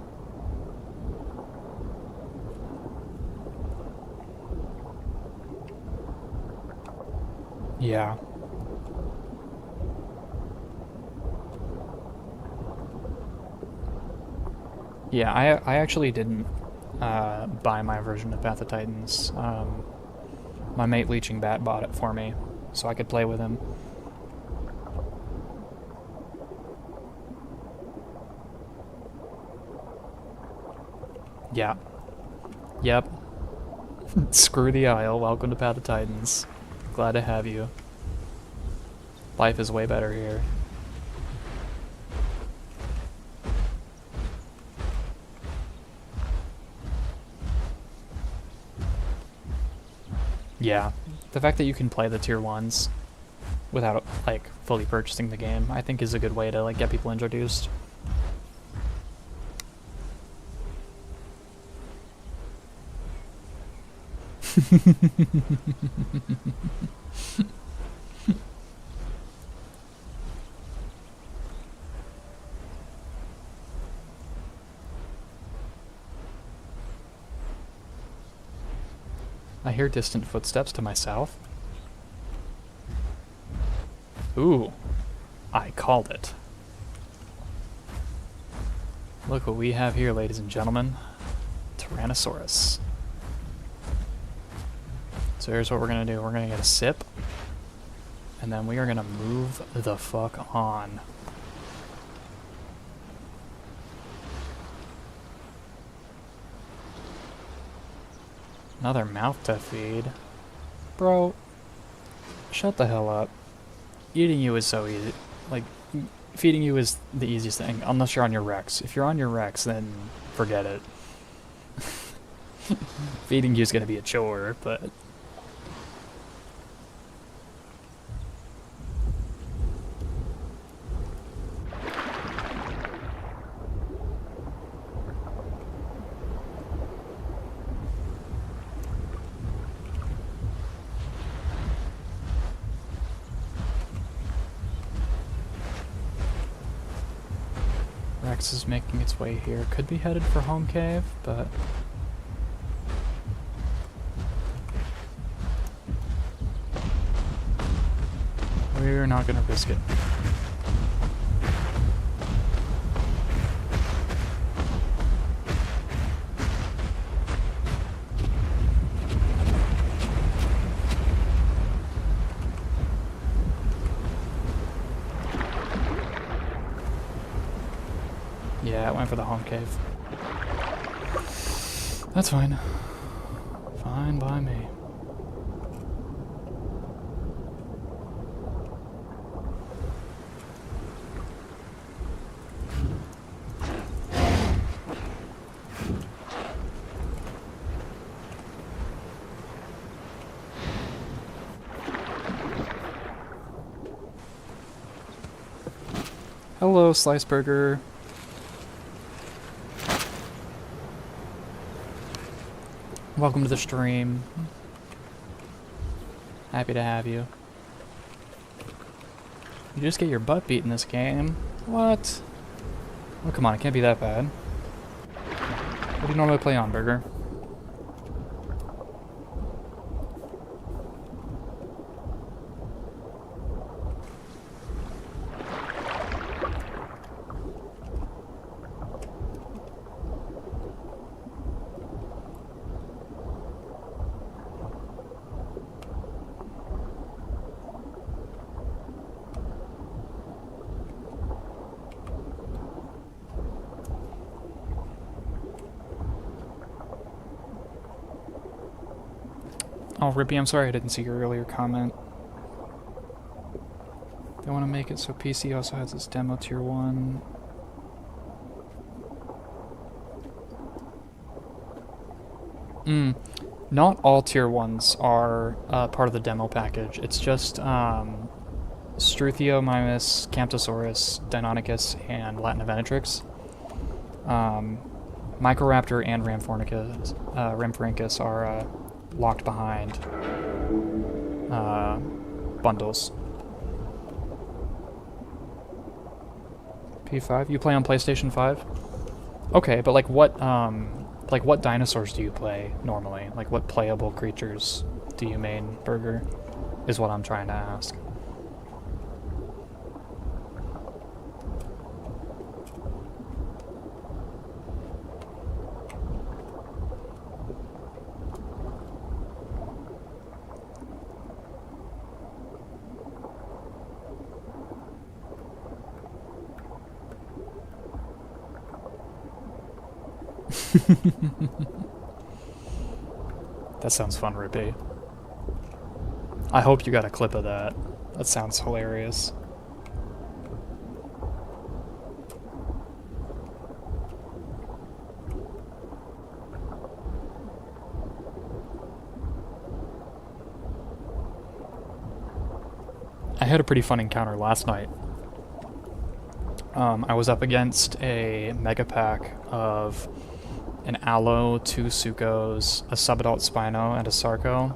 Yeah. Yeah, I actually didn't buy my version of Path of Titans. My mate Leeching Bat bought it for me, so I could play with him. Yeah. Yep. Screw the aisle. Welcome to Path of Titans. Glad to have you. Life is way better here. Yeah, the fact that you can play the tier 1s without, like, fully purchasing the game, I think is a good way to, like, get people introduced. I hear distant footsteps to my south. Ooh, I called it. Look what we have here, ladies and gentlemen. Tyrannosaurus. So here's what we're gonna do. We're gonna get a sip, and then we are gonna move the fuck on. Another mouth to feed. Bro, shut the hell up. Eating you is so easy. Like, feeding you is the easiest thing, unless you're on your Rex. If you're on your Rex, then forget it. Feeding you is gonna be a chore, but... Rex is making its way here. Could be headed for home cave, but... we're not gonna risk it. Yeah, it went for the home cave. That's fine. Fine by me. Hello, Slice Burger. Welcome to the stream. Happy to have you. You just get your butt beat in this game? What? Oh, come on, it can't be that bad. What do you normally play on, Burger? Oh, Rippy, I'm sorry I didn't see your earlier comment. They want to make it so PC also has its demo tier 1. Not all tier 1s are part of the demo package. It's just Struthiomimus, Camptosaurus, Deinonychus, and Latinivenatrix. Microraptor and Rhamphorhynchus are locked behind bundles. P5? You play on PlayStation 5? Okay, but like what dinosaurs do you play normally? Like what playable creatures do you main, Burger? Is what I'm trying to ask. That sounds fun, Rippy. I hope you got a clip of that. That sounds hilarious. I had a pretty fun encounter last night. I was up against a mega pack of an Allo, 2 Sucos, a subadult Spino, and a Sarco.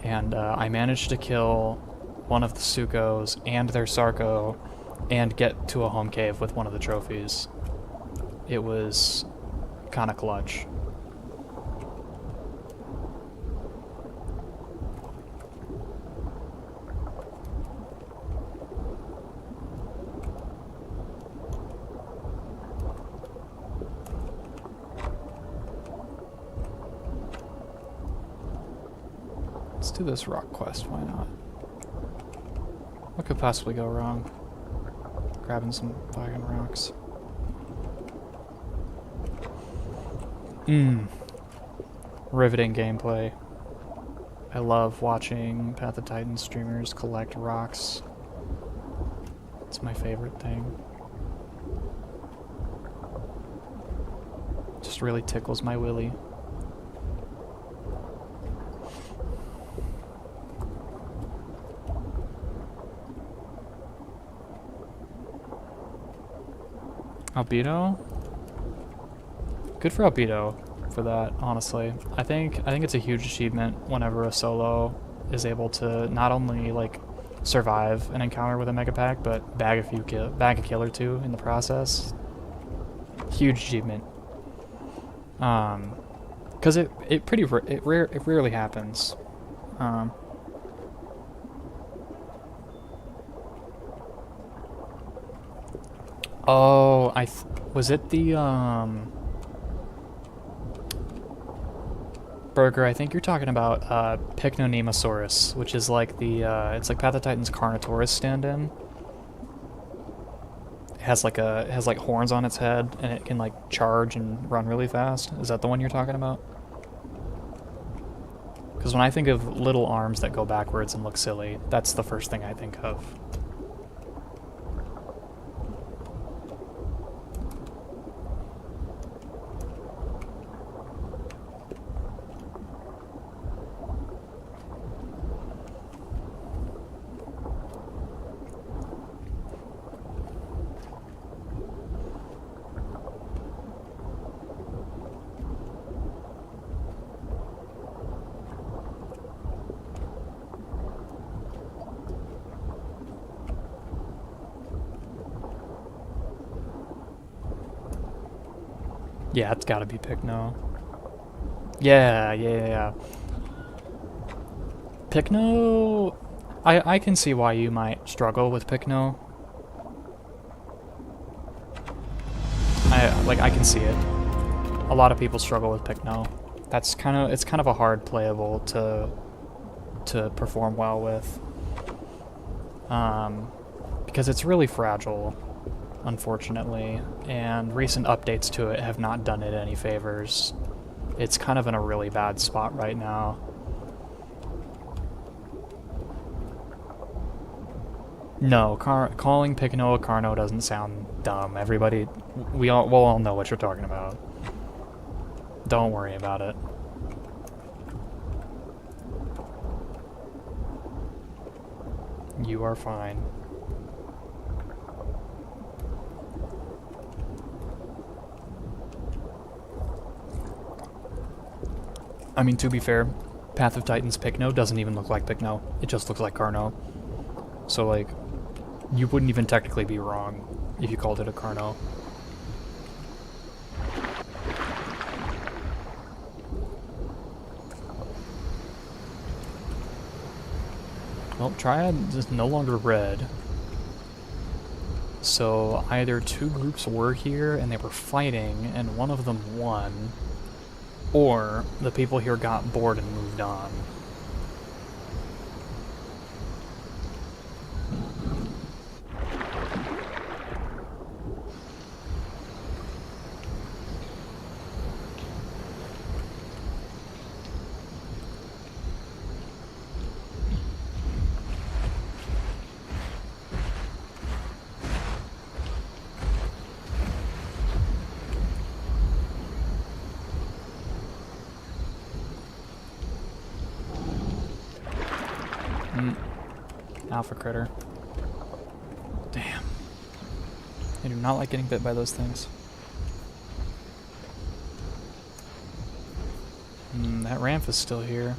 And I managed to kill one of the Sucos and their Sarco and get to a home cave with one of the trophies. It was kind of clutch. Let's do this rock quest, why not? What could possibly go wrong? Grabbing some fucking rocks. Riveting gameplay. I love watching Path of Titan streamers collect rocks. It's my favorite thing. Just really tickles my willy. Albedo? Good for Albedo for that, honestly. I think it's a huge achievement whenever a solo is able to not only like survive an encounter with a mega pack, but bag a kill or two in the process. Huge achievement. Because it rarely happens. Oh, was it the Burger? I think you're talking about Pycnonemosaurus, which is like the it's like Path of Titan's Carnotaurus stand-in. It has like horns on its head, and it can like charge and run really fast. Is that the one you're talking about? Because when I think of little arms that go backwards and look silly, that's the first thing I think of. Yeah, it's gotta be Pycno. Yeah. Pycno... I can see why you might struggle with Pycno. I can see it. A lot of people struggle with Pycno. It's kind of a hard playable to perform well with. Because it's really fragile, unfortunately, and recent updates to it have not done it any favors. It's kind of in a really bad spot right now. No, calling Pycno a Carno doesn't sound dumb. Everybody, we'll all know what you're talking about. Don't worry about it. You are fine. I mean, to be fair, Path of Titans Pycno doesn't even look like Pycno. It just looks like Carno. So, like, you wouldn't even technically be wrong if you called it a Carno. Well, Triad is no longer red. So either two groups were here and they were fighting and one of them won, or the people here got bored and moved on. Alpha critter. Damn. I do not like getting bit by those things. That ramp is still here.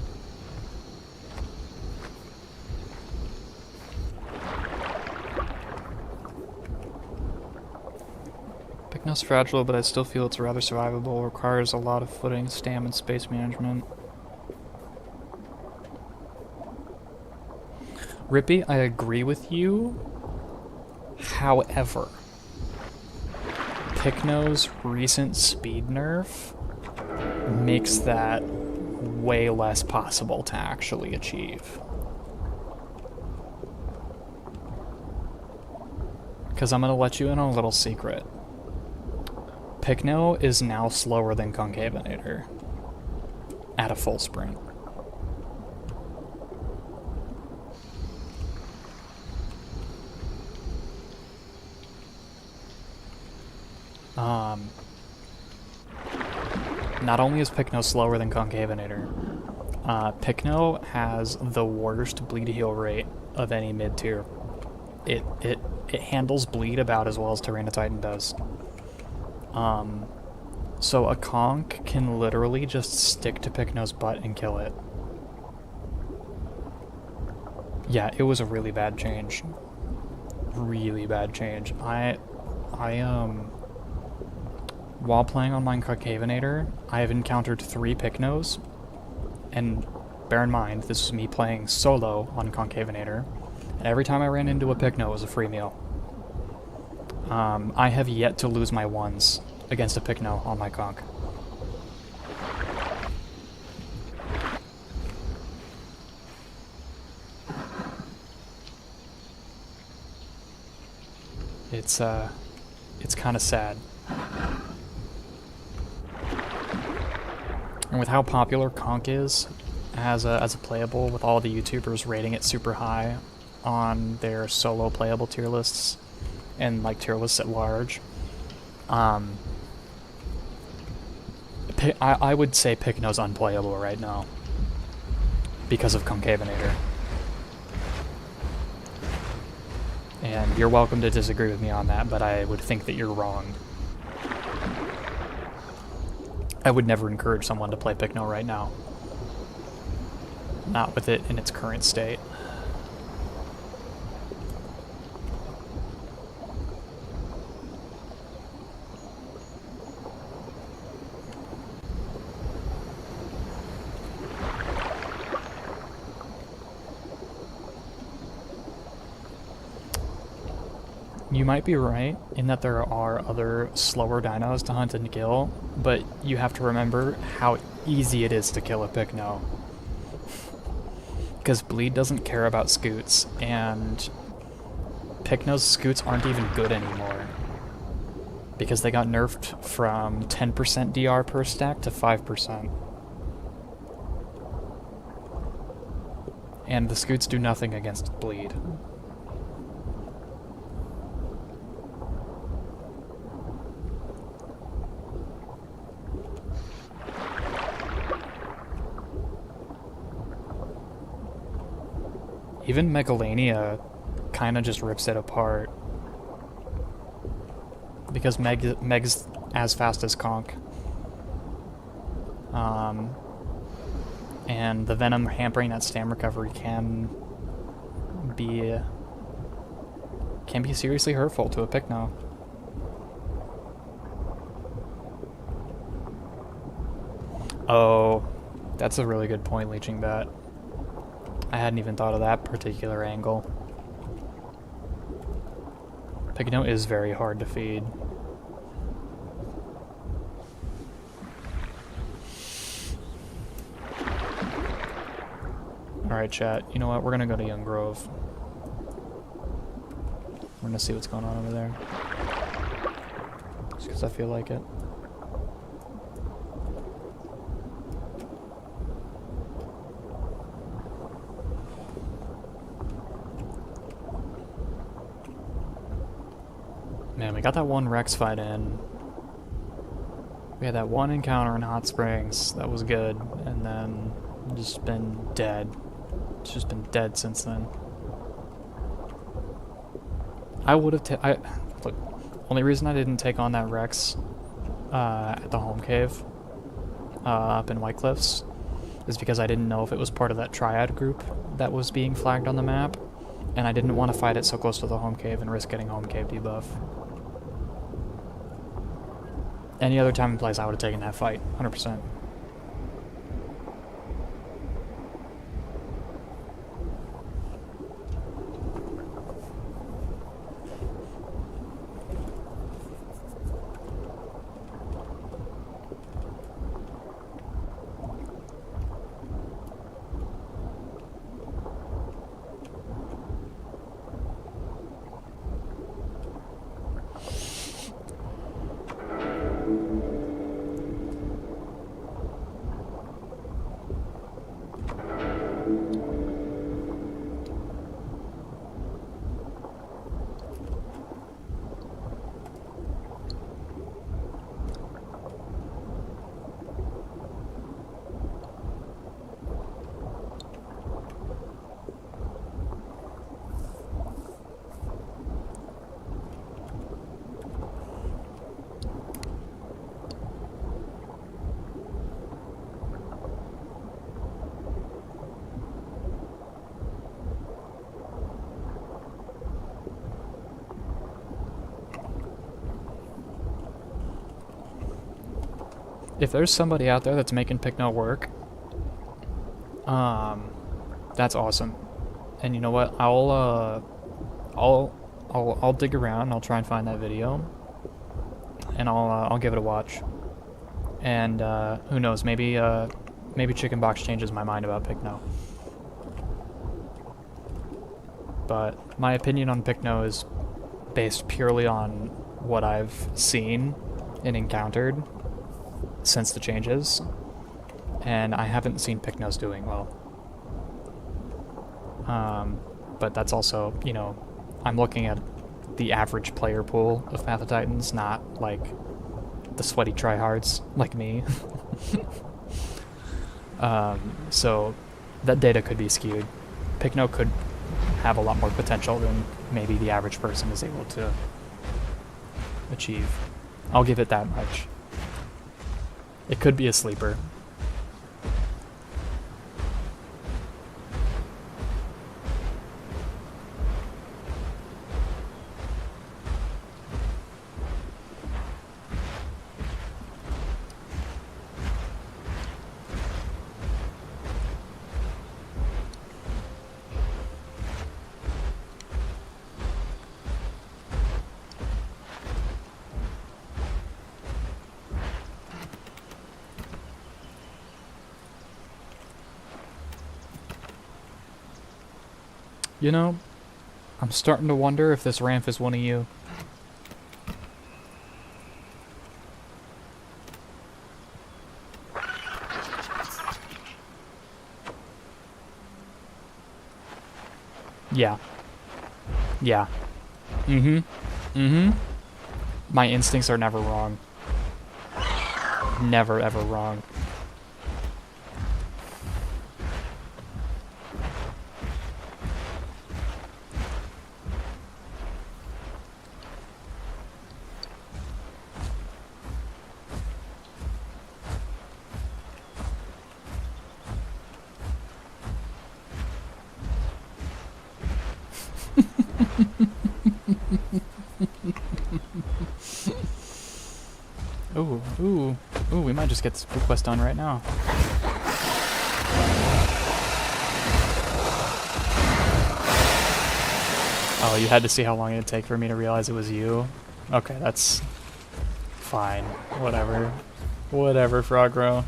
Pycno's fragile, but I still feel it's rather survivable. Requires a lot of footing, stam, and space management. Rippy, I agree with you. However, Pycno's recent speed nerf makes that way less possible to actually achieve. Because I'm going to let you in on a little secret. Pycno is now slower than Concavenator at a full sprint. Not only is Pycno slower than Concavenator, Pycno has the worst bleed heal rate of any mid-tier. It handles bleed about as well as Tyranitar Titan does. So a conch can literally just stick to Pycno's butt and kill it. Yeah, it was a really bad change. Really bad change. While playing on my Concavenator, I have encountered 3 Pycnos, and bear in mind, this was me playing solo on Concavenator, and every time I ran into a Pycno, it was a free meal. I have yet to lose my ones against a Pycno on my conch. It's it's kind of sad. And with how popular Conk is as a playable, with all the YouTubers rating it super high on their solo playable tier lists and like tier lists at large, I would say Picno's unplayable right now because of Concavinator. And you're welcome to disagree with me on that, but I would think that you're wrong. I would never encourage someone to play Picno right now. Not with it in its current state. You might be right in that there are other slower dinos to hunt and kill, but you have to remember how easy it is to kill a Picno. Because Bleed doesn't care about scoots, and Picno's scoots aren't even good anymore. Because they got nerfed from 10% DR per stack to 5%. And the scoots do nothing against Bleed. Even Megalania kind of just rips it apart. Because Meg's as fast as Conk. And the Venom hampering that stam recovery can be seriously hurtful to a Picno. Oh, that's a really good point, Leeching Bat. I hadn't even thought of that particular angle. Picno is very hard to feed. Alright, chat. You know what? We're gonna go to Young Grove. We're gonna see what's going on over there. Just because I feel like it. Man, we got that one Rex fight in. We had that one encounter in Hot Springs. That was good. And then just been dead. It's just been dead since then. I would have look, only reason I didn't take on that Rex at the home cave up in White Cliffs is because I didn't know if it was part of that triad group that was being flagged on the map, and I didn't want to fight it so close to the home cave and risk getting home cave debuff. Any other time and place, I would have taken that fight, 100%. If there's somebody out there that's making Picno work, that's awesome. And you know what? I'll dig around. I'll try and find that video, and I'll give it a watch. And who knows? Maybe Chicken Box changes my mind about Picno. But my opinion on Picno is based purely on what I've seen and encountered since the changes, and I haven't seen Pycnos doing well. But that's also, you know, I'm looking at the average player pool of Path of Titans, not like the sweaty tryhards like me. So that data could be skewed. Pycno could have a lot more potential than maybe the average person is able to achieve. I'll give it that much. It could be a sleeper. You know, I'm starting to wonder if this ramp is one of you. Yeah. Yeah. Mm-hmm. Mm-hmm. My instincts are never wrong. Never, ever wrong. Ooh, ooh, ooh, we might just get this blue quest done right now. Oh, you had to see how long it'd take for me to realize it was you? Okay, that's fine. Whatever. Whatever, Frogro.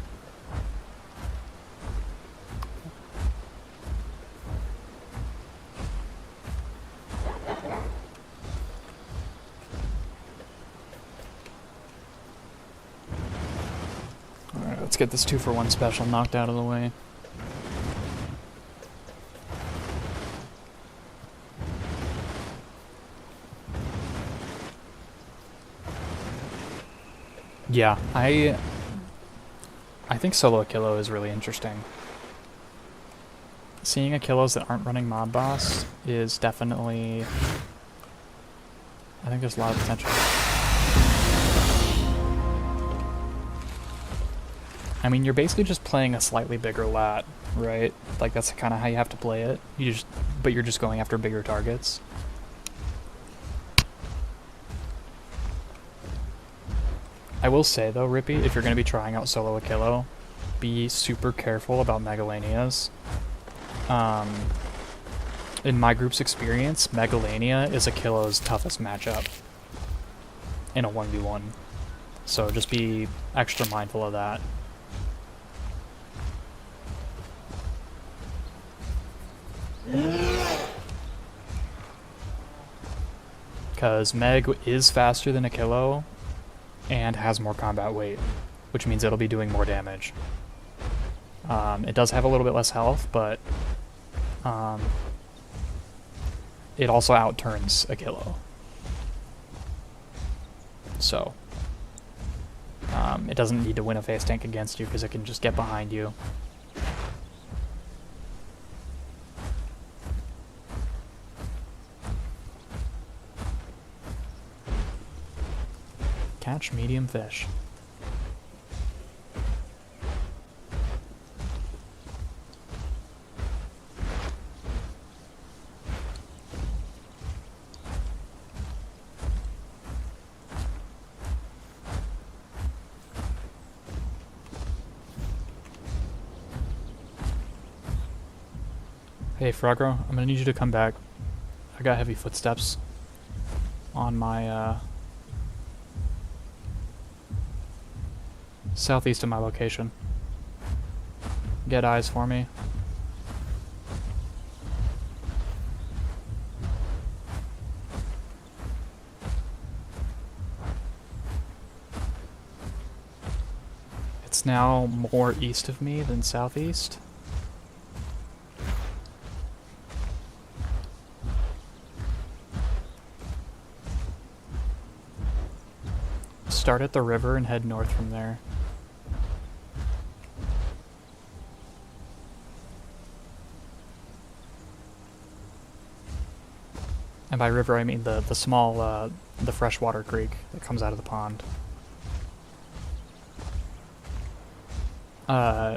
Alright, let's get this 2-for-1 special knocked out of the way. Yeah, I think solo Akilo is really interesting. Seeing Akilos that aren't running Mob Boss is definitely... I think there's a lot of potential. I mean, you're basically just playing a slightly bigger lat, right? Like, that's kind of how you have to play it. But you're just going after bigger targets. I will say, though, Rippy, if you're going to be trying out solo Akilo, be super careful about Megalanias. In my group's experience, Megalania is Akilo's toughest matchup in a 1v1. So just be extra mindful of that. Because Meg is faster than Akilo and has more combat weight, which means it'll be doing more damage. It does have a little bit less health, but it also outturns Akilo. So it doesn't need to win a face tank against you because it can just get behind you. Catch medium fish. Hey, Frogro, I'm gonna need you to come back. I got heavy footsteps on my, southeast of my location. Get eyes for me. It's now more east of me than southeast. Start at the river and head north from there. And by river I mean the small, the freshwater creek that comes out of the pond.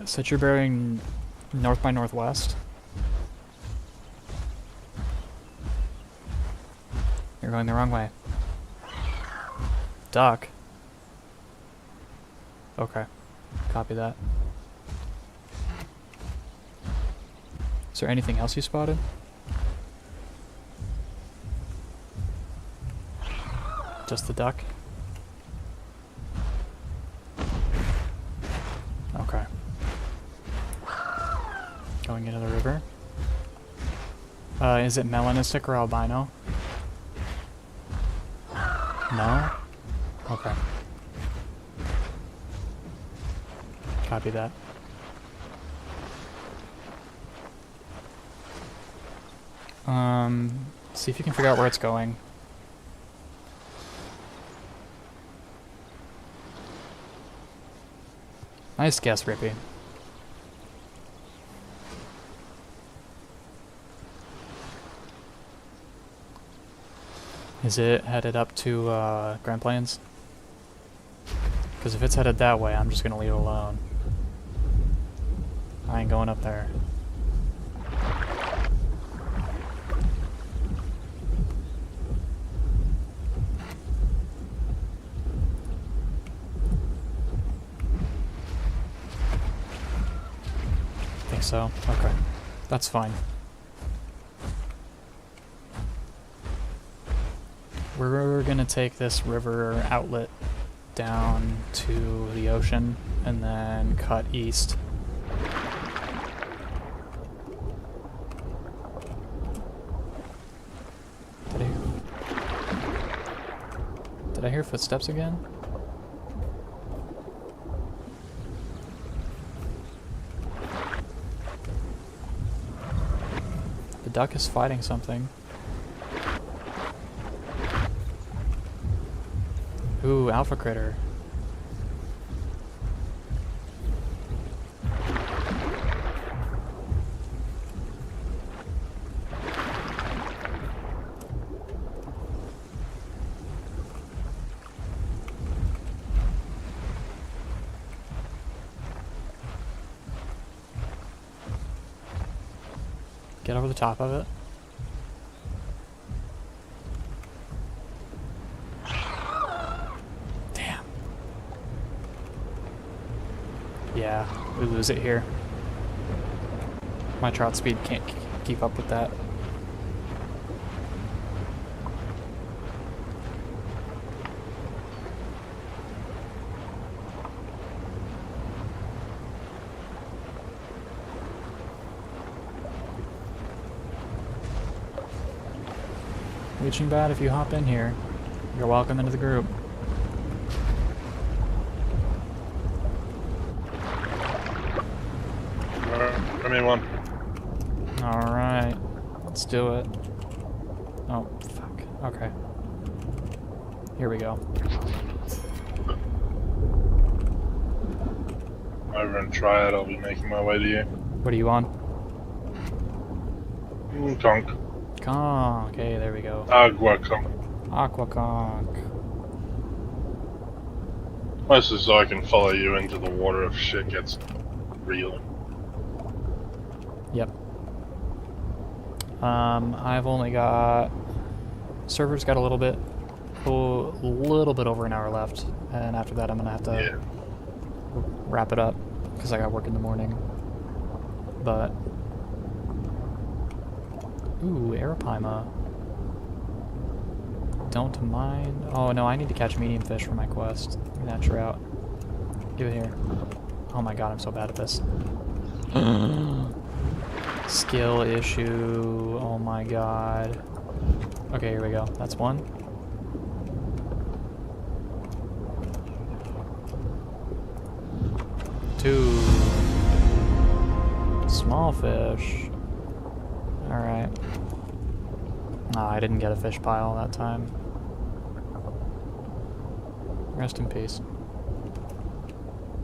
Set your bearing north by northwest. You're going the wrong way. Duck. Okay. Copy that. Is there anything else you spotted? Just the duck? Okay. Going into the river. Is it melanistic or albino? No? Okay. Copy that. See if you can figure out where it's going. Nice guess, Rippy. Is it headed up to Grand Plains? Because if it's headed that way, I'm just gonna leave it alone. I ain't going up there. Think so? Okay. That's fine. We're gonna take this river outlet down to the ocean and then cut east. Did I hear footsteps again? The duck is fighting something. Ooh, alpha critter. Get over the top of it. Damn. Yeah, we lose it here. My trout speed can't keep up with that. Reaching bad if you hop in here. You're welcome into the group. Give me one. Alright. Let's do it. Oh, fuck. Okay. Here we go. Over and try it, I'll be making my way to you. What are you on? Conk. Conk. Okay, there we go. Agua conk. Aqua conk. Mostly so I can follow you into the water if shit gets real. Yep. I've only got... Server's got a little bit over an hour left, and after that I'm gonna have to wrap it up, because I got work in the morning. But... Ooh, Arapaima. Don't mind... Oh no, I need to catch medium fish for my quest. Give me that trout. Give it here. Oh my god, I'm so bad at this. Skill issue. Oh my god. Okay, here we go. That's one. small fish. Alright. Ah, I didn't get a fish pile that time. Rest in peace.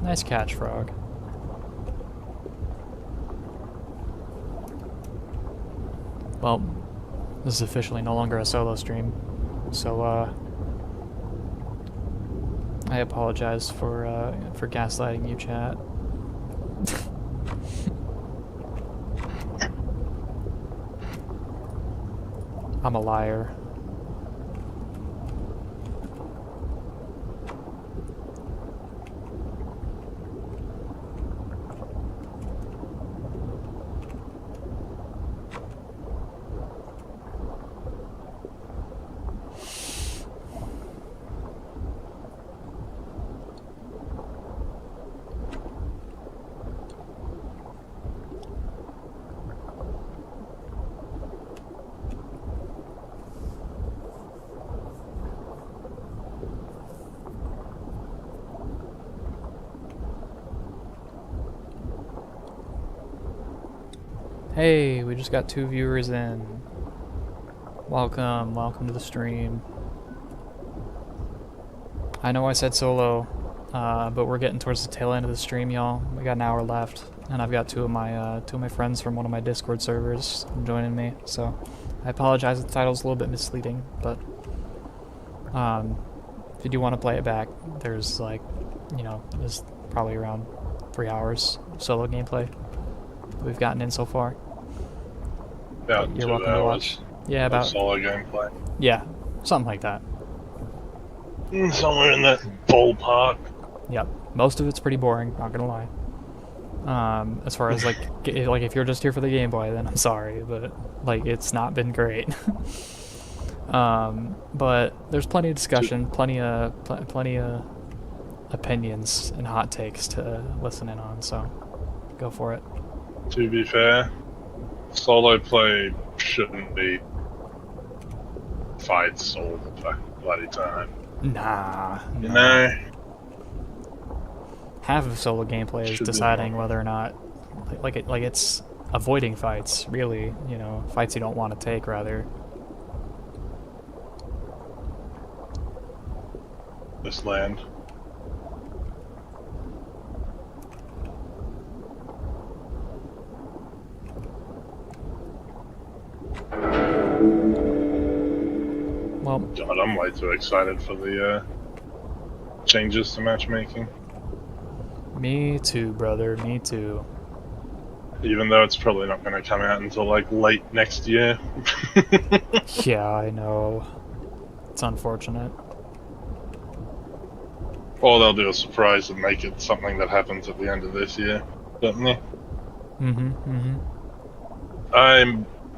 Nice catch, frog. Well, this is officially no longer a solo stream, so I apologize for gaslighting you, chat. I'm a liar. Hey, we just got 2 viewers in. Welcome, welcome to the stream. I know I said solo, but we're getting towards the tail end of the stream, y'all. We got an hour left, and I've got two of my friends from one of my Discord servers joining me. So I apologize if the title's a little bit misleading, but if you do want to play it back, there's like, you know, there's probably around 3 hours of solo gameplay that we've gotten in so far. About You're 2 welcome to watch. hours Yeah, of about solo gameplay. yeah, something like that. Somewhere in that ballpark. Yep, most of it's pretty boring. Not gonna lie. As far as like if you're just here for the Game Boy, then I'm sorry, but like it's not been great. But there's plenty of discussion, plenty of opinions and hot takes to listen in on. So go for it. To be fair, solo play shouldn't be fights all the fucking bloody time. Nah. You no. know? Half of solo gameplay is Should be deciding more. whether or not, it's avoiding fights. Really, you know, fights you don't want to take. Rather. This land. Well, God, I'm way too excited for the changes to matchmaking. me too, brother. Me too. Even though it's probably not going to come out until like late next year. Yeah, I know. It's unfortunate. Or they'll do a surprise and make it something that happens at the end of this year, don't they?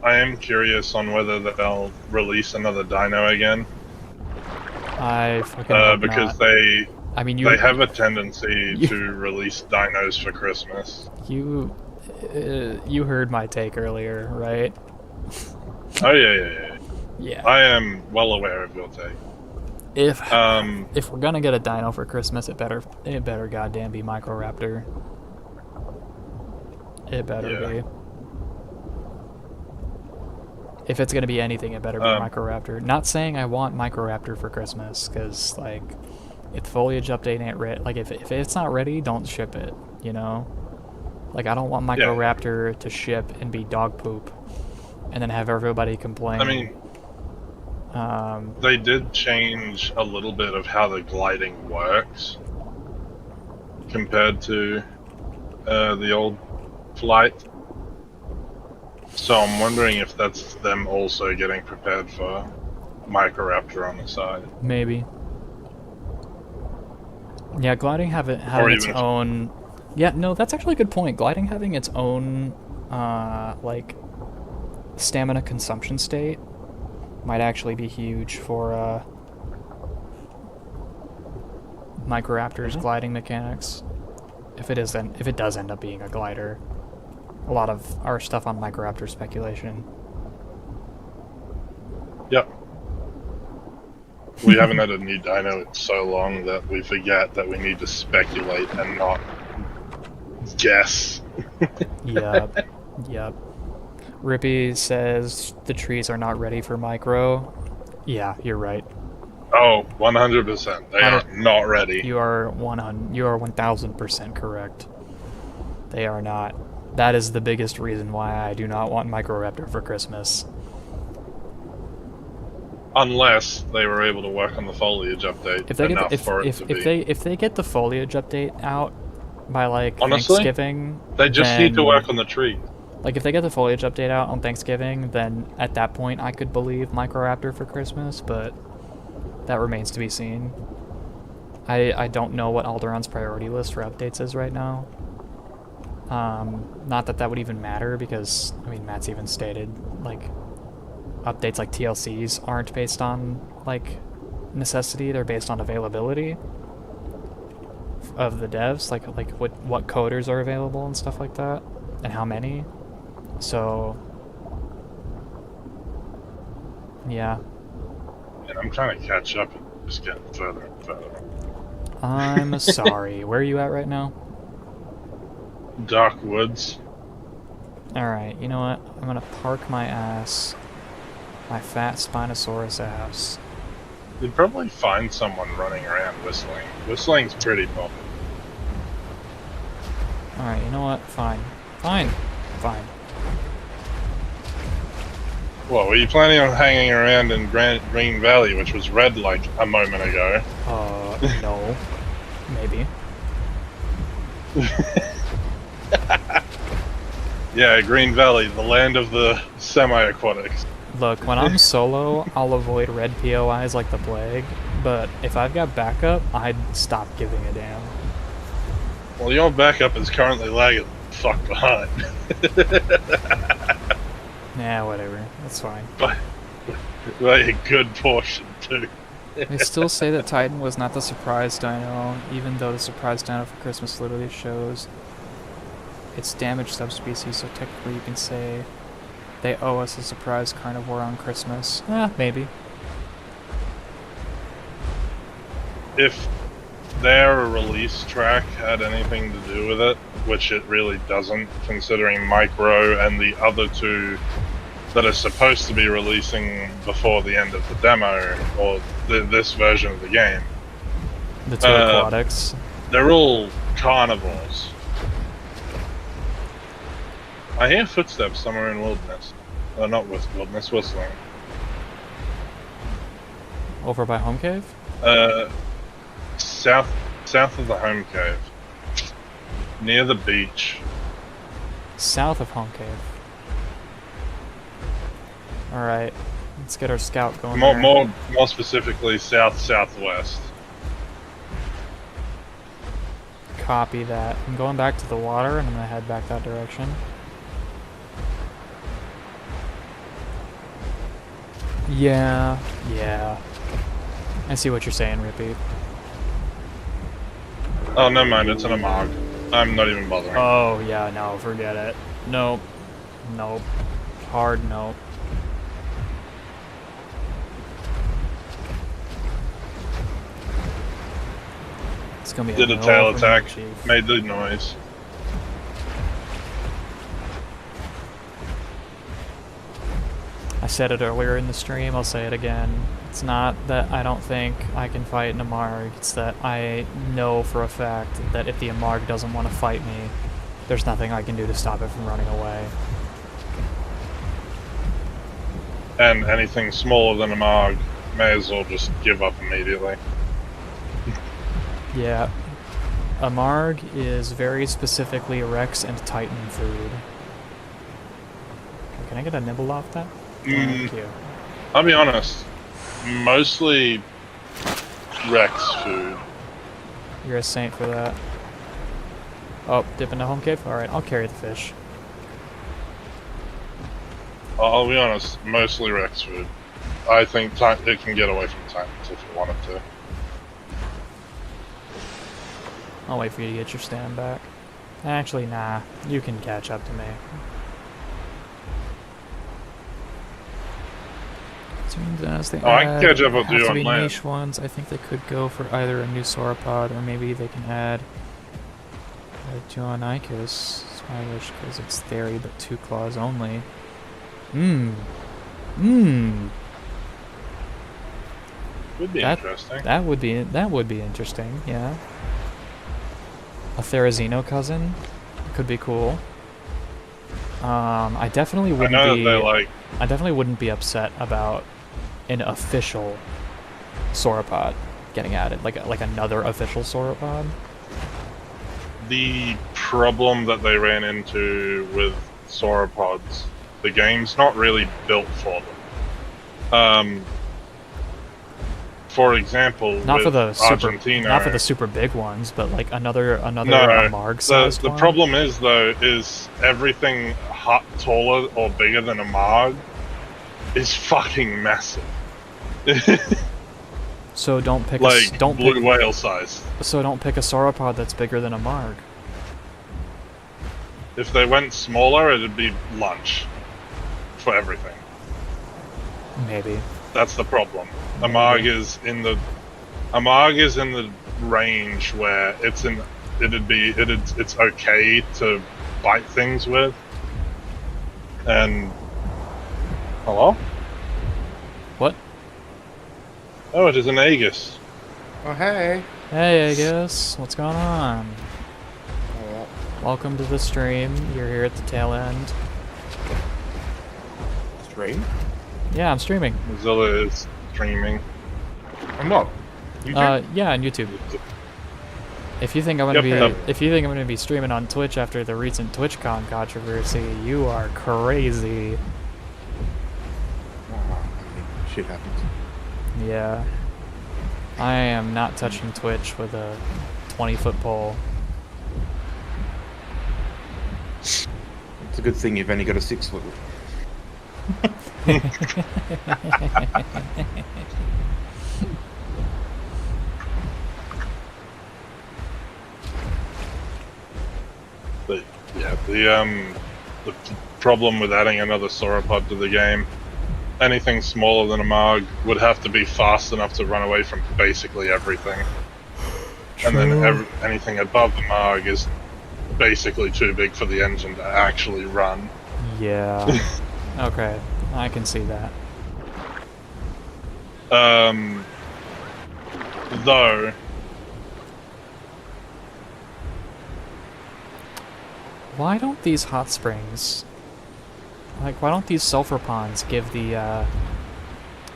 I am curious on whether they'll release another dino again. I fucking hope Because not. I mean, they have a tendency to release dinos for Christmas. you heard my take earlier, right? Oh yeah. Yeah. I am well aware of your take. If we're gonna get a dino for Christmas, it better goddamn be Microraptor. It better be. If it's gonna be anything, it better be Microraptor. Not saying I want Microraptor for Christmas, because like, if the foliage update ain't ready, like if it's not ready, don't ship it. You know, like I don't want Microraptor to ship and be dog poop, and then have everybody complain. I mean, they did change a little bit of how the gliding works compared to the old flight. So I'm wondering if that's them also getting prepared for Microraptor on the side. Maybe. Yeah, gliding having its own. Yeah, no, that's actually a good point. Gliding having its own, like, stamina consumption state might actually be huge for Microraptor's gliding mechanics. If it does end up being a glider. A lot of our stuff on Microraptor speculation. Yep. We haven't had a new dino in so long that we forget that we need to speculate and not guess. Yeah. Yep. Rippy says the trees are not ready for micro. Yeah, you're right. Oh, 100%. They are not ready. You are 1000% correct. They are not. That is the biggest reason why I do not want Microraptor for Christmas. Unless they were able to work on the foliage update If they enough get for it to be. if they get the foliage update out by like Honestly, Thanksgiving, they just need to work on the tree. Like if they get the foliage update out on Thanksgiving, then at that point I could believe Microraptor for Christmas, but that remains to be seen. I don't know what Alderon's priority list for updates is right now. Not that that would even matter because, I mean, Matt's even stated, like, updates like TLCs aren't based on, like, necessity, they're based on availability of the devs, like what coders are available and stuff like that, and how many. So, yeah. And I'm trying to catch up and just getting further and further. I'm sorry. Where are you at right now? Dark woods. Alright, you know what? I'm gonna park my ass. My fat Spinosaurus ass. You'd probably find someone running around whistling. Whistling's pretty popular. Alright, you know what? Fine. Fine. Fine. Well, were you planning on hanging around in Green Valley, which was red like a moment ago? No. Maybe. Yeah, Green Valley, the land of the semi-aquatics. Look, when I'm solo, I'll avoid red POIs like the plague, but if I've got backup, I'd stop giving a damn. Well, your backup is currently lagging the fuck behind. Nah, whatever. That's fine. By a good portion, too. They still say that Titan was not the surprise dino, even though the surprise dino for Christmas literally shows its damaged subspecies, so technically you can say they owe us a surprise carnivore on Christmas. Maybe. If their release track had anything to do with it, which it really doesn't, considering Micro and the other two that are supposed to be releasing before the end of the demo, or this version of the game. The two aquatics. They're all carnivores. I hear footsteps somewhere in wilderness. Not wilderness, whistling. Over by Home Cave? South of the Home Cave. Near the beach. South of Home Cave. Alright, let's get our scout going. More specifically, southwest. Copy that. I'm going back to the water and I'm gonna head back that direction. Yeah. I see what you're saying, Rippy. Oh, never mind, it's an Amag. I'm not even bothering. Oh, yeah, no, forget it. Nope. Hard nope. It's gonna be Did a tail attack, made the noise. I said it earlier in the stream, I'll say it again. It's not that I don't think I can fight an Amarg, it's that I know for a fact that if the Amarg doesn't want to fight me, there's nothing I can do to stop it from running away. And anything smaller than Amarg may as well just give up immediately. Yeah. Amarg is very specifically Rex and Titan food. Can I get a nibble off that? Thank you. I'll be honest, mostly Rex food. You're a saint for that. Oh, dip into Home Cave? Alright, I'll carry the fish. I'll be honest, mostly Rex food. I think it can get away from Titans if you want it to. I'll wait for you to get your stand back. Actually, nah. You can catch up to me. As they I can catch up with you on land. Niche ones, I think they could go for either a new sauropod or maybe they can add Joannicus. Stylish because it's theory, but 2 claws only. Mmm. Mmm. Would be interesting. That would be interesting, yeah. A Therizino cousin could be cool. I definitely wouldn't be upset about an official sauropod getting added, like another official sauropod. The problem that they ran into with sauropods, the game's not really built for them. For example, not for the Argentina, not for the super big ones, but like another Amarg-sized the one. problem is though everything taller or bigger than a Marg is fucking massive. So don't pick blue whale size. So don't pick a sauropod that's bigger than a Marg. If they went smaller, it'd be lunch for everything. Maybe. That's the problem. A Marg is in the range where it's okay to bite things with. And hello? What? Oh, it is an Aegis. Oh, hey. Hey, Aegis. What's going on? Oh, Welcome to the stream. You're here at the tail end. stream? Yeah, I'm streaming. Mozilla is streaming. I'm not. YouTube? Yeah, on YouTube. If you think I'm gonna be streaming on Twitch after the recent TwitchCon controversy, you are crazy. Shit happens. Yeah. I am not touching Twitch with a 20-foot pole. It's a good thing you've only got a 6-foot. But yeah, the problem with adding another sauropod to the game, anything smaller than a Marg would have to be fast enough to run away from basically everything. And then anything above the Marg is basically too big for the engine to actually run. Yeah. Okay, I can see that. Though Why don't these hot springs, like, why don't these sulfur ponds give the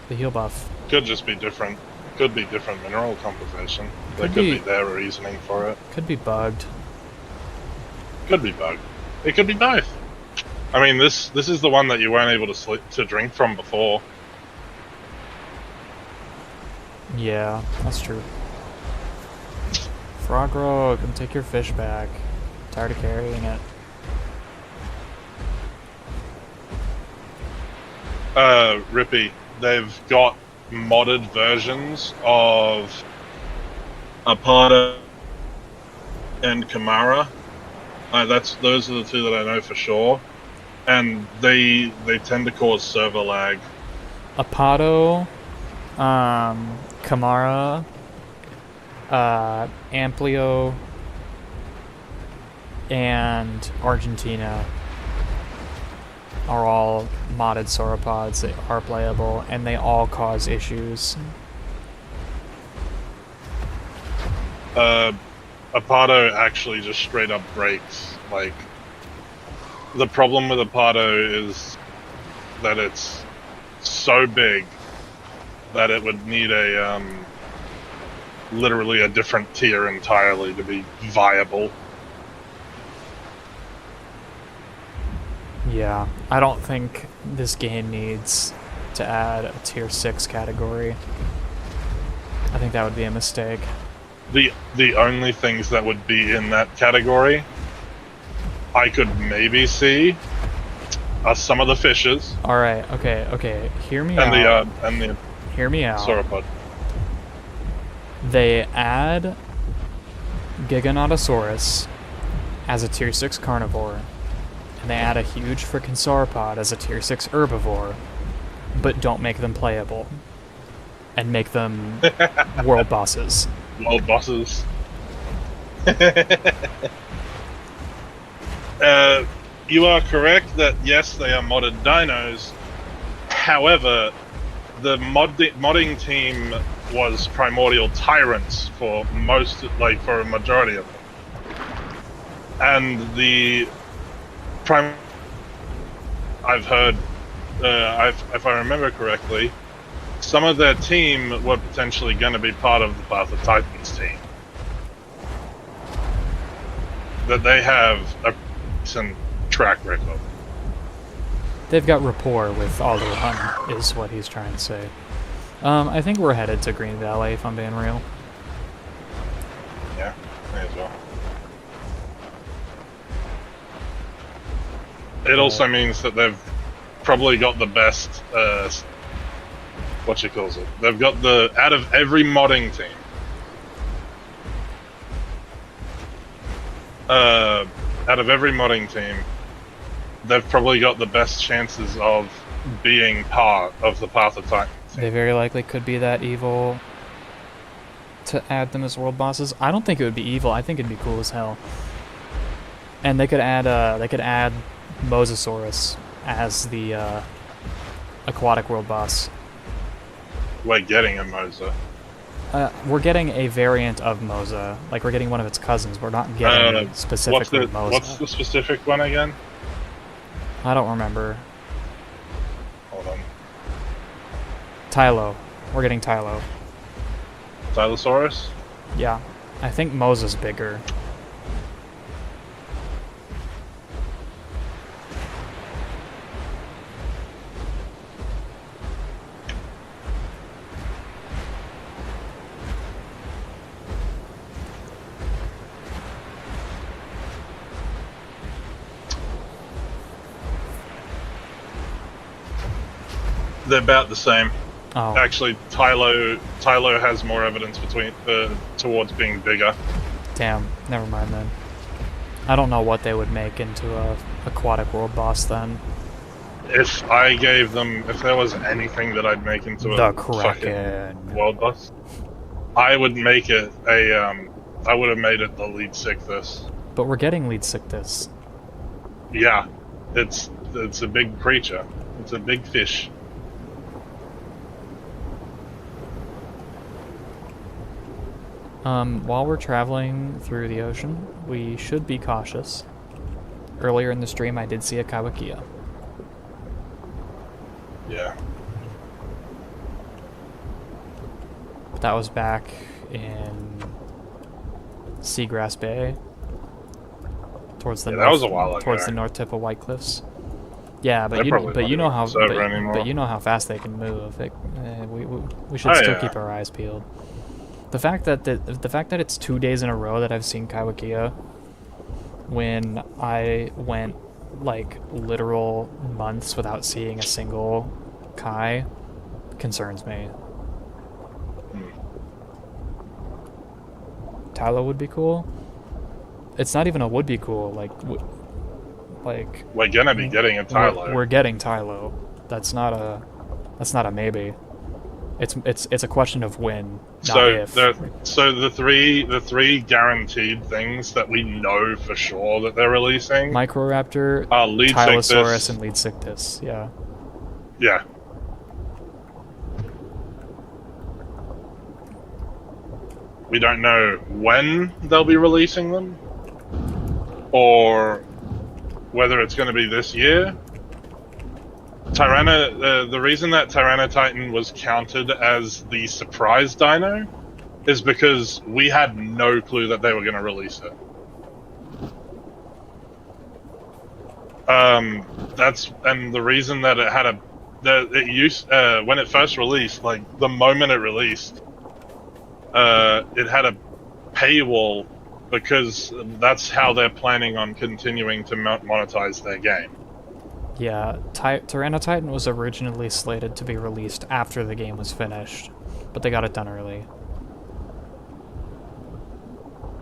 heal buff? could just be different. Could be different mineral composition. There could be their reasoning for it. Could be bugged. Could be bugged. It could be both. I mean, this is the one that you weren't able to drink from before. Yeah, that's true. Frogro, come take your fish back. Tired of carrying it. Rippy, they've got modded versions of Aparta and Kamara. Those are the two that I know for sure, and they tend to cause server lag. Apato, Kamara, Amplio, and Argentina are all modded sauropods that are playable, and they all cause issues. Apato actually just straight up breaks. Like, the problem with Apato is that it's so big that it would need a literally a different tier entirely to be viable. Yeah, I don't think this game needs to add a tier 6 category. I think that would be a mistake. The only things that would be in that category I could maybe see are some of the fishes. Alright, okay, hear me and out. The hear me out. sauropod. They add Giganotosaurus as a tier 6 carnivore, and they add a huge frickin' sauropod as a tier 6 herbivore, but don't make them playable. And make them world bosses. World bosses. You are correct that yes, they are modded dinos. However, the modding team was primordial tyrants for for a majority of them, and I've heard, if I remember correctly, some of their team were potentially going to be part of the Path of Titans team. That they have a decent track record. They've got rapport with Alderaan, is what he's trying to say. I think we're headed to Green Valley, if I'm being real. Yeah, may as well. It also means that they've probably got the best, they've got out of every modding team, they've probably got the best chances of being part of the Path of Titans. They very likely could be that evil to add them as world bosses. I don't think it would be evil. I think it'd be cool as hell. And they could add Mosasaurus as the aquatic world boss. We're getting a Mosa. We're getting a variant of Mosa. Like, we're getting one of its cousins. We're not getting specifically Mosa. What's the specific one again? I don't remember. Hold on. Tylo. We're getting Tylo. Tylosaurus? Yeah. I think Mosa's bigger. They're about the same. Oh. Actually, Tylo has more evidence towards being bigger. Damn. Never mind then. I don't know what they would make into a aquatic world boss then. If there was anything that I'd make into a fucking world boss, I would make it I would have made it the lead Sictus. But we're getting lead Sictus. Yeah, it's a big creature. It's a big fish. While we're traveling through the ocean, we should be cautious. Earlier in the stream, I did see a Kawakia. Yeah. But that was back in Seagrass Bay, towards the that was a while ago. Towards the north tip of White Cliffs. Yeah, but you know how fast they can move. We should still keep our eyes peeled. The fact that it's 2 days in a row that I've seen Kawakia, when I went like literal months without seeing a single Kai, concerns me. Tylo would be cool. It's not even a would be cool. Like we're gonna be getting a Tylo. We're getting Tylo. That's not a maybe. It's a question of when, not if. So the three guaranteed things that we know for sure that they're releasing: Microraptor, Lead Tylosaurus, Sictus, and Lead Sictus. Yeah. Yeah. We don't know when they'll be releasing them, or whether it's going to be this year. The reason that Tyranititan was counted as the surprise dino is because we had no clue that they were going to release it. And the reason that it had when it first released, like the moment it released, it had a paywall because that's how they're planning on continuing to monetize their game. Yeah, Tyranititan was originally slated to be released after the game was finished, but they got it done early.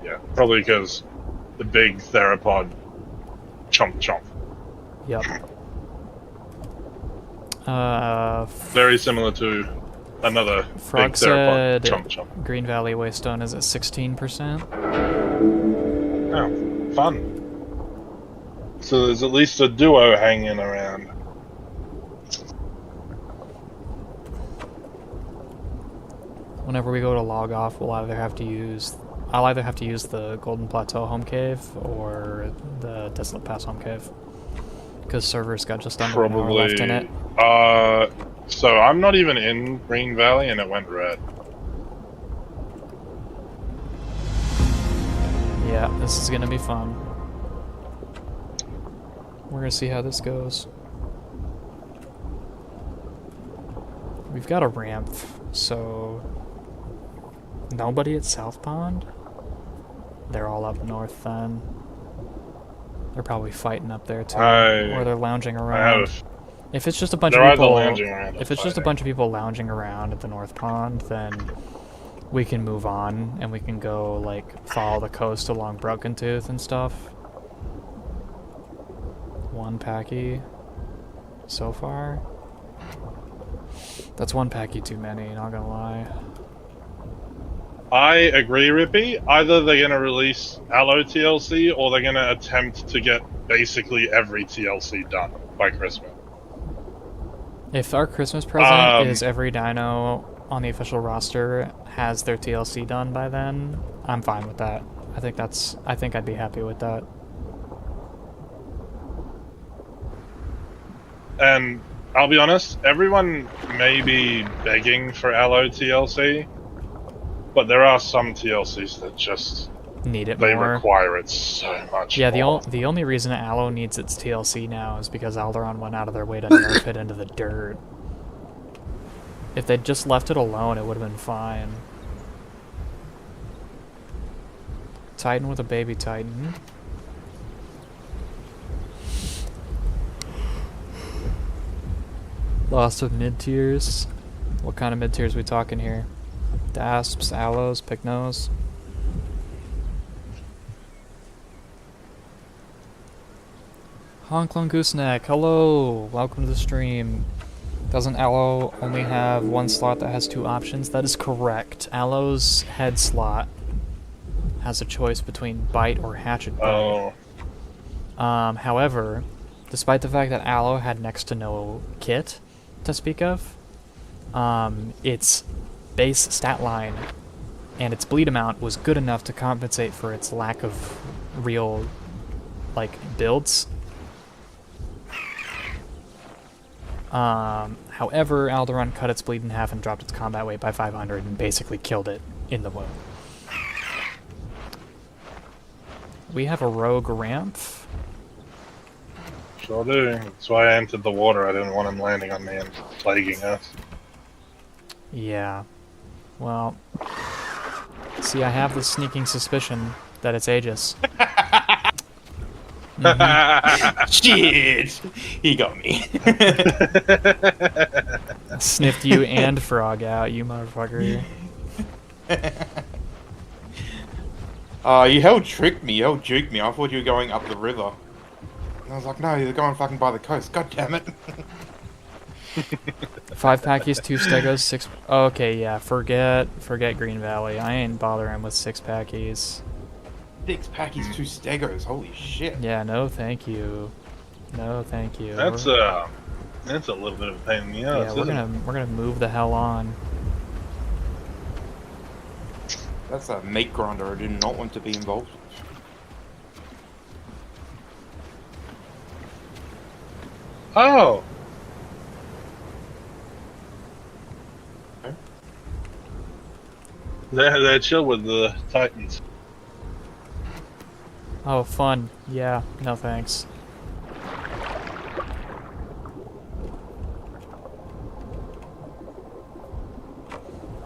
Yeah, probably because the big theropod chomp chomp. Yep. Very similar to another Frog big theropod said chomp chomp. Green Valley Waystone is at 16%. Oh, fun. So there's at least a duo hanging around. Whenever we go to log off, I'll either have to use the Golden Plateau home cave or the Desolate Pass home cave. Because server's got just under an hour left in it. So I'm not even in Green Valley and it went red. Yeah, this is gonna be fun. We're gonna see how this goes. We've got a ramp, so nobody at South Pond? They're all up north then. They're probably fighting up there too, or they're lounging around. If it's just a bunch of people, if it's just a bunch of people lounging around at the North Pond, then we can move on and we can go like follow the coast along Broken Tooth and stuff. One packy so far. That's one packy too many, not gonna lie. I agree, Rippy. Either they're going to release Allo TLC or they're going to attempt to get basically every TLC done by Christmas. If our Christmas present is every dino on the official roster has their TLC done by then, I'm fine with that. I think I'd be happy with that. And I'll be honest, everyone may be begging for Allo TLC, but there are some TLCs that just need it they more. require it so much. Yeah, more. the only reason Allo needs its TLC now is because Alderaan went out of their way to nerf it into the dirt. If they'd just left it alone, it would have been fine. Titan with a baby Titan. Lost of mid-tiers. What kind of mid-tiers we talking here? Dasps, Allos, Pycnos. Honklung Gooseneck, hello! Welcome to the stream. Doesn't Allo only have one slot that has two options? That is correct. Allo's head slot has a choice between bite or hatchet bite. However, despite the fact that Allo had next to no kit to speak of, its base stat line and its bleed amount was good enough to compensate for its lack of real, like, builds. However, Alderaan cut its bleed in half and dropped its combat weight by 500 and basically killed it in the wound. We have a rogue ramp. Sure do. That's why I entered the water. I didn't want him landing on me and plaguing us. Yeah. Well, see, I have the sneaking suspicion that it's Aegis. Shit! He got me. Sniffed you and Frog out, you motherfucker. You hell tricked me, you hell juked me. I thought you were going up the river. And I was like, no, you're going fucking by the coast. God damn it. 5 packies, 2 stegos, 6... Okay, yeah, forget Green Valley. I ain't bothering with 6 packies. 6 packies, 2 stegos, holy shit. Yeah, no thank you. No thank you. That's a little bit of a pain in the ass. Yeah, we're gonna move the hell on. That's a meat grinder I do not want to be involved with. Oh! Okay. They're chill with the Titans. Oh, fun. Yeah, no thanks.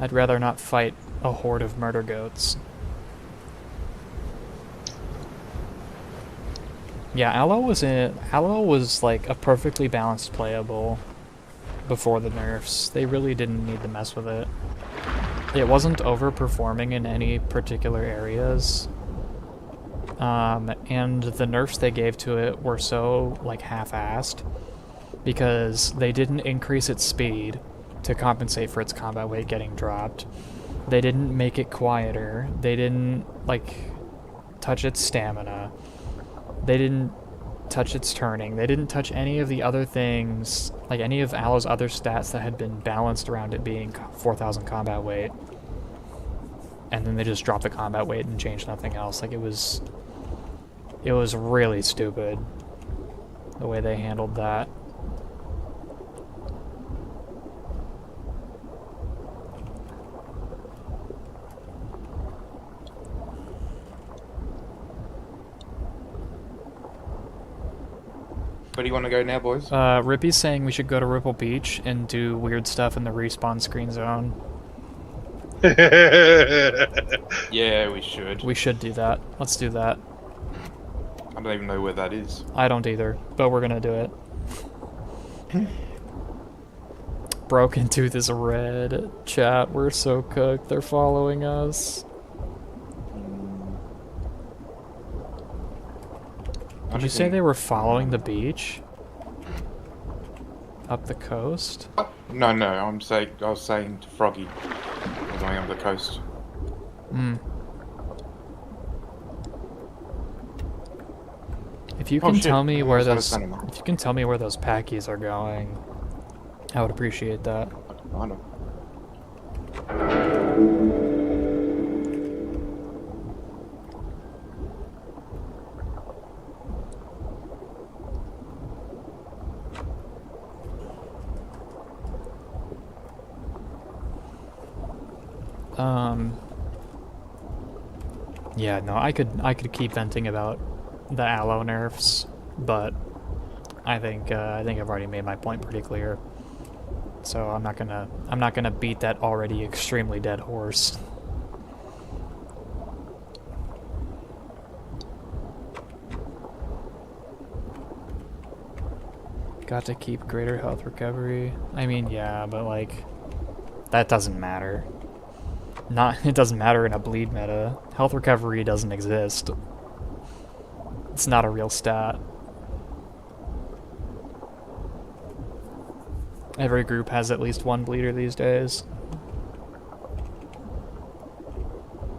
I'd rather not fight a horde of murder goats. Yeah, Allo was like a perfectly balanced playable before the nerfs. They really didn't need to mess with it. It wasn't overperforming in any particular areas. And the nerfs they gave to it were so, like, half-assed because they didn't increase its speed to compensate for its combat weight getting dropped. They didn't make it quieter. They didn't, like, touch its stamina. They didn't touch its turning. They didn't touch any of the other things, like any of Alo's other stats that had been balanced around it being 4,000 combat weight. And then they just dropped the combat weight and changed nothing else. Like, it was really stupid the way they handled that. Where do you want to go now, boys? Rippy's saying we should go to Ripple Beach and do weird stuff in the respawn screen zone. Yeah, we should. We should do that. Let's do that. I don't even know where that is. I don't either, but we're gonna do it. Broken Tooth is red. Chat, we're so cooked. They're following us. Did you say they were following the beach? Up the coast? No, I was saying to Froggy. We're going up the coast. Hmm. If you can tell me where those, if you can tell me where those packies are going, I would appreciate that. I know. Yeah, no, I could keep venting about the Aloe nerfs, but I think I've already made my point pretty clear. So I'm not gonna beat that already extremely dead horse. Got to keep greater health recovery. I mean, yeah, but like, that doesn't matter. It doesn't matter in a bleed meta. Health recovery doesn't exist. It's not a real stat. Every group has at least one bleeder these days.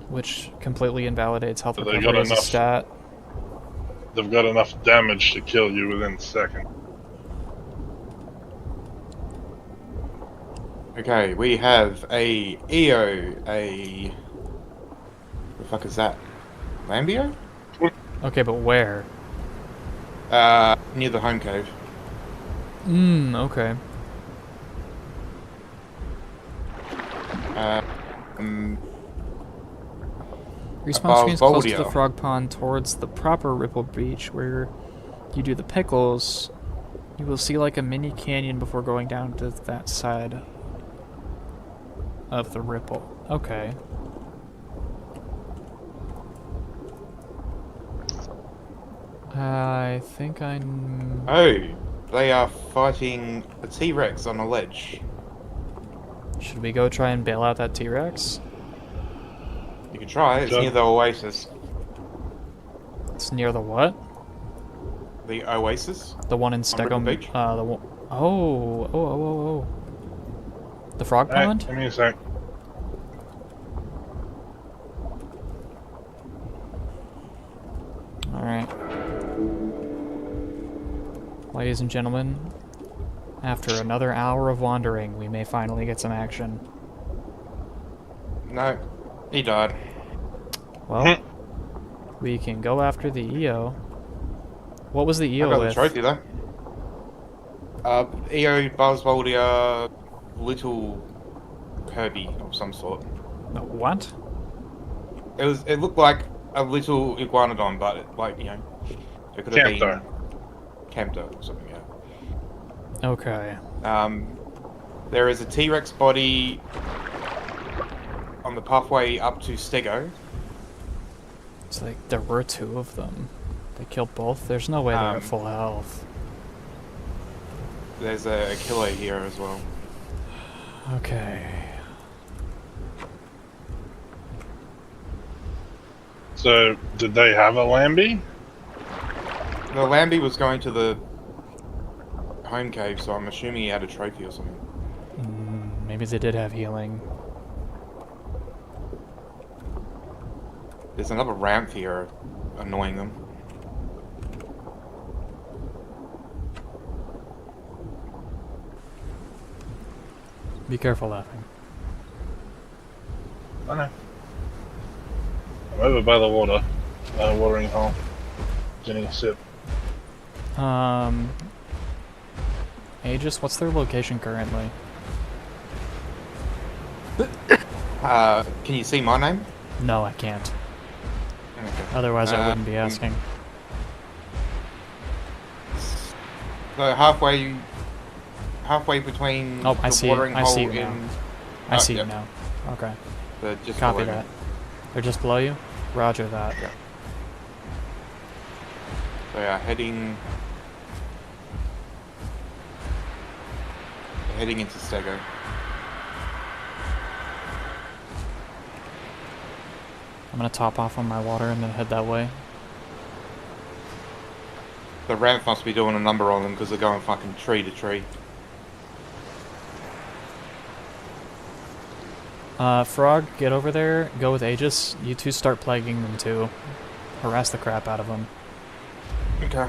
Which completely invalidates health recovery as a stat. They've got enough damage to kill you within a second. Okay, we have a EO, the fuck is that? Lambio? Okay, but where? Near the home cave. Okay. Respawn screen is close to the frog pond towards the proper Ripple Beach where you do the pickles. You will see like a mini canyon before going down to that side of the Ripple. Okay. I think I'm... Oh, they are fighting a T-Rex on a ledge. Should we go try and bail out that T-Rex? You can try, it's near the oasis. It's near the what? The oasis? The one in Stegom Beach? The one... Oh. The frog pond? Give me a sec. Alright. Ladies and gentlemen, after another hour of wandering, we may finally get some action. No, he died. Well, we can go after the EO. What was the EO I got with? the trophy though. EO, Buzzboldia, little Herbie of some sort. No, what? It looked like a little iguanodon, but it, like, you know, it could have been Campto or something, yeah. Okay. There is a T-Rex body on the pathway up to Stego. It's like there were two of them. They killed both? There's no way they're at full health. There's a killer here as well. Okay. So, did they have a Lambie? The Lambie was going to the home cave, so I'm assuming he had a trophy or something. Maybe they did have healing. There's another ramp here, annoying them. Be careful laughing. I know. I'm over by the water. Watering hole. Getting a sip. Aegis, what's their location currently? Can you see my name? No, I can't. Okay. Otherwise, I wouldn't be asking. So halfway between Oh, the watering hole you now. and... I see you yep. now. Okay. Just Copy below me. that. They're just below you? Roger that. Yeah. So yeah, heading into Stego. I'm gonna top off on my water and then head that way. The ramp must be doing a number on them because they're going fucking tree to tree. Frog, get over there, go with Aegis. You two start plaguing them too. Harass the crap out of them. Okay.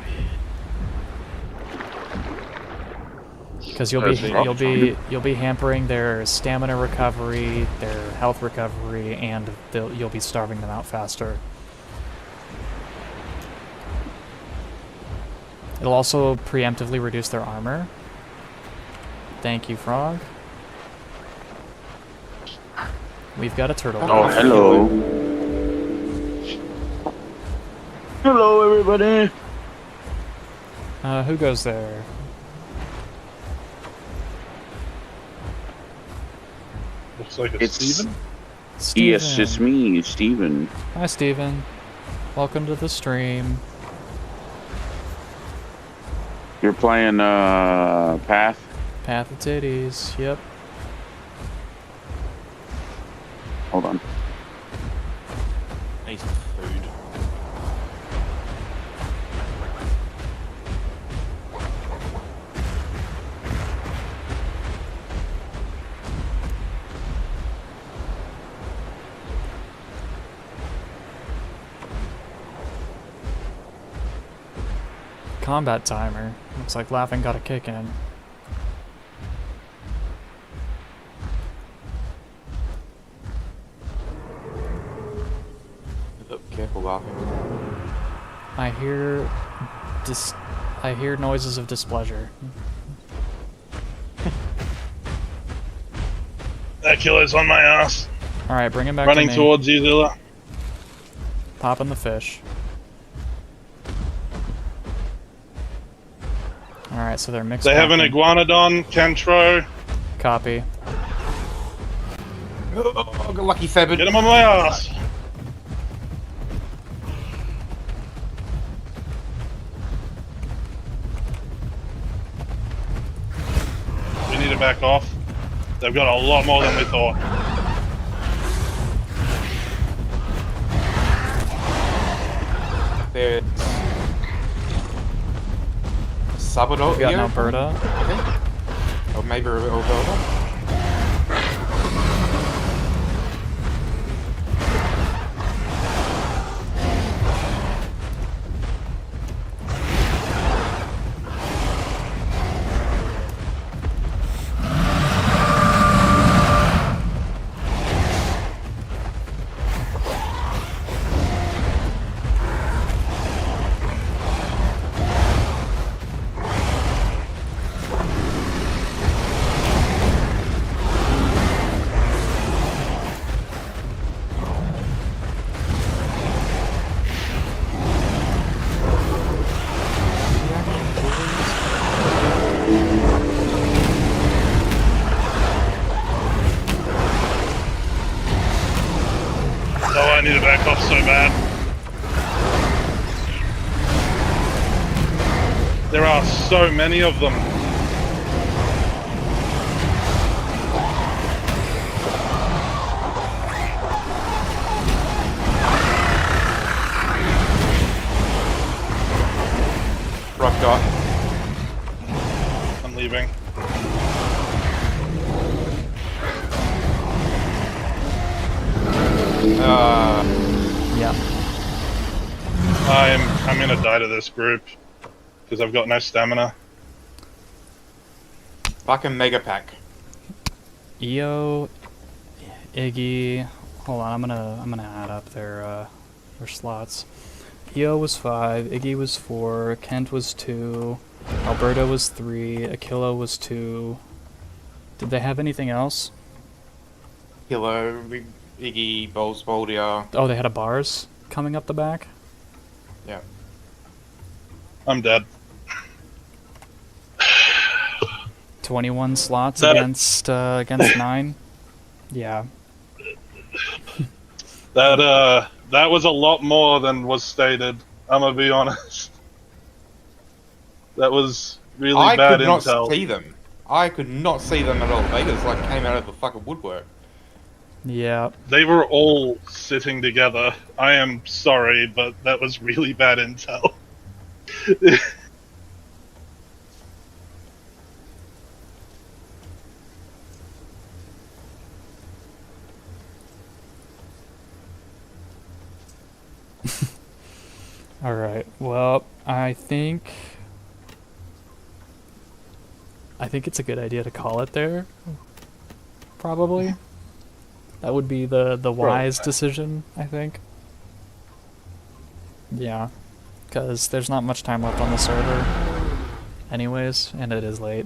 Because you'll be hampering their stamina recovery, their health recovery, and you'll be starving them out faster. It'll also preemptively reduce their armor. Thank you, Frog. We've got a turtle. Oh, hello. Hello, everybody. Who goes there? Looks like it's Steven. Yes, it's me, Steven. Hi, Steven. Welcome to the stream. You're playing Path? Path of Titties, yep. Hold on. Need some food. Combat timer. Looks like Laughing got a kick in. Careful, laughing. I hear noises of displeasure. That killer's on my ass. Alright, bring him back Running to me. towards you, Zilla. Popping the fish. Alright, so they're mixed. They have an iguanodon, Cantro. Copy. Oh, lucky Febbard. Get him on my ass. We need to back off. They've got a lot more than we thought. There's Sabado We've got an here, Alberta. I think. Or maybe Alberta. Oh, I need to back off so bad. There are so many of them. Rough guy. I'm leaving. Yeah. I'm gonna die to this group because I've got no stamina. Fucking mega pack. EO, Iggy. Hold on, I'm gonna add up their slots. EO was 5, Iggy was 4, Kent was 2, Alberto was 3, Aquila was 2. Did they have anything else? Kilo, Iggy, Bowles, Boldia. Oh, they had a bars coming up the back? Yeah. I'm dead. 21 slots That- against 9? Yeah. That was a lot more than was stated. I'm gonna be honest. That was really I bad could not intel. see them. I could not see them at all. They just like came out of the fucking woodwork. Yeah. They were all sitting together. I am sorry, but that was really bad intel. Alright, well, I think it's a good idea to call it there. Probably. That would be the wise decision, I think. Yeah. Because there's not much time left on the server. Anyways, and it is late.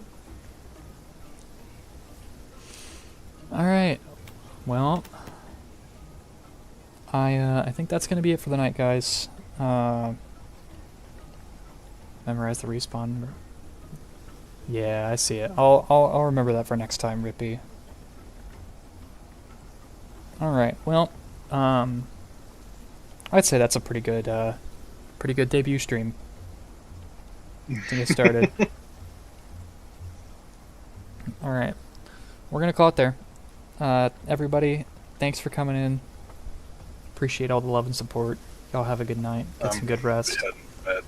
Alright. Well, I think that's gonna be it for the night, guys. Memorize the respawn. Yeah, I see it. I'll remember that for next time, Rippy. Alright, well, I'd say that's a pretty good debut stream to get started. Alright, we're gonna call it there. Everybody, thanks for coming in. Appreciate all the love and support. Y'all have a good night. Get some good rest. Bad.